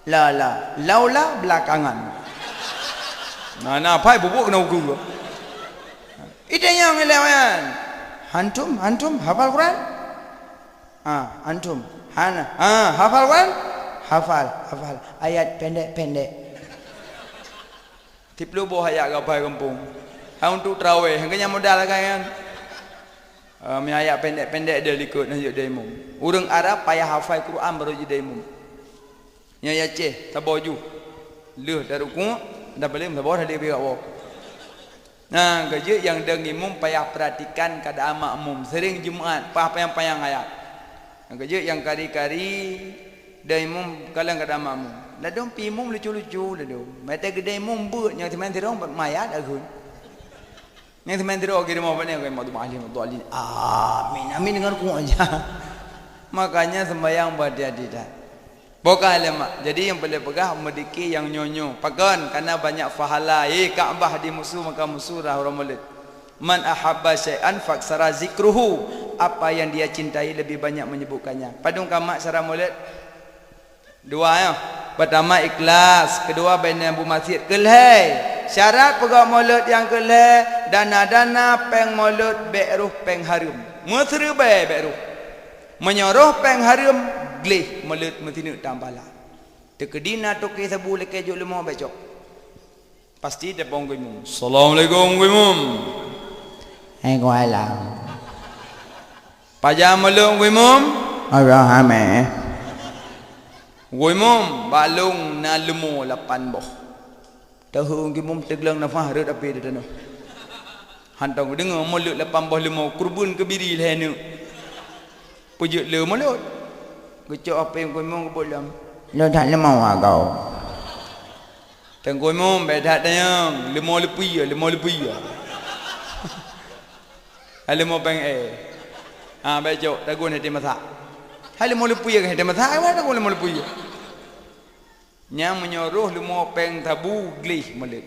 Laula belakangan. Nah, apa bubuk kena hukum. Itu yang lewat. Antum hafal Quran? Antum. Hafal Quran? Hafal. Ayat pendek-pendek. 30 ayat gapai kampung. Hang untuk tarawih, hang kena modal kan. Mi ayat pendek-pendek dia ikut nak jadi imam. Urang Arab payah hafal Quran baru jadi imam. Nya ya ceh, taboju. Leuh dari rukuk, dah balik tabor dah dia bawah. Nah, kerja yang deng imam payah perhatikan keadaan makmum. Sering Jumaat, payah-payah ayat. Kerja yang kari-kari dah imam kalang keadaan makmum. Dah dong pi imam lucu-lucu dah dong. Mata gede imam beut yang teman tirong mayat agun. Yang teman tirong kira mau apa ni? Kau mau tu mahli. Amin dengan ku aja. Makanya sembahyang berhati-hati dah. Bukan lemak. Jadi yang boleh pegah mediki yang nyonyo. Pakan karena banyak fahala. Kaabah di musuh maka musuh lah orang mulut. Man ahabba syai'an faksara zikruhu. Apa yang dia cintai lebih banyak menyebutkannya. Padung kamak syarah mulut. Dua ya. Pertama ikhlas. Kedua bina bu masjid. Kelai. Syarat pegawai mulut yang kelai. Dana-dana peng mulut be'ruh peng harum. Mesra baik be'ruh. Menyuruh peng harum. Gleh mulut mentinuk tambala. Tekedina toke sabu lekai jok lemah becok. Pasti dia bong gimum. Assalamualaikum gimum. Waalaikumsalam. Pajam mulut gimum. Alhamdulillah. Gimum balung na lemu 8 boh. Tahu gimum teglang nafah rut api dia tu. Hantang dengar mulut 8 boh lemu kurbun kebiri lehenu. Pujut le mulut. Kecok apa yang kau mau kebulam? Lo tak lemau kau. Tengkau mau bedat yang lemau lepi ya. Lemau peng becok tagun hati masak. Lemau lepi ya hati masak. Apa tagun lemau lepi ya? Yang menyuruh lemau peng tabu glih melit.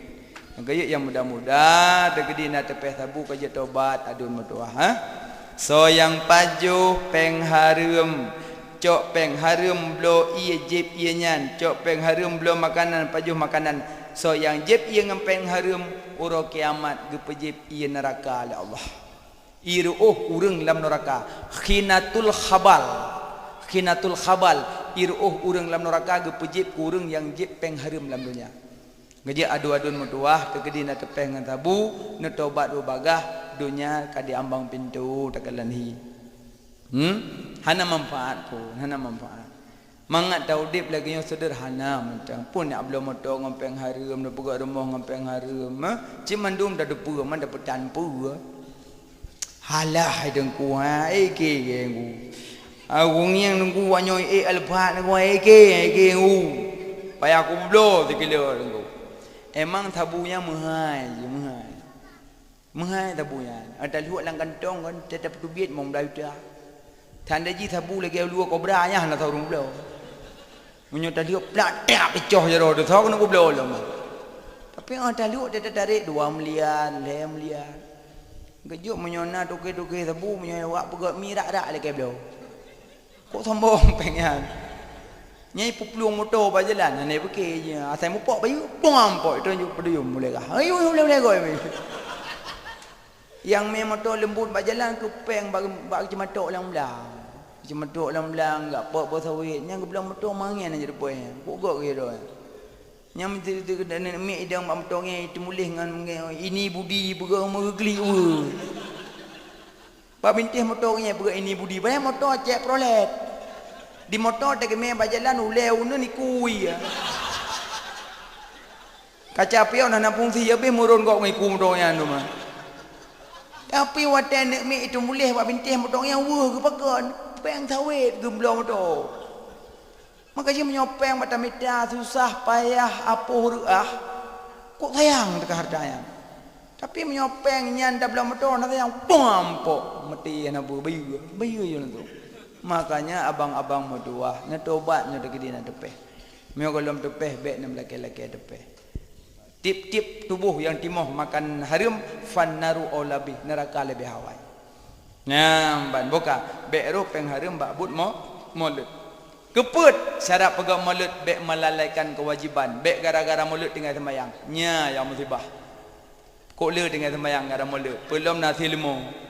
Gaya yang mudah-mudah tegedi nak tepeh tabu kerja tobat adun mertua. So yang pajuh peng harum. Cok peng harum blo iya jeb iya nyan. Cok peng harum blo makanan pajuh makanan. So yang jeb iya ngempeng harum uro kiamat gepejeb iya neraka oleh Allah. Iru urang lam neraka. Khinatul khabal. Iru urang lam neraka gepejeb urang yang jeb peng harum lam dunia. Gaji adu-adun mutuah tegedi na tepeng ngan tabu na tobat do bagah dunia kadi ambang pintu takalan hi. Hana manfaat pun, hana manfaat. Mangat taudip lagi yang sederhana macam pun nak belum motor ngempeng harum, nak pegang rumah ngempeng harum. Cimandum dah depu, man dapat tanpu. Halah dengku ke gengu. Awang yang nunggu wanyoy alpat nunggu ke ngu. Payah aku blow tikilo dengku. Emang tabunya mahal tabunya. Ada luak lang kantong kan tetap duit mau belai dah. Tanda ji tabu lagi luak kobra nya nak tahu rung blow. Munyo tadi plat tak pecoh je ro tahu nak blow lama. Tapi ada luak dia tarik 2 miliar, 5 miliar. Gejuk menyona toke-toke tabu menyo wak pegot mirak-rak lagi blow. Kok sombong pengen. Nyai peluang motor berjalan ni pergi je. Asal mupok bayu, pom tunjuk peduyum mulai kah. Ayo boleh goi. Yang main motor lembut berjalan ke peng bagi cematok lang belang. Cematok lang belang enggak apa sawit. Yang belang motor mangin aja depan. Pokok ke dah. Yang mik idang motor ni temulih dengan ini budi bergerak megeli. Pak bintih motor ni bergerak ini budi. Banyak motor cek prolet. Di motor tak kemeh berjalan uleu ni kui ya. Kaca piau nak fungsi habis murun kok ngiku motornya tu mah. Tapi watan nek mi itu mulih buat bintih motornya wah ke pakon. Peng sawit gemblo motor. Maka dia menyopeng mata mita susah payah apuh ruah. Kok sayang dekat hartanya. Tapi menyopeng nyan dah belah motor nak sayang pompok mati nak bayu je tu. Makanya abang-abang muduah ngetobat nya degedi na tepeh. Meo golom tepeh bek nam laki-laki tepeh. Tip-tip tubuh yang timoh makan harum fannaru olabi neraka lebih hawai. Nyam ban boka bek ro peng harum bakbut mulut. Keput syarat pegang mulut bek melalaikan kewajiban. Bek gara-gara mulut tinggal sembahyang. Nya yang musibah. Kok le tinggal sembahyang gara mulut. Belum nasi lemu.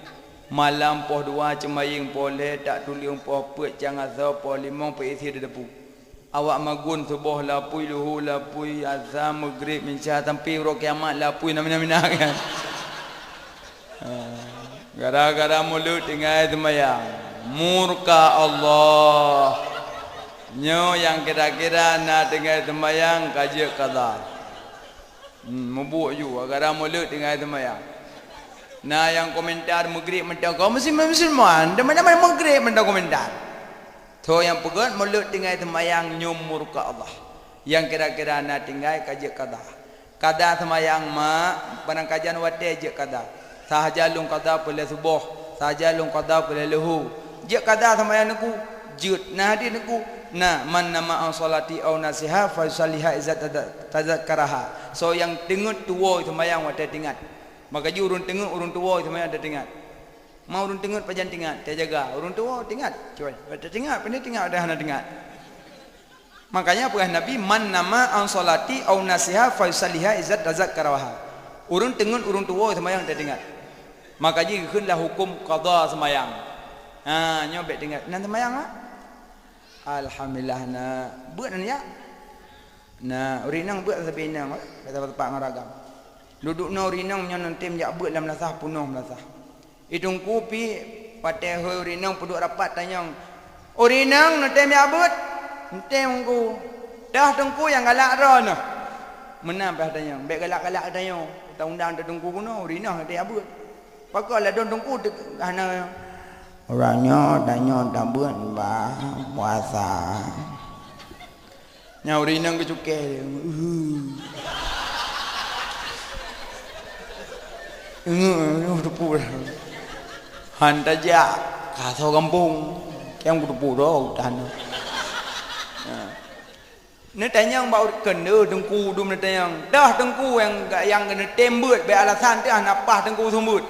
Malam poh 2 cemaying boleh tak tuliung poh pet jangan zau poh 5 pe isi depu. Awak magun subuh lapui, luhur lapui, azan, maghrib, minca, tampi, roh kiamat lapui, namina-mina kan. Gara-gara mulut tinggal semayang. Murka Allah. Nyo yang kira-kira nak tinggal semayang kaji qada. Mabuk juga gara mulut tinggal semayang. Nah yang komentar maghrib mentang kau Musliman, mana-mana maghrib mentang komentar. So yang pegat mulut tinggal semayang nyumur ke Allah. Yang kira-kira nak tinggal kaji qada. Qada semayang mak panang kajian wate je qada. Sahajalung qada pada subuh, sahajalung qada pada luhur. Je qada semayang aku jut nah hadis aku nah man nama salati au nasiha fa salliha izat tadzakaraha. So yang tengut tua semayang wate tingat. Maka ji urun tengut urun tua semayang ada tingat. Mau urun tengut pajan tingat, dia jaga. Urun tua tingat, cuy. Ada tingat, pandai tingat dah nak tingat. Makanya apa Nabi man nama an salati au nasiha fa yusalliha izat tazakkaraha. Urun tengut urun tua semayang dia tingat. Maka ji keunlah hukum qada semayang. Ha, nyobek tingat. Nan semayang ah? Alhamdulillah na buat nan ya. Nah, urinang buat sabinang, kata tempat ngaragam. Duduk na urinang nyo nan tim jak buat dalam lasah punuh lasah. Idung kupi pateh urinang puduk rapat tanyang. Urinang nanti miabut. Nanti mengku. Dah tengku yang galak ron. Menang pah tanyang. Baik galak-galak tanyang. Undang-undang tengku kuno urinang nanti abut. Pakaklah don tengku hana orangnya tanya tabut bah puasa. Nya urinang ke cukai. Depu hantar jak kasau kampung yang depu dah hutan. Ni tanya bau kena tengku dum ni tanya dah tengku yang kena tembut be alasan tu napah tengku sumbut.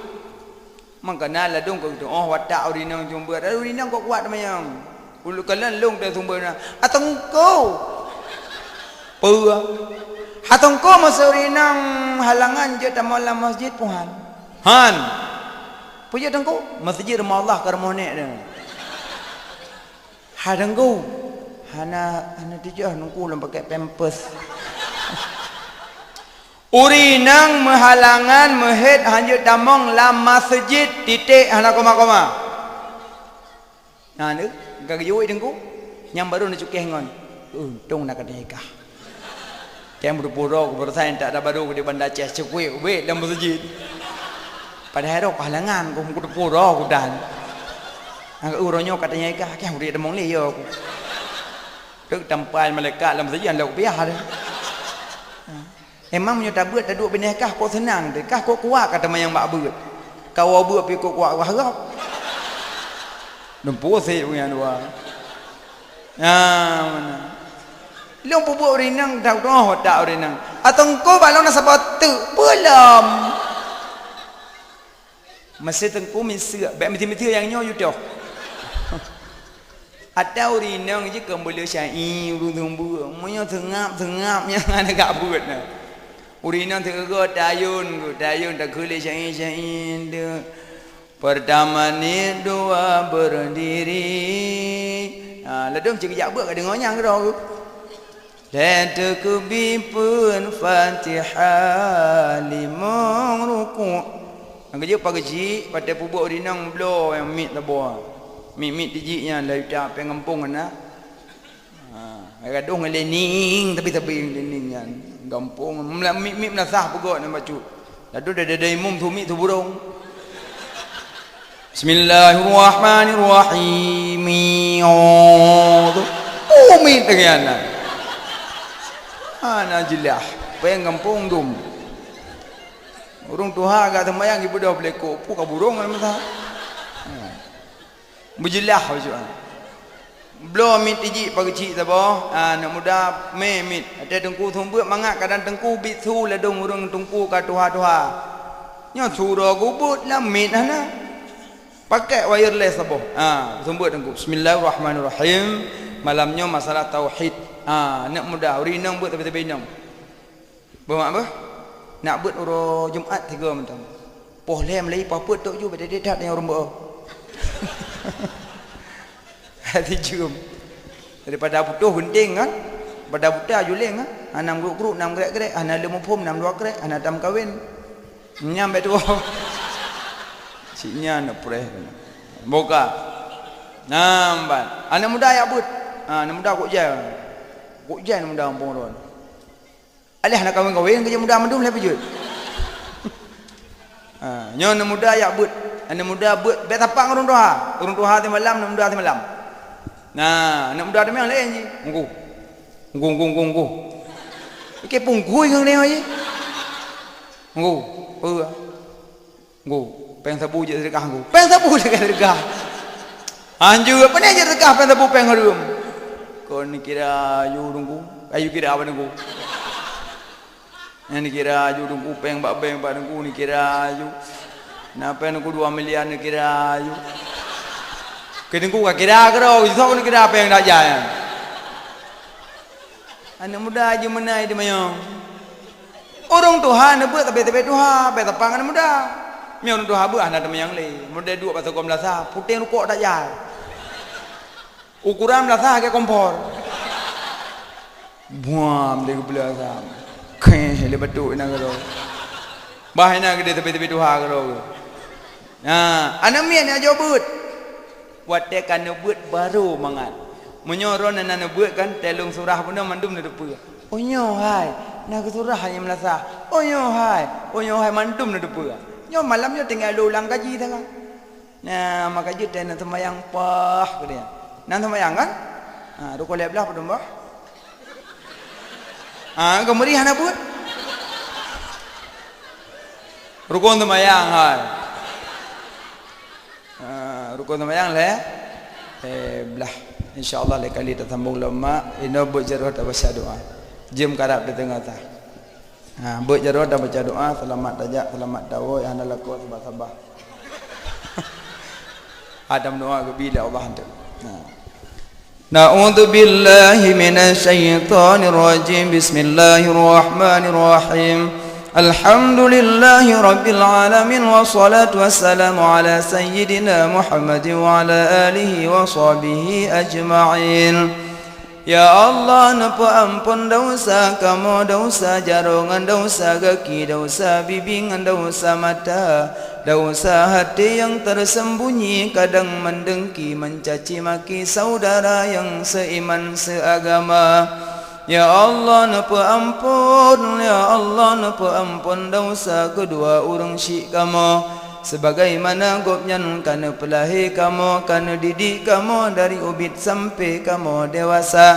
Makana lah dong kau oh watak urinang sumbut. Urinang kau kuat mayang. Ulu kalan long dah sumbut na. Atengku. Pua. Hatengku masa urinang halangan je tamalam masjid puhan. Han. Puja tengku masjid rumah Allah ke rumah nek dia. Ha tengku. Hana dijah nungku lam pakai pampers. Urinang menghalangan mehed hanjut damong lam masjid titik hana koma-koma. Nah ni gagayui tengku yang baru nak cukeh ngon. Untung nak nikah. Yang berpura bersaing tak ada baru di bandar Aceh cekui weh dalam masjid. Padahal rok halangan aku berpura aku dan. Angkat uronyo katanya ikah ke huri demong le yo aku. Duk tampal malaikat dalam masjid anda biar dia. Emang punya tabut tak duk binekah kau senang deh. Kah kau kuat kata mayang mak beut. Kau buat pi kau kuat harap. Dempu se punya dua. Mana? Long bubuk urinang dah doh tak urinang. Atau kau balong nak sebab tu belum. Masih tengku misir, baik mesti yang nyo you doh. Ada urinang je kembali syai urung tumbu. Monya tengap-tengapnya ada gak buat nah. Urinang tergerak dayun tak kuli syai dia. Pertama ni dua berdiri. Ledom cekejak buat kat dengarnya ke dah. Letak bipun Fatihah limang rukuk. Ang kerja pagi pada pubuk urinang blow yang mit tabur. Mit tijiknya lai tak pengampung ana. Gadung lening tapi lening kan. Gampung mit nasah pugak nak baca. Lalu dah imum tu mit tu burung. Bismillahirrahmanirrahim. Mit dengan najilah pengampung dum. Urung tuha agak temayang ibu dah peleko pu ka burung kan masa. Berjelah macam. Belum mit tiji pagi cik sabo. Nak muda mit. Ada tengku sumbut mangak kadang tengku bisu ladung urung tengku ka tuha-tuha. Nya surah gubut lah mit hana. Pakai wireless sabo. Sumbut tengku. Bismillahirrahmanirrahim. Malamnya masalah tauhid. Nak muda urinang buat tapi inang. Bermak apa? Nak buat uro Jumaat 3 macam. Poh lem lagi apa tok ju pada dekat yang rumah. Hati jum. daripada putus gunting kan pada buta juling kan anam group 6 grek ana lemu pum 6 2 grek ana tam kahwin nyam betu sinya nak preh boka namban ana muda ya but ana muda kok jan muda ampun ron alih nak kahwin kerja muda mendum lepas jut nyo ana muda ya but ana muda but bet tapang urung tuha ti malam ana muda ti malam nah ana muda ti memang lain ji nggu cái pungkui ngang neo je nggu peng sabu je sedekah nggu peng sabu je sedekah anju apa ni je sedekah peng sabu peng harum kau ni kira ayu dungku ayu kira apa dungku ni kira ayu dungku peng bak dungku ni kira ayu napa dungku 2 miliar ni kira ayu ke dungku kira kero so ni kira peng dak jaya anak muda aja menai di mayong orang Tuhan nak buat tapi Tuhan bet tapang anak muda miang Tuhan buat anak mayang le muda dua pasal kom lasa puting rukuk tak jai ukuran lasa ke kompor buam dia belasa keh le betul nak karo bahina gede tapi Tuhan karo anak mian aja buat dia kan buat baru mangat menyoron nana buat kan telung surah pun mandum na depa onyo hai nak surah hanya melasa onyo hai mandum na depa nyo malam nyo tinggal ulang kaji dah kan nah maka je nak sembahyang pah dia nan sembahyang kan rukuk lebelah padum bah kemari hana buat rukuk sembahyang hai rukuk sembahyang le belah InsyaAllah lain kali kita sambung lama ino buat jaruh dan baca doa jam karab di tengah tah buat jaruh dan baca doa selamat tajak selamat dawa yang anda lakukan sabar-sabar Adam doa bila Allah hantar Na'udzu billahi minasyaitonir rajim Bismillahirrahmanirrahim Alhamdulillahi Rabbil Alamin Wassalatu wassalamu ala Sayyidina Muhammad wa ala alihi wa sahbihi ajma'in Ya Allah napa ampun dosa kamu dosa jarongan dosa kaki dosa bibingan dosa mata dosa hati yang tersembunyi kadang mendengki mencaci maki saudara yang seiman seagama Ya Allah napa ampun Ya Allah napa ampun dosa kedua orang syik kamu sebagaimana gopnyan kana pelahir kamu kana didik kamu dari ubid sampai kamu dewasa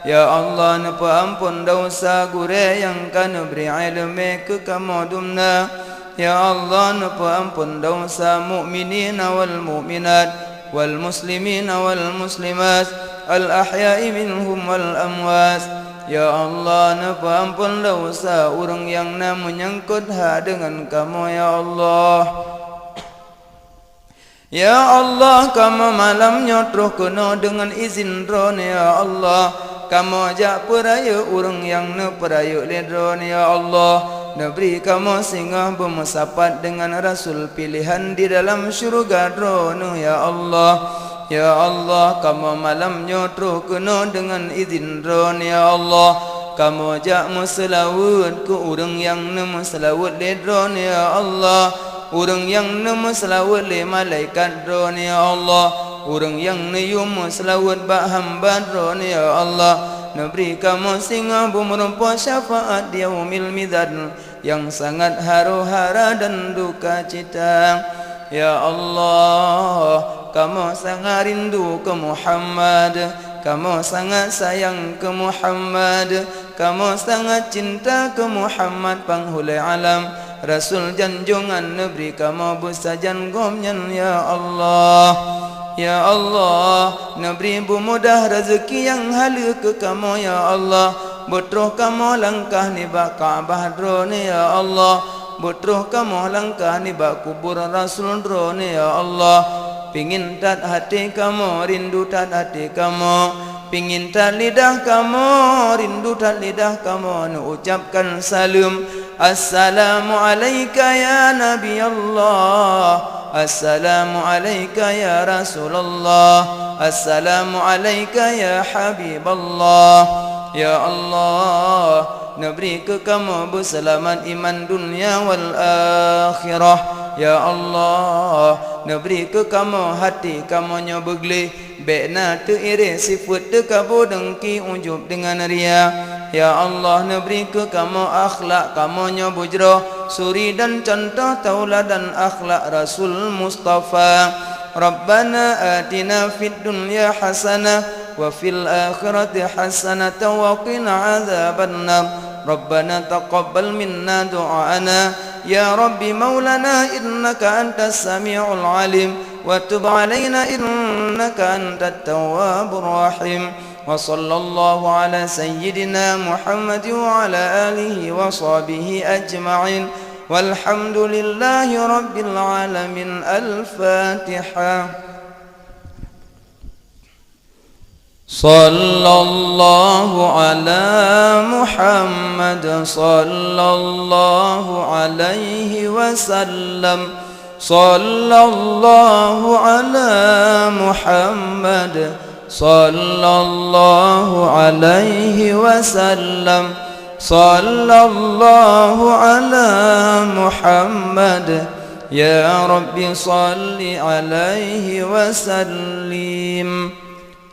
Ya Allah napa ampun dosa gure yang kana beri ilmu ke kamu dumna Ya Allah napa ampun dosa mukminina wal mukminat wal muslimina wal muslimat al ahya'i minhum wal amwas Ya Allah napa ampun dosa orang yang menyangkut hak dengan kamu Ya Allah Ya Allah kamu malam nyotruh kena dengan izin ron Ya Allah kamu ajak peraya orang yang peraya ledron Ya Allah Nabri kamu singgah bermusapat dengan Rasul pilihan di dalam syurga drone Ya Allah Ya Allah kamu malam nyotruh kena dengan izin ron Ya Allah kamu ajak muslawud ke orang yang muslawud ledron Ya Allah orang yang muslawud le malaikat drone Ya Allah orang yang muslawud ba hamba drone Ya Allah Nabri kamu singa bermerupa syafaat di yaumil mizan yang sangat haru-hara dan duka cita Ya Allah kamu sangat rindu ke Muhammad kamu sangat sayang ke Muhammad kamu sangat cinta ke Muhammad penghulu alam Rasul janjungan Nabi kamu bersajan gomnyan Ya Allah Ya Allah Nabi mudah rezeki yang halu ke kamu Ya Allah Betroh kamu langkah ni bak Ka'bah drone Ya Allah Betroh kamu langkah ni bak kubur Rasul drone Ya Allah Pingin tat hati kamu rindu tat hati kamu Pingin tat lidah kamu rindu tat lidah kamu nu ucapkan salam Assalamu alayka ya Nabi Allah Assalamu alayka ya Rasulullah Assalamu alayka ya Habiballah. Ya Allah, naberi ke kamu berselamat iman dunia wal akhirah. Ya Allah, naberi ke kamu hati kamu nya beglih, bekna te iri sifat te kabu dengki ujub dengan ria. Ya Allah, naberi ke kamu akhlak kamu nya bujrah, suri dan contoh tauladan akhlak Rasul Mustafa. Rabbana atina fid dunya hasanah wa fil akhirati hasanatan wa qina adzabannar. Rabbana taqabbal minna du'ana ya Rabbi maulana innaka antas samiul alim wa tub alaina innaka antat tawwabur rahim. Wa sallallahu ala sayyidina Muhammad wa ala alihi wa sahbihi ajma'in. Walhamdulillahi rabbil alamin. Al-Fatihah. Sallallahu ala Muhammad sallallahu alaihi wasallam. Sallallahu ala Muhammad sallallahu alaihi wasallam. Sallallahu ala Muhammad ya Rabbi salli alaihi wasallim.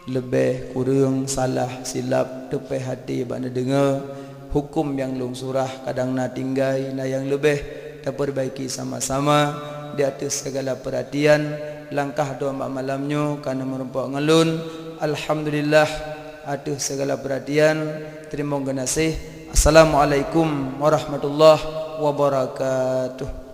Lebih kurang salah silap tepi hati bana dengar hukum yang lung surah kadang na tinggai na yang lebih tak perbaiki sama-sama di atas segala perhatian langkah doa malamnya karena merempak ngelun. Alhamdulillah atas segala perhatian. Terima kasih. Assalamualaikum warahmatullahi wabarakatuh.